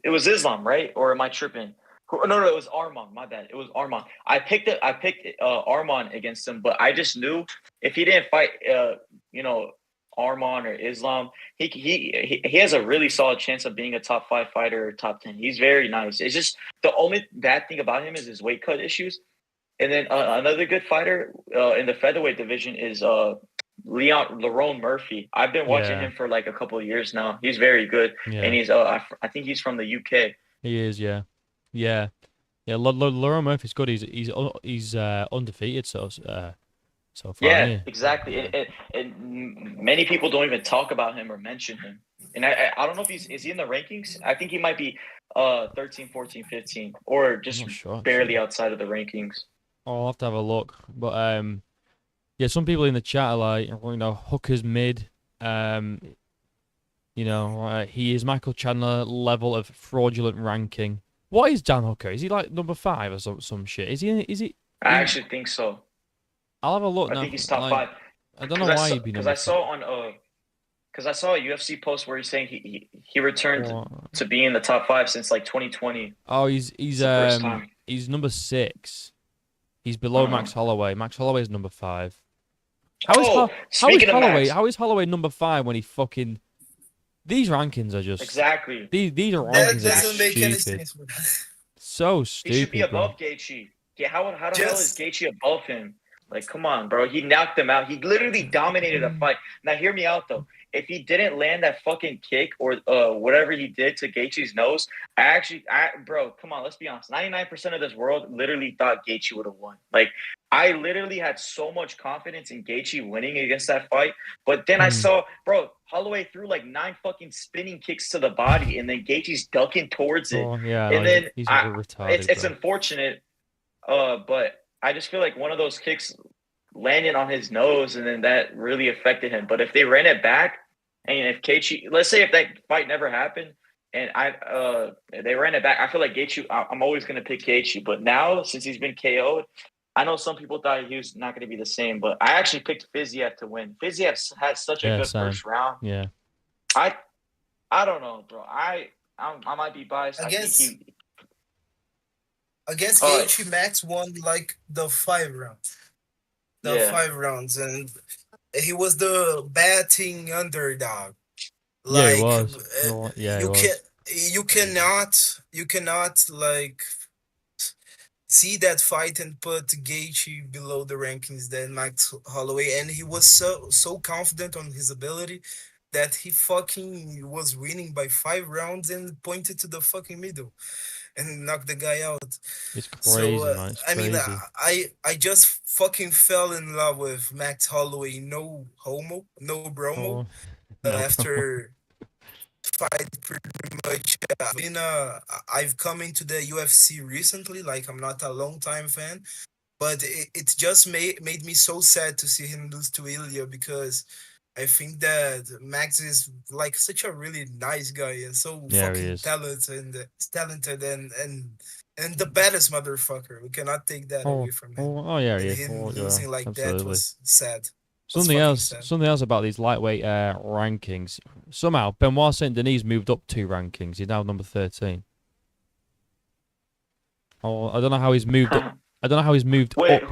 was Islam, right? Or am I tripping? No, it was Arman. My bad. It was Arman. I picked Arman against him, but I just knew if he didn't fight, Arman or Islam, he has a really solid chance of being a top 5 fighter or top 10. He's very nice. It's just the only bad thing about him is his weight cut issues. And then another good fighter in the featherweight division is Lerone Murphy. I've been watching him for like a couple of years now. He's very good, and he's I think he's from the UK. He is, yeah. Laurel Murphy's good. He's undefeated so far. Yeah, exactly. And many people don't even talk about him or mention him. And I don't know if is he in the rankings? I think he might be 13, 14, 15, or just sure, barely outside of the rankings. I'll have to have a look. But yeah, some people in the chat are like, Hooker's mid. He is Michael Chandler level of fraudulent ranking. What is Dan Hooker? Is he like number 5 or some shit? Is he? I actually think so. I'll have a look now. I think he's top 5. I don't know why he'd be number 5. Because I saw a UFC post where he's saying he returned to being in the top 5 since like 2020. Oh, he's number 6. He's below Max Holloway. Max Holloway is number 5. How is Holloway number 5 when he fucking... These rankings are just... Exactly. These rankings that doesn't make any stupid. sense. So stupid, He should be above bro. Gaethje. Yeah, how the hell is Gaethje above him? Like, come on, bro. He knocked him out. He literally dominated a fight. Now, hear me out, though. If he didn't land that fucking kick or whatever he did to Gaethje's nose, bro, come on, let's be honest. 99% of this world literally thought Gaethje would have won. Like, I literally had so much confidence in Gaethje winning against that fight. But then I saw, bro, Holloway threw like 9 fucking spinning kicks to the body, and then Gaethje's ducking towards it. Oh, yeah, and then he's retarded, it's unfortunate, but I just feel like one of those kicks landed on his nose, and then that really affected him. But if they ran it back, and if Gaethje, let's say if that fight never happened, and they ran it back, I feel like Gaethje, I'm always going to pick Gaethje. But now, since he's been KO'd, I know some people thought he was not going to be the same, but I actually picked Fiziev to win. Fiziev had such a good first round. Yeah. I don't know, bro. I might be biased. Against Gaethje, Max won like the 5 rounds. 5 rounds, and he was the batting underdog. Like, yeah, he was. You cannot like see that fight and put Gaethje below the rankings than Max Holloway, and he was so confident on his ability that he fucking was winning by 5 rounds and pointed to the fucking middle and knocked the guy out. It's crazy, man. It's crazy. I mean, I just fucking fell in love with Max Holloway. No homo, no bromo. After fight, pretty much. I've come into the UFC recently. Like, I'm not a long time fan, But it just made me so sad to see him lose to Ilya because I think that Max is like such a really nice guy and so Yeah, he fucking is. talented and the baddest motherfucker. We cannot take that away from him. Yeah, he And is. him Oh, yeah, losing like that absolutely. was sad. Was fucking sad. Something else about these lightweight rankings. Somehow, Benoit Saint Denis moved up 2 rankings. He's now number 13. Oh, I don't know how he's moved up. I don't know how he's moved Wait, up.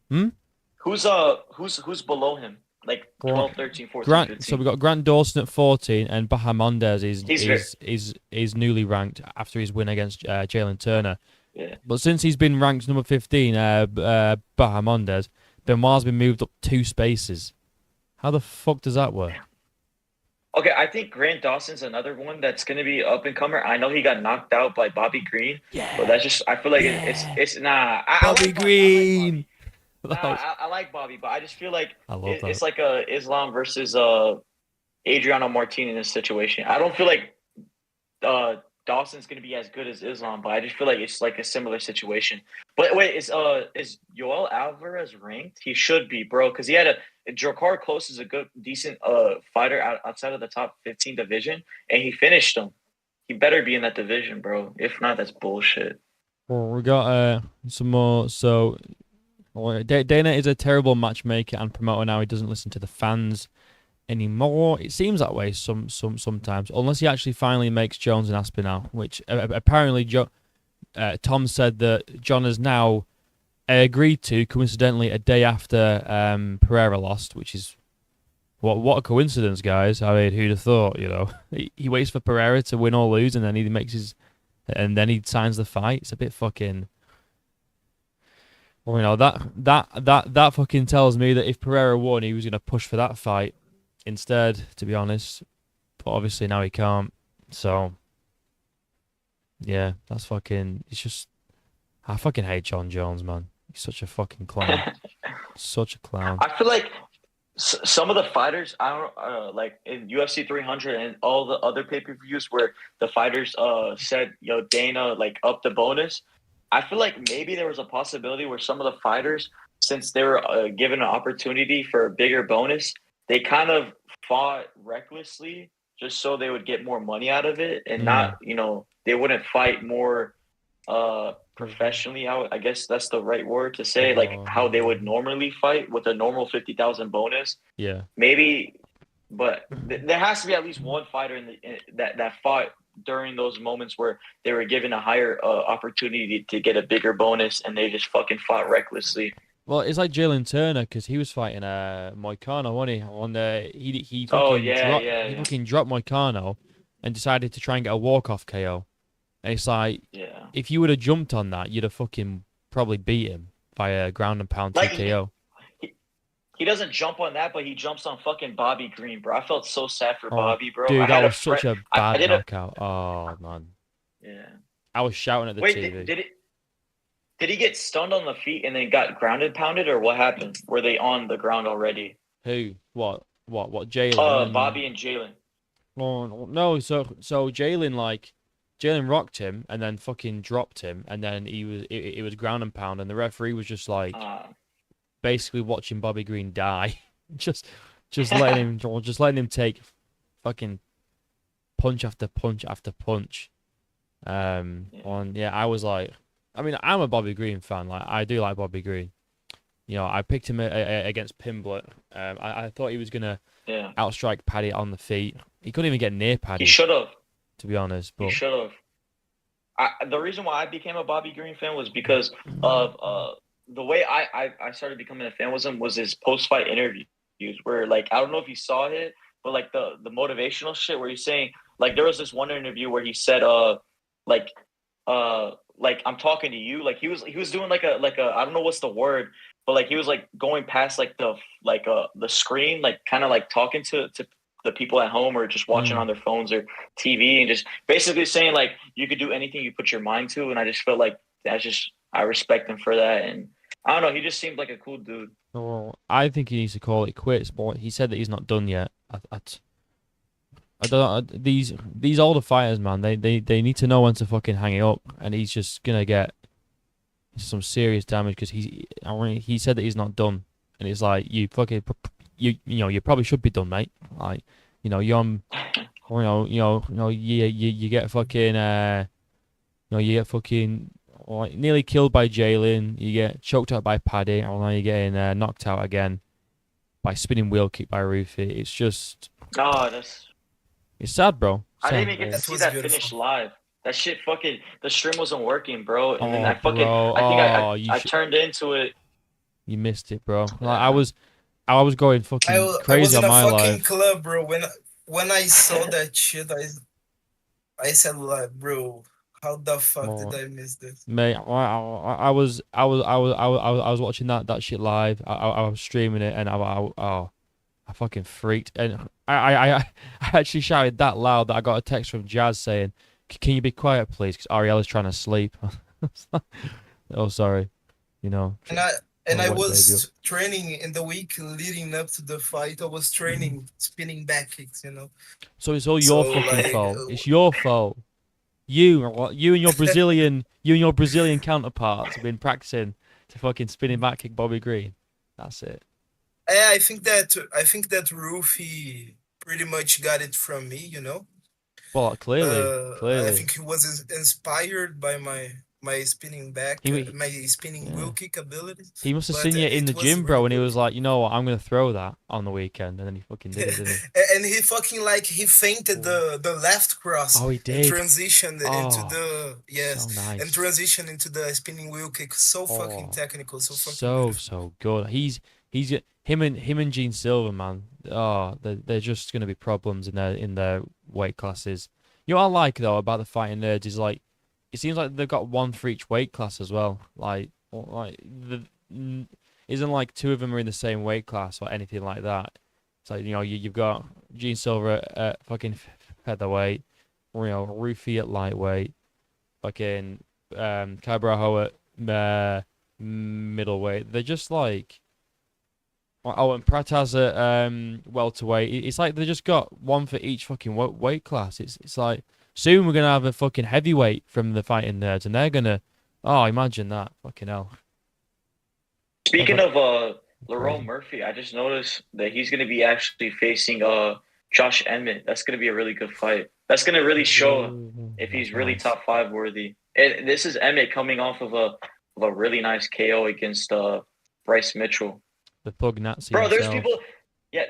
Hmm? who's below him? Like Gra- 12, 13, 14, Grant. So 15. we got Grant Dawson at 14, and Bahamondes He's very, is newly ranked after his win against Jalen Turner. yeah. But since he's been ranked number 15, Bahamondes, Benoit's been moved up 2 spaces. How the fuck does that work? Okay, I think Grant Dawson's another one that's gonna be up and comer. I know he got knocked out by Bobby Green, but that's just I feel like it's nah. I Bobby like Green. Nah, I like Bobby, but I just feel like I love that. it's like a Islam versus Adriano Martinez in this situation. I don't feel like Dawson's gonna be as good as Islam, but I just feel like it's like a similar situation. But wait, is Yoel Alvarez ranked? He should be, bro, because he had a Drakkar Close is a good, decent fighter outside of the top 15 division, and he finished him. He better be in that division, bro. If not, that's bullshit. Well, we got some more. So Dana is a terrible matchmaker and promoter now. He doesn't listen to the fans anymore. It seems that way sometimes, unless he actually finally makes Jones and Aspinall, which apparently Tom said that John has now agreed to, coincidentally, a day after Pereira lost, which is what a coincidence, guys. I mean, who'd have thought? You know, he waits for Pereira to win or lose, and then he signs the fight. It's a bit fucking. Well, you know, that fucking tells me that if Pereira won, he was gonna push for that fight instead, to be honest. But obviously now he can't. So yeah, that's fucking. It's just I fucking hate John Jones, man. He's such a fucking clown. Such a clown. I feel like some of the fighters, I don't like in UFC 300 and all the other pay-per-views where the fighters said, "Yo, Dana, like up the bonus." I feel like maybe there was a possibility where some of the fighters, since they were given an opportunity for a bigger bonus, they kind of fought recklessly just so they would get more money out of it and not, they wouldn't fight more professionally. I guess that's the right word to say, like how they would normally fight with a normal 50,000 bonus. Yeah. Maybe, but there has to be at least one fighter that fought during those moments where they were given a higher opportunity to get a bigger bonus and they just fucking fought recklessly. Well, it's like Jalen Turner because he was fighting Moicano, wasn't he? On the he fucking dropped Moicano and decided to try and get a walk-off KO. And it's like, if you would have jumped on that, you'd have fucking probably beat him by a ground and pound TKO. He doesn't jump on that, but he jumps on fucking Bobby Green, bro. I felt so sad for Bobby, bro. Dude, that was such a bad knockout. Oh, man. Yeah. I was shouting at the TV. Did he get stunned on the feet and then got grounded, pounded, or what happened? Were they on the ground already? Who? What? Jalen? Bobby and Jalen. No, so Jalen rocked him and then fucking dropped him, and then it was ground and pound, and the referee was just like basically watching Bobby Green die, just letting him take fucking punch after punch after punch. I was like, I mean, I'm a Bobby Green fan. Like, I do like Bobby Green. You know, I picked him against Pimblett. I thought he was gonna outstrike Paddy on the feet. He couldn't even get near Paddy. He should have, to be honest. But he should have. The reason why I became a Bobby Green fan was because of the way I started becoming a fan was his post-fight interviews where, like, I don't know if you saw it, but like the motivational shit where he's saying, like, there was this one interview where he said like I'm talking to you, like he was doing like a I don't know what's the word, but like he was like going past like the screen, like kind of like talking to the people at home or just watching on their phones or TV, and just basically saying like you could do anything you put your mind to. And I just felt like I respect him for that. And I don't know, he just seemed like a cool dude. Well, I think he needs to call it quits, but he said that he's not done yet. I don't know, these older fighters, man, they need to know when to fucking hang it up, and he's just gonna get some serious damage because he said that he's not done, and it's like you fucking you probably should be done, mate. Like you're on, you get fucking you get fucking like nearly killed by Jalen, you get choked out by Paddy, and now you're getting knocked out again by spinning wheel kick by Rufy. It's just Oh, it's sad, bro. I Sad. didn't even get to That see was that beautiful. finish live. That shit fucking the stream wasn't working, bro. And then Oh, I fucking bro. I think Oh, I turned into it. you missed it, bro. Like Yeah. I was going fucking I was crazy in on a my fucking live. club, bro. When I saw that shit, I said like, bro, how the fuck did Oh, I miss this? mate, I was watching that shit live. I was streaming it, and I fucking freaked, and I actually shouted that loud that I got a text from Jazz saying, "Can you be quiet, please?" Because Ariel is trying to sleep. Oh, sorry, you know, And I and trying I to wake baby up. was training in the week leading up to the fight. I was training spinning back kicks, you know. So it's all your So fucking like, fault. It's your fault. You and your Brazilian counterparts have been practicing to fucking spinning back kick Bobby Green. That's it. I think that Rufy pretty much got it from me, you know. Well, clearly, I clearly, think he was inspired by my spinning back, he my spinning yeah. wheel kick abilities. He must have But seen you in it the was gym, really bro, and he good. was like, you know what, I'm gonna throw that on the weekend, and then he fucking did it, didn't And he fucking like he feinted he? the left cross Oh, he and did. transitioned into Oh, the so yes and nice. transitioned into the spinning wheel kick. So fucking Oh, technical, so fucking so beautiful. so good. He's him and Gene Silver, man. Oh, they're just gonna be problems in their weight classes. You know what I like though about the fighting nerds is like, it seems like they've got one for each weight class as well. Isn't like two of them are in the same weight class or anything like that. It's like you've got Gene Silver at fucking featherweight, Rufy at lightweight, fucking Cabrajo at middleweight. They're just like, oh, and Prataz at welterweight. It's like they just got one for each fucking weight class. It's like soon we're gonna have a fucking heavyweight from the fighting nerds, and they're gonna, oh, imagine that, fucking hell. Speaking That's of Lerone crazy. Murphy, I just noticed that he's gonna be actually facing Josh Emmett. That's gonna be a really good fight. That's gonna really show Ooh, if that's he's really nice. top five worthy. And this is Emmett coming off of a really nice KO against Bryce Mitchell. The Thug Nazi Bro, there's himself. people. Yeah,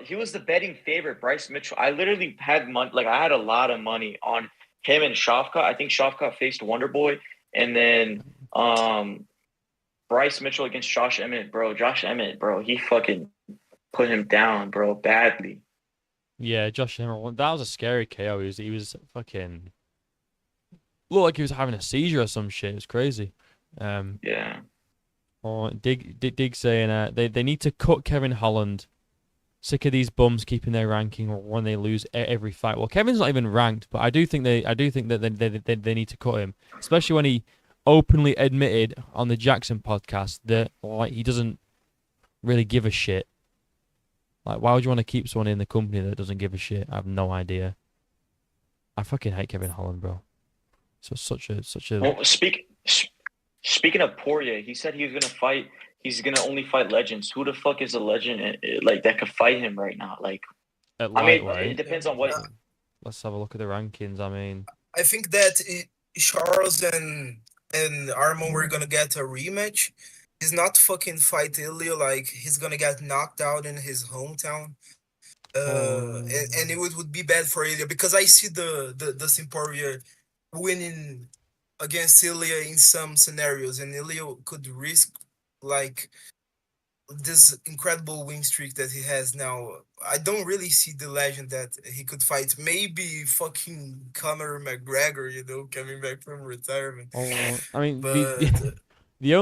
he was the betting favorite, Bryce Mitchell. I literally had money, like I had a lot of money on him and Shavkat. I think Shavkat faced Wonder Boy, and then Bryce Mitchell against Josh Emmett, bro. Josh Emmett, bro, he fucking put him down, bro, badly. Yeah, Josh Emmett. That was a scary KO. He was fucking looked like he was having a seizure or some shit. It was crazy. Um, Yeah. or Dig saying they need to cut Kevin Holland. Sick of these bums keeping their ranking when they lose every fight. Well, Kevin's not even ranked, but I do think that they need to cut him, especially when he openly admitted on the Jackson podcast that like he doesn't really give a shit. Like, why would you want to keep someone in the company that doesn't give a shit? I have no idea. I fucking hate Kevin Holland, bro. So such a. Well, speaking of Poirier, he said he was gonna fight. He's gonna only fight legends. Who the fuck is a legend like that could fight him right now? Like, At I mean, it lightweight. depends on what. Let's have a look at the rankings. I mean, I think that Charles and Armand were gonna get a rematch. He's not fucking fight Ilya like he's gonna get knocked out in his hometown. And it would be bad for Ilya because I see the Simporia winning against Ilya in some scenarios, and Ilya could risk like this incredible win streak that he has now. I don't really see the legend that he could fight. Maybe fucking Conor McGregor, you know, coming back from retirement. I mean the But the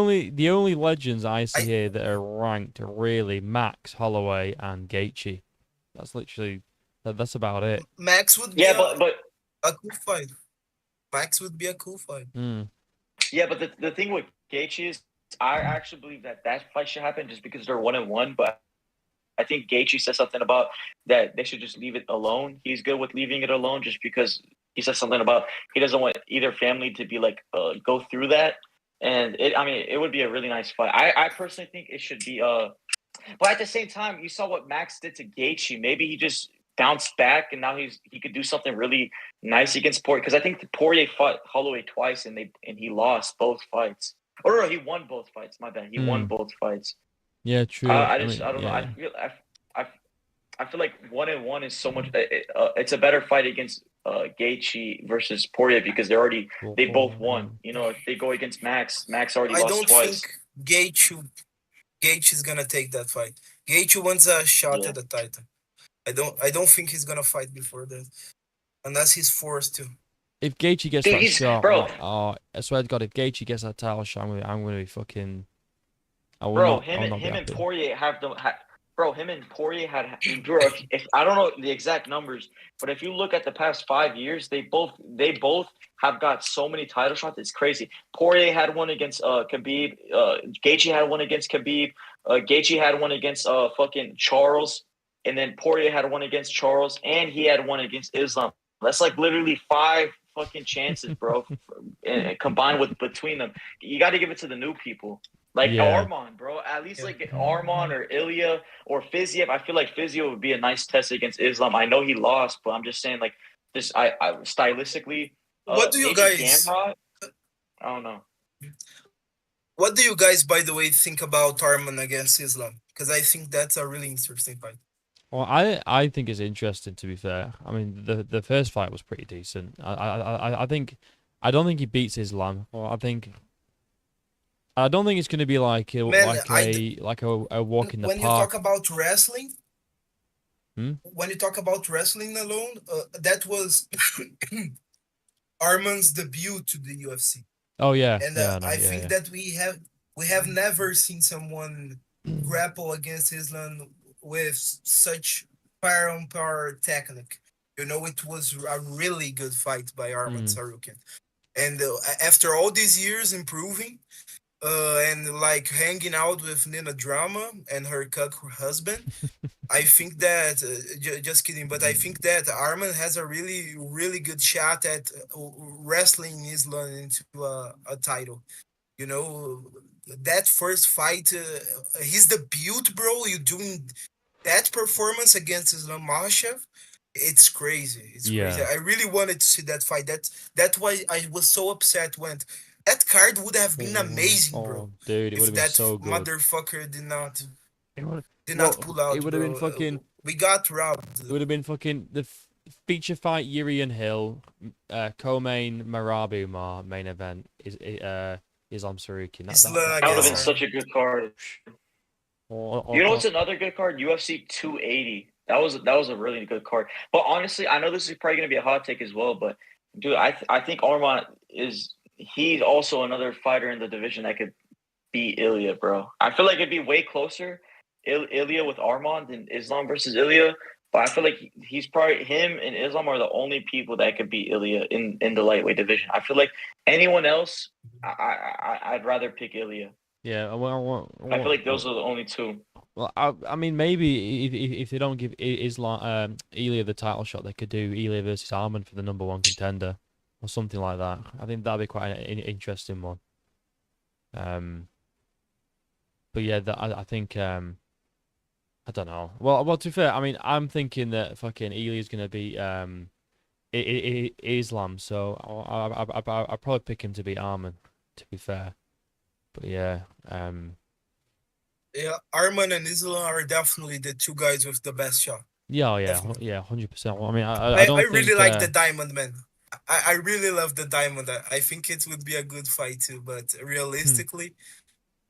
only legends I see I here that are ranked are really Max Holloway and Gaethje. That's literally that's about it. Max would be Yeah, but a cool fight. Max would be a cool fight. Mm. yeah, but the thing with Gaethje is, I actually believe that fight should happen just because they're 1-1. But I think Gaethje said something about that they should just leave it alone. He's good with leaving it alone, just because he said something about he doesn't want either family to be like go through that. and I mean, it would be a really nice fight. I personally think it should be but at the same time, you saw what Max did to Gaethje. Maybe he just bounced back, and now he could do something really nice against Poirier. Because I think Poirier fought Holloway twice, and he lost both fights. Or no, he won both fights. My bad, he won Hmm. both fights. Yeah, true. I I just mean, I don't know. yeah. I, I feel like 1-1 is so much. It's a better fight against Gaethje versus Poirier because they both won. You know, if they go against Max, Max already I lost don't think twice. Gage is gonna take that fight. Gage wants a shot Yeah. at the title. I don't think he's gonna fight before that. Unless he's forced to. If Gaethje gets Dude, that he's shot, bro. I swear to God, if Gaethje gets that title shot, I'm gonna be fucking. Bro, I will not be him and happy. Poirier bro, him and Poirier bro, if I don't know the exact numbers, but if you look at the past 5 years, they both have got so many title shots. It's crazy. Poirier had one against Khabib. Gaethje had one against Khabib. Gaethje had one against fucking Charles, and then Poirier had one against Charles, and he had one against Islam. That's like literally five fucking chances, bro, and combined with between them. You got to give it to the new people. Like Yeah. Armand, bro. At least Yeah. like Armand or Ilya or Fiziev. I feel like Fiziev would be a nice test against Islam. I know he lost, but I'm just saying like this. I stylistically, What do you maybe guys Gamrot. I don't know. what do you guys by the way think about Arman against Islam? Because I think that's a really interesting fight. Well, I think it's interesting to be fair. I mean, the first fight was pretty decent. I think I don't think he beats Islam. Well, I don't think it's going to be like Man, a walk in the when you talk park. about wrestling, Hmm? alone, that was Arman's debut to the UFC. Oh yeah, And yeah, I know, I yeah, think yeah. that we have never seen someone grapple against Islam with such power on power technique. It was a really good fight by Arman Mm. Sarukian. And after all these years improving, and like hanging out with Nina Drama and her cuck husband, I think that just kidding, but I think that Arman has a really really good shot at wrestling Islam into a title. You know, that first fight, his debut, bro. You doing that performance against Islam Makhachev, it's crazy. It's crazy. Yeah. I really wanted to see that fight. That's why I was so upset when that card would have been amazing, bro. Dude, it would If have been that so good. motherfucker It would, did not well, pull it out, would have been bro. fucking. We got robbed. It would have been fucking feature fight Yuri and Hill, co-main Marabu main event is Islam Sarukian. Islam That would have against been Oh, such Arman. a good card. You or, know or, what's another good card? UFC 280. That was a really good card. But honestly, I know this is probably gonna be a hot take as well. But dude, I think Armand he's also another fighter in the division that could beat Ilya, bro. I feel like it'd be way closer, Ilya with Armand than Islam versus Ilya. But I feel like he's probably him and Islam are the only people that could beat Ilya in the lightweight division. I feel like anyone else, I'd rather pick Ilya. yeah. I feel like those are the only two. Well, I mean, maybe if they don't give Islam Ilya the title shot, they could do Ilya versus Arman for the number one contender or something like that. I think that'd be quite an interesting one. Um, but yeah, I think I don't know. Well, to be fair, I mean, I'm thinking that fucking Ilya's gonna be Islam, so I'll probably pick him to beat Arman. To be fair, but yeah, Yeah, Arman and Islam are definitely the two guys with the best shot. yeah, oh, yeah, Definitely. yeah, 100%. Well, I mean, I I don't really think like the diamond, man. I really love the diamond. I think it would be a good fight too, but realistically,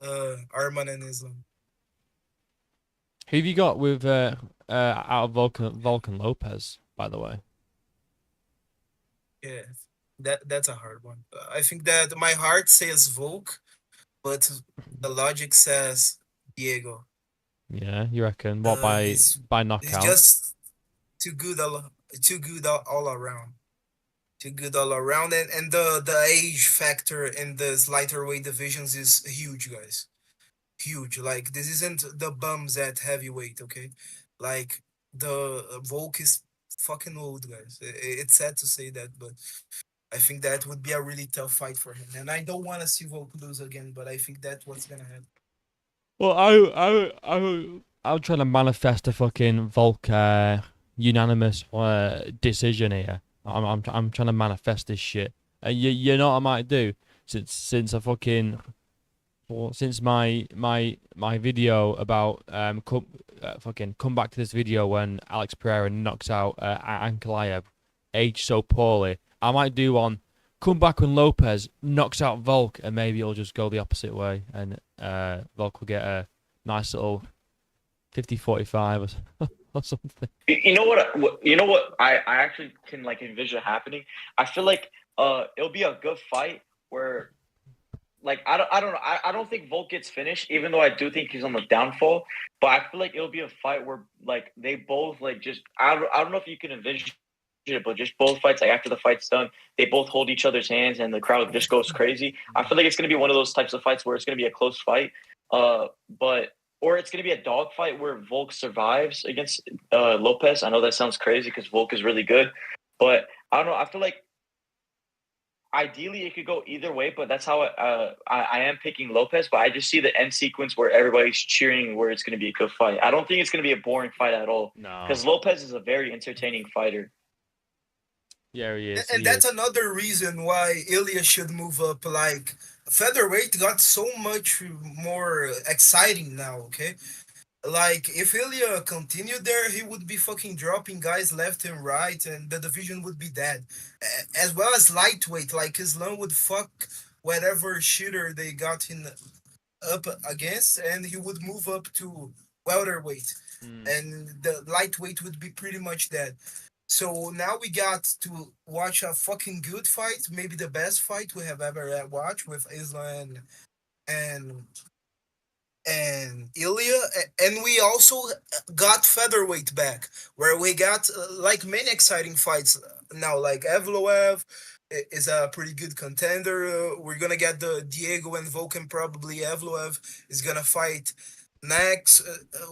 Arman and Islam. who have you got with out of Vulcan Lopez, by the way? Yeah, that's a hard one. I think that my heart says Volk, but the logic says Diego. Yeah, you reckon? What He's by he's knockout? just too good all around. Too good all around, and the age factor in the lighter weight divisions is huge, guys. Huge. Like this isn't the bums at heavyweight, okay? Like the Volk is fucking old, guys. It's sad to say that, but I think that would be a really tough fight for him, and I don't want to see Volk lose again. But I think that's what's gonna happen. Well, I'm trying to manifest a fucking Volk unanimous decision here. I'm trying to manifest this shit. You know what I might do since I fucking since my video about fucking come back to this video when Alex Pereira knocks out Ankalaev, aged so poorly. I might do one. Come back when Lopez knocks out Volk, and maybe it'll just go the opposite way, and Volk will get a nice little 50-45 or something. You know what? You know what? I actually can like envision happening. I feel like it'll be a good fight where like I don't know. I don't think Volk gets finished, even though I do think he's on the downfall. But I feel like it'll be a fight where like they both like just I don't know if you can envision it, but just both fights like after the fight's done, they both hold each other's hands and the crowd just goes crazy. I feel like it's gonna be one of those types of fights where it's gonna be a close fight. But or it's gonna be a dog fight where Volk survives against Lopez. I know that sounds crazy because Volk is really good, but I don't know. I feel like ideally it could go either way, but that's how I am picking Lopez. But I just see the end sequence where everybody's cheering, where it's going to be a good fight. I don't think it's going to be a boring fight at all. No, because Lopez is a very entertaining fighter. Yeah, he is. And that's another reason why Ilya should move up. Like featherweight got so much more exciting now. Okay, like if Ilya continued there, he would be fucking dropping guys left and right, and the division would be dead. As well as lightweight, like Islam would fuck whatever shooter they got in up against, and he would move up to welterweight, and the lightweight would be pretty much dead. So now we got to watch a fucking good fight, maybe the best fight we have ever watched with Islam and Ilya, and we also got featherweight back, where we got like many exciting fights now. Like Evloev is a pretty good contender. We're gonna get the Diego and Volkan. Probably Evloev is gonna fight next.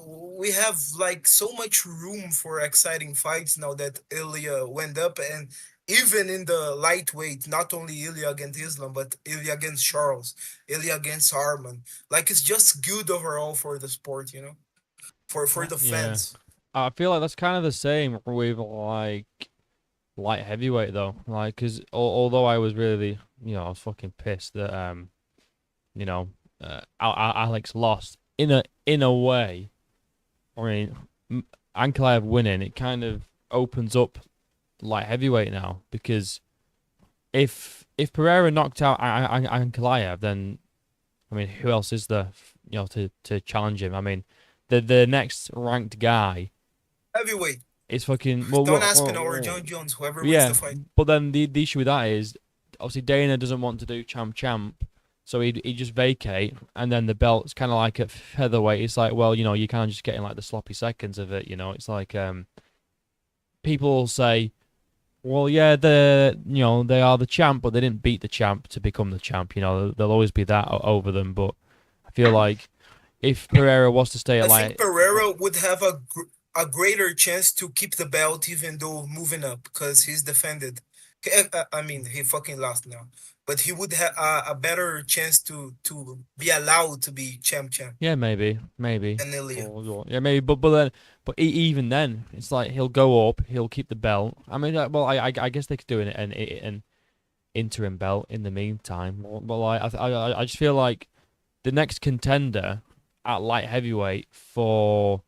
We have like so much room for exciting fights now that Ilya went up, and even in the lightweight, not only Ilya against Islam, but Ilya against Charles, Ilya against Harman. Like it's just good overall for the sport, you know, for the Yeah. fans. I feel like that's kind of the same with like light heavyweight though. Like, cause although I was really, I was fucking pissed that you know, Alex lost in a way. I mean, Ankalaev winning, it kind of opens up light heavyweight now, because if Pereira knocked out Ankalaev, then I mean, who else is there, to challenge him? I mean, the next ranked guy Heavyweight, is fucking Don Aspinall or John Jones, whoever wins yeah. the fight. But then the issue with that is obviously Dana doesn't want to do champ, so he just vacate, and then the belt's kind of like at featherweight. It's like, well, you kind of just getting like the sloppy seconds of it. It's like people will say, well, yeah, they are the champ, but they didn't beat the champ to become the champ. There'll always be that over them. But I feel like if Pereira was to stay at I think Pereira would have a greater chance to keep the belt even though moving up because he's defended. I mean, he fucking lost now, but he would have a better chance to be allowed to be champ. yeah, maybe, And Ilya. yeah, maybe, but even then, it's like he'll go up, he'll keep the belt. I mean, well, I guess they could do an interim belt in the meantime. But like, I just feel like the next contender at light heavyweight for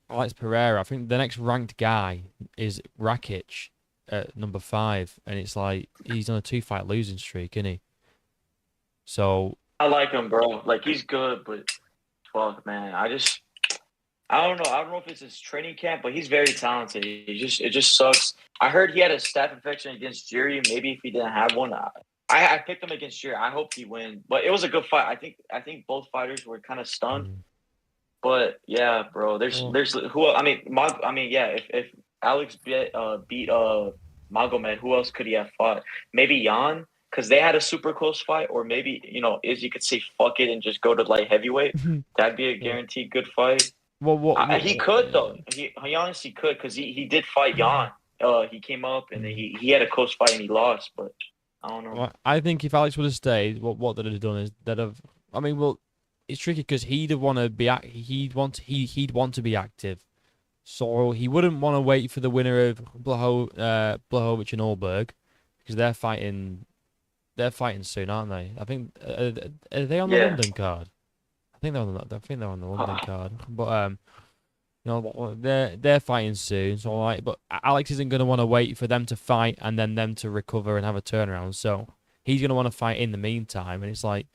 Alex Pereira, I think the next ranked guy is Rakic at number 5, and it's like he's on a 2-fight losing streak, isn't he? So I like him, bro. Like he's good, but fuck, man, I don't know. I don't know if it's his training camp, but he's very talented. It just sucks. I heard he had a staph infection against Jiri. Maybe if he didn't have one, I picked him against Jiri. I hope he wins, but it was a good fight. I think both fighters were kind of stunned. But yeah, bro. There's who I mean yeah. If Alex beat Magomed, who else could he have fought? Maybe Jan, because they had a super close fight, or maybe Izzy could say fuck it and just go to light heavyweight. That'd be a guaranteed good fight. He could though. He honestly could, because he did fight Jan he came up and then he had a close fight and he lost, but I don't know. Well, I think if Alex would have stayed, what they'd have done is they'd have. I mean, well, it's tricky because he'd want to be he'd want to be active, so he wouldn't want to wait for the winner of Blachowicz and Ulberg because they're fighting. They're fighting soon, aren't they? I think are they on the London card? I think they're on the London card, but you know, they're fighting soon, so like, but Alex isn't going to want to wait for them to fight and then them to recover and have a turnaround. So he's going to want to fight in the meantime, and it's like,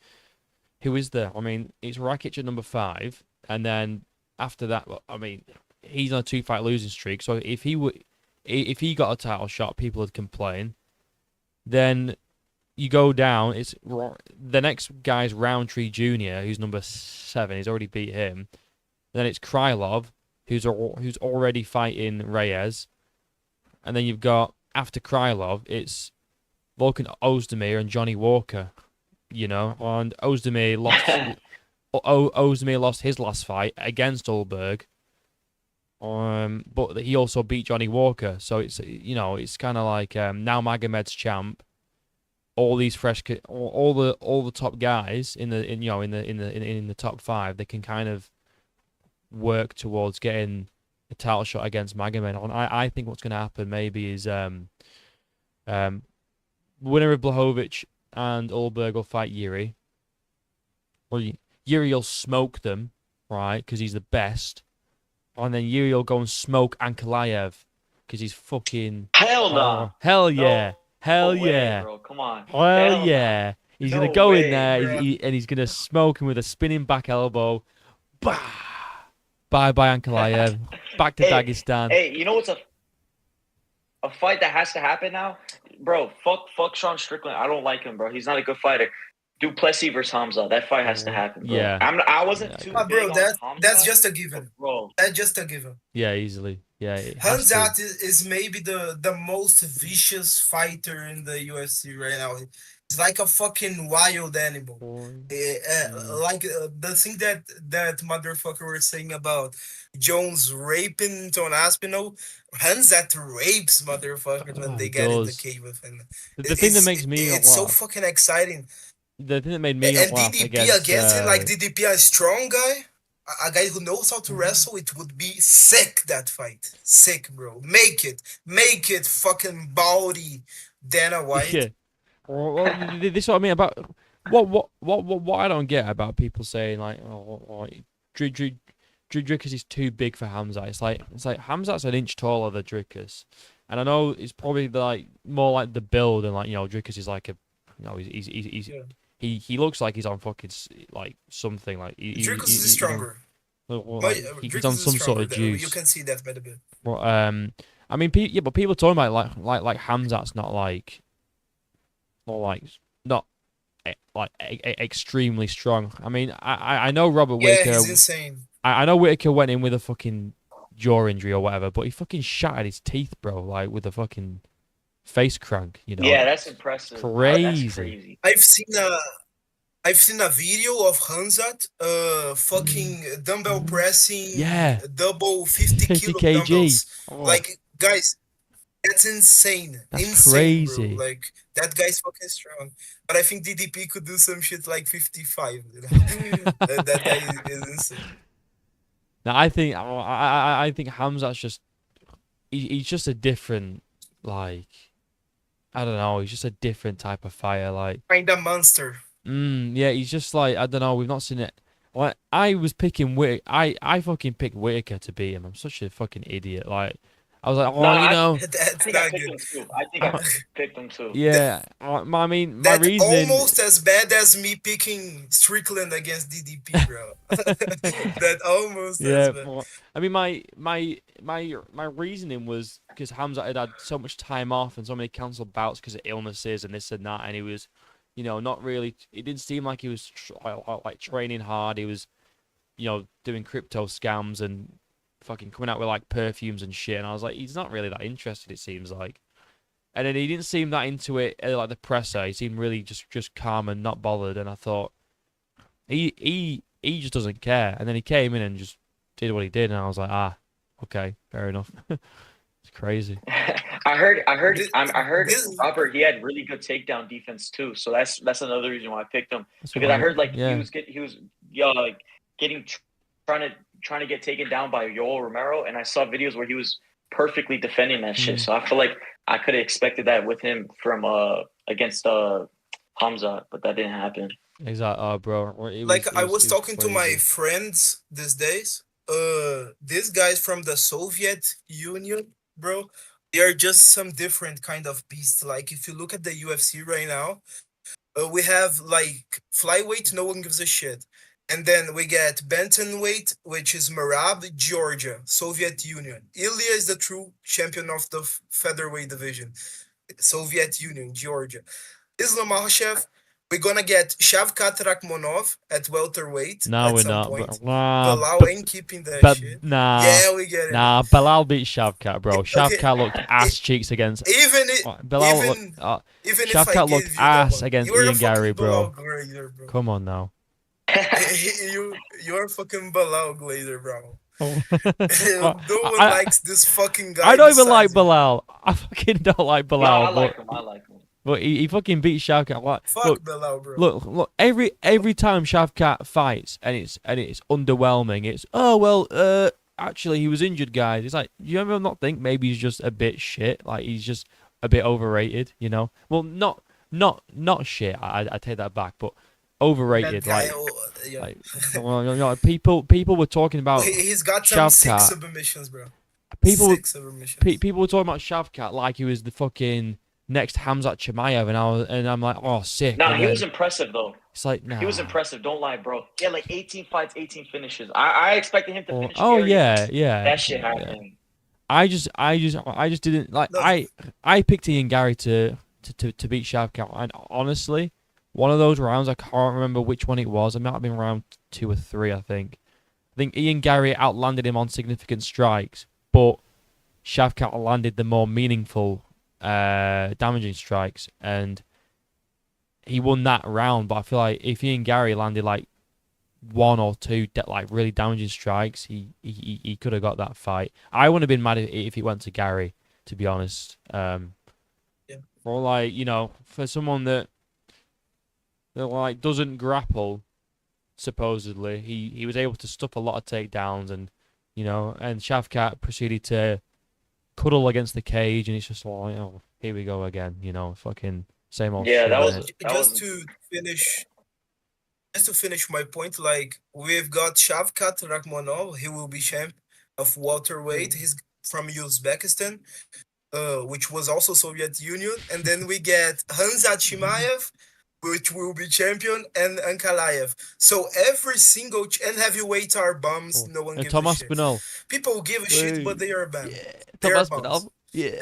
who is there? I mean, it's Rakic at number 5, and then after that, I mean, he's on a 2-fight losing streak. So if he got a title shot, people would complain. Then you go down. It's the next guy's Roundtree Jr., who's number 7. He's already beat him. Then it's Krylov, who's already fighting Reyes, and then you've got after Krylov, it's Volkan Ozdemir and Johnny Walker, you know, and Ozdemir lost his last fight against Ulberg, but he also beat Johnny Walker, so it's, you know, it's kind of like now Magomed's champ, all these fresh, all the top guys in the top 5, they can kind of work towards getting a title shot against Magomed. And I think what's going to happen maybe is winner of Blachowicz and Ulberg will fight Yuri. Well, Yuri will smoke them, right, because he's the best. And then Yuri will go and smoke Ankalaev because he's fucking... Hell no. Hell yeah. No. Hell No way, yeah. bro. Come on. Hell yeah. He's No going to go way, in there and he's going to smoke him with a spinning back elbow. Bah! Bye Ankalaev. Back to Dagestan. Hey, you know what's a fight that has to happen now? Bro, fuck Sean Strickland. I don't like him, bro. He's not a good fighter. Duplessis versus Hamza. That fight has to happen, bro. Yeah. I wasn't too big bro, on Hamza, that's just a given. Bro. That's just a given. Yeah, easily. Yeah. Hamzat is maybe the most vicious fighter in the UFC right now. It's like a fucking wild animal. Like the thing that motherfucker was saying about Jones raping Tom Aspinall, Hamzat rapes motherfuckers when they get in the cave with him. The thing that makes me it's so fucking exciting. The thing that made me and laugh DDP against him, like DDP, a strong guy, a guy who knows how to wrestle, it would be sick, that fight. Sick, bro. Make it fucking bawdy Dana White. Yeah. Well, this is what I mean about what I don't get about people saying like, oh, Dricus is too big for Hamzat. It's like Hamzat's an inch taller than Dricus, and I know it's probably like more like the build, and like, you know, Dricus is like a, you know, he looks like he's on fucking like something like Dricus is stronger. He's on some sort of juice. You can see that by the bit. Well, I mean, but people talking about like Hamzat's not like extremely strong. I mean, I know Robert Whittaker. Yeah, he's insane. I know Whittaker went in with a fucking jaw injury or whatever, but he fucking shattered his teeth, bro, like with a fucking face crank, you know. Yeah, that's impressive. Crazy. That's crazy. I've seen a video of Hamzat fucking dumbbell pressing double 50 kilo kg. dumbbells. Oh. Like, guys, that's insane. That's insane, crazy. Bro. Like, that guy's fucking strong. But I think DDP could do some shit like 55. You know? that guy is insane. Now I think Hamzat's just he's just a different, like, I don't know, he's just a different type of fighter, like Kind of monster. Yeah, he's just like, I don't know, we've not seen it. Like, I was picking I fucking picked Whittaker to beat him. I'm such a fucking idiot. Like, I was like, I think I picked him too. Yeah, I mean, my that's reason almost as bad as me picking Strickland against DDP, bro. That almost as bad. Well, I mean, my reasoning was because Hamzat had so much time off and so many cancelled bouts because of illnesses and this and that, and he was, you know, not really. It didn't seem like he was like training hard. He was, you know, doing crypto scams and fucking coming out with like perfumes and shit. And I was like, he's not really that interested, it seems like. And then he didn't seem that into it, like the presser. He seemed really just calm and not bothered. And I thought, he just doesn't care. And then he came in and just did what he did. And I was like, okay, fair enough. It's crazy. This, I heard this Robert. He had really good takedown defense too, so that's another reason why I picked him That's what because I heard like yeah. he was like getting trying to get taken down by Yoel Romero, and I saw videos where he was perfectly defending that shit. So I feel like I could have expected that with him from against Hamza, but that didn't happen. Exactly. Oh, bro. like I was It was talking to my crazy. friends these days. These guys from the Soviet Union, bro, they are just some different kind of beasts. Like if you look at the UFC right now, we have like flyweight, no one gives a shit. And then we get bantamweight, which is Marab, Georgia, Soviet Union. Ilya is the true champion of the featherweight division, Soviet Union, Georgia. Islam Makhachev, we're gonna get Shavkat Rakhmonov at welterweight No, at we're some not. point. Nah, Bilal ain't keeping that but shit. nah, Yeah, we get him. nah. Bilal beat Shavkat, bro. Okay, Shavkat looked ass cheeks against. even it, Bilal looked. even even if I Shavkat looked give you that ass one, against you're a Ian Gary, fucking Bilal bro. grader, bro. Come on now. You're fucking Bilal glader, bro. Oh. No one I likes this fucking I guy don't even like besides you. Bilal. I fucking don't like No, Bilal, I like him. I like him. but he fucking beat Shavkat. Like, Fuck Bilal, bro. look. Every time Shavkat fights and it's underwhelming. It's oh well. Actually, he was injured, guys. It's like, do you ever not think maybe he's just a bit shit? Like he's just a bit overrated, you know? Well, not shit. I take that back, but That overrated. guy, oh, yeah. Well, people were talking about He's got some six Shavkat. submissions, bro. People Six submissions. people were talking about Shavkat like he was the fucking next Hamzat Chimaev, and I'm like, oh, sick. Nah, And he then was impressive though. it's like, He was nah. impressive. Don't lie, bro. He had like 18 fights, 18 finishes. I expected him to Oh, finish oh Gary. yeah. That shit Yeah. happened. I just didn't like. No, I picked Ian Gary to beat Shavkat, and honestly, one of those rounds I can't remember which one it was. It might have been round 2 or 3, I think. I think Ian Gary outlanded him on significant strikes, but Shavkat landed the more meaningful, damaging strikes, and he won that round. But I feel like if Ian Gary landed like 1 or 2 like really damaging strikes, he could have got that fight. I wouldn't have been mad if it went to Gary, to be honest. yeah. Or like, you know, for someone that like doesn't grapple, supposedly he was able to stuff a lot of takedowns, and you know, and Shavkat proceeded to cuddle against the cage, and it's just like, oh, here we go again, you know, fucking same old Yeah, shit. that was innit? that Just was to finish, just to finish my point, like we've got Shavkat Rakhmonov. He will be champ of welterweight. He's from Uzbekistan, which was also Soviet Union. And then we get Hanzat Chimaev, which will be champion, and Ankalaev. So every single and heavyweight are bums. Oh. No one And gives a Thomas shit. Spinall. People give a shit, but they are bum. Yeah, They are Thomas bums. Spinall. Yeah,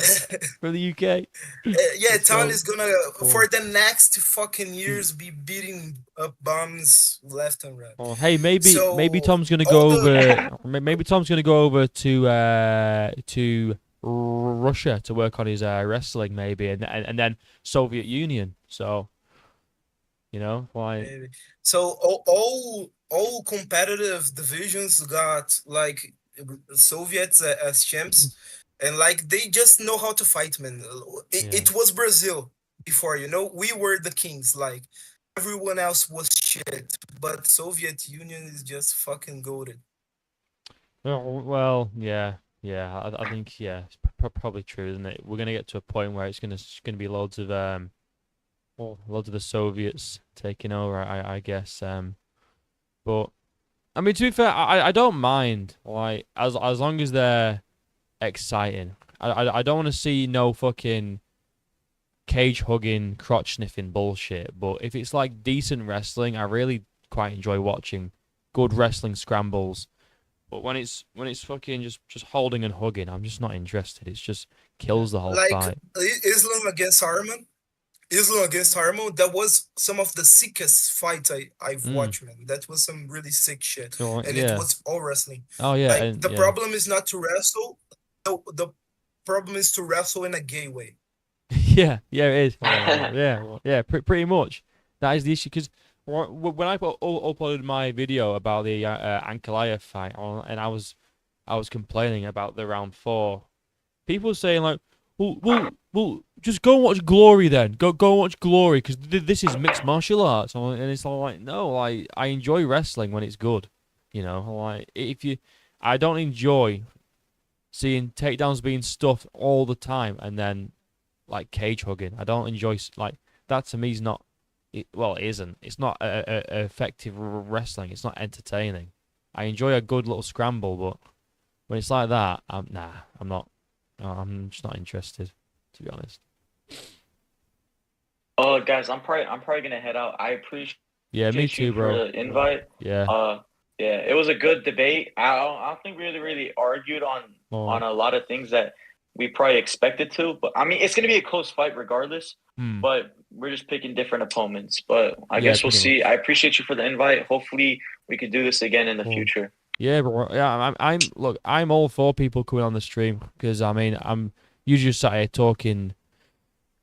from the UK. Yeah, Let's Town go. is gonna for the next fucking years be beating up bums left and right. Oh, hey, maybe So Tom's gonna all go the over. Maybe Tom's gonna go over to Russia to work on his wrestling, maybe, and then Soviet Union. So you know, why? maybe. So all competitive divisions got like Soviets as champs, and like they just know how to fight, man. It, Yeah. it was Brazil before, you know. We were the kings, like everyone else was shit, but Soviet Union is just fucking goated. Oh, well, yeah. I think it's probably true, isn't it? We're gonna get to a point where it's gonna be loads of loads of the Soviets taking over. I guess. But I mean, to be fair, I don't mind, like, as long as they're exciting. I don't want to see no fucking cage hugging, crotch sniffing bullshit. But if it's like decent wrestling, I really quite enjoy watching good wrestling scrambles. But when it's fucking just holding and hugging, I'm just not interested. It's just kills the whole Like fight. Islam against Harman. Islam against Harman, that was some of the sickest fights I've Mm. watched, man. That was some really sick shit. So, And it yeah. was all wrestling. Oh yeah, Like and the yeah. problem is not to wrestle. The problem is to wrestle in a gay way. Yeah, it is. Yeah, pretty much. That is the issue, because when I uploaded my video about the Ankalaev fight, and I was complaining about the round 4 people saying like, well, just go and watch Glory then. Go and watch Glory because this is mixed martial arts. And it's all like, no, like I enjoy wrestling when it's good. You know, like I don't enjoy seeing takedowns being stuffed all the time and then like cage hugging. I don't enjoy like that. To me is not. Well, it isn't. It's not a effective wrestling. It's not entertaining. I enjoy a good little scramble, but when it's like that, I'm not. I'm just not interested, to be honest. Guys, I'm probably gonna head out. I appreciate Me too, you for bro. the invite. Yeah. Yeah, it was a good debate. I don't think we really argued on a lot of things that we probably expected to. But I mean, it's gonna be a close fight regardless. But we're just picking different opponents. But I guess we'll see. Much. I appreciate you for the invite. Hopefully, we could do this again in the future. Yeah, bro. Yeah, I'm all for people coming on the stream because I mean I'm usually sat here talking.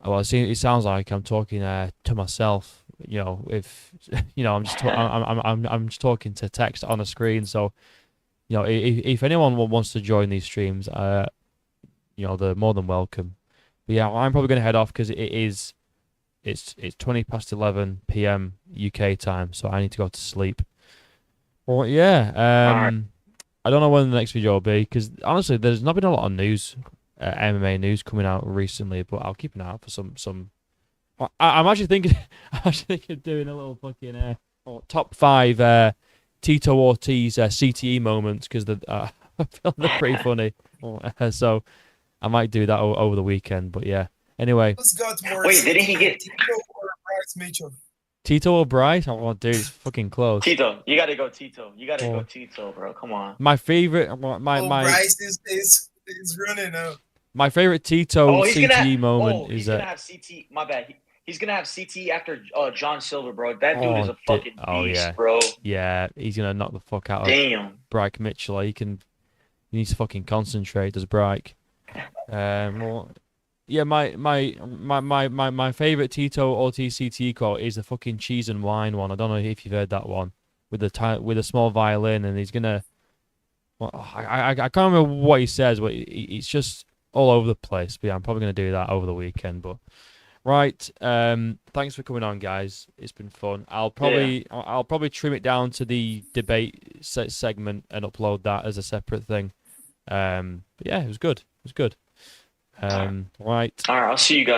Well, it sounds like I'm talking to myself. You know, if you know, I'm just talking to text on a screen. So, you know, if anyone wants to join these streams, you know, they're more than welcome. But yeah, I'm probably gonna head off because it's 20 past 11 p.m. UK time, so I need to go to sleep. Well, yeah. Right. I don't know when the next video will be because honestly, there's not been a lot of news, MMA news coming out recently. But I'll keep an eye out for some. I'm actually thinking, of doing a little fucking top 5 Tito Ortiz CTE moments because I feel they're pretty funny. So I might do that over the weekend. But yeah. Anyway. Who's got more? Wait, didn't he get Tito or Bryce Mitchell? Tito or Bryce? Oh, dude, it's fucking close. Tito? You gotta go Tito. You gotta go Tito, bro. Come on. My favorite, Bryce is running out. My favorite Tito CTE moment is he's gonna have CT. My bad. He's gonna have CT after John Silver, bro. That dude is a fucking beast, bro. Yeah, he's gonna knock the fuck out of Bryke Mitchell. He needs to fucking concentrate. Does Bryke? Well, yeah, my favorite Tito Ortiz CTE quote is the fucking cheese and wine one. I don't know if you've heard that one with a small violin, and he's gonna. Well, I can't remember what he says, but it's just all over the place. But yeah, I'm probably gonna do that over the weekend. But right, thanks for coming on, guys. It's been fun. I'll probably trim it down to the debate segment and upload that as a separate thing. But yeah, it was good. Right. All right, I'll see you guys.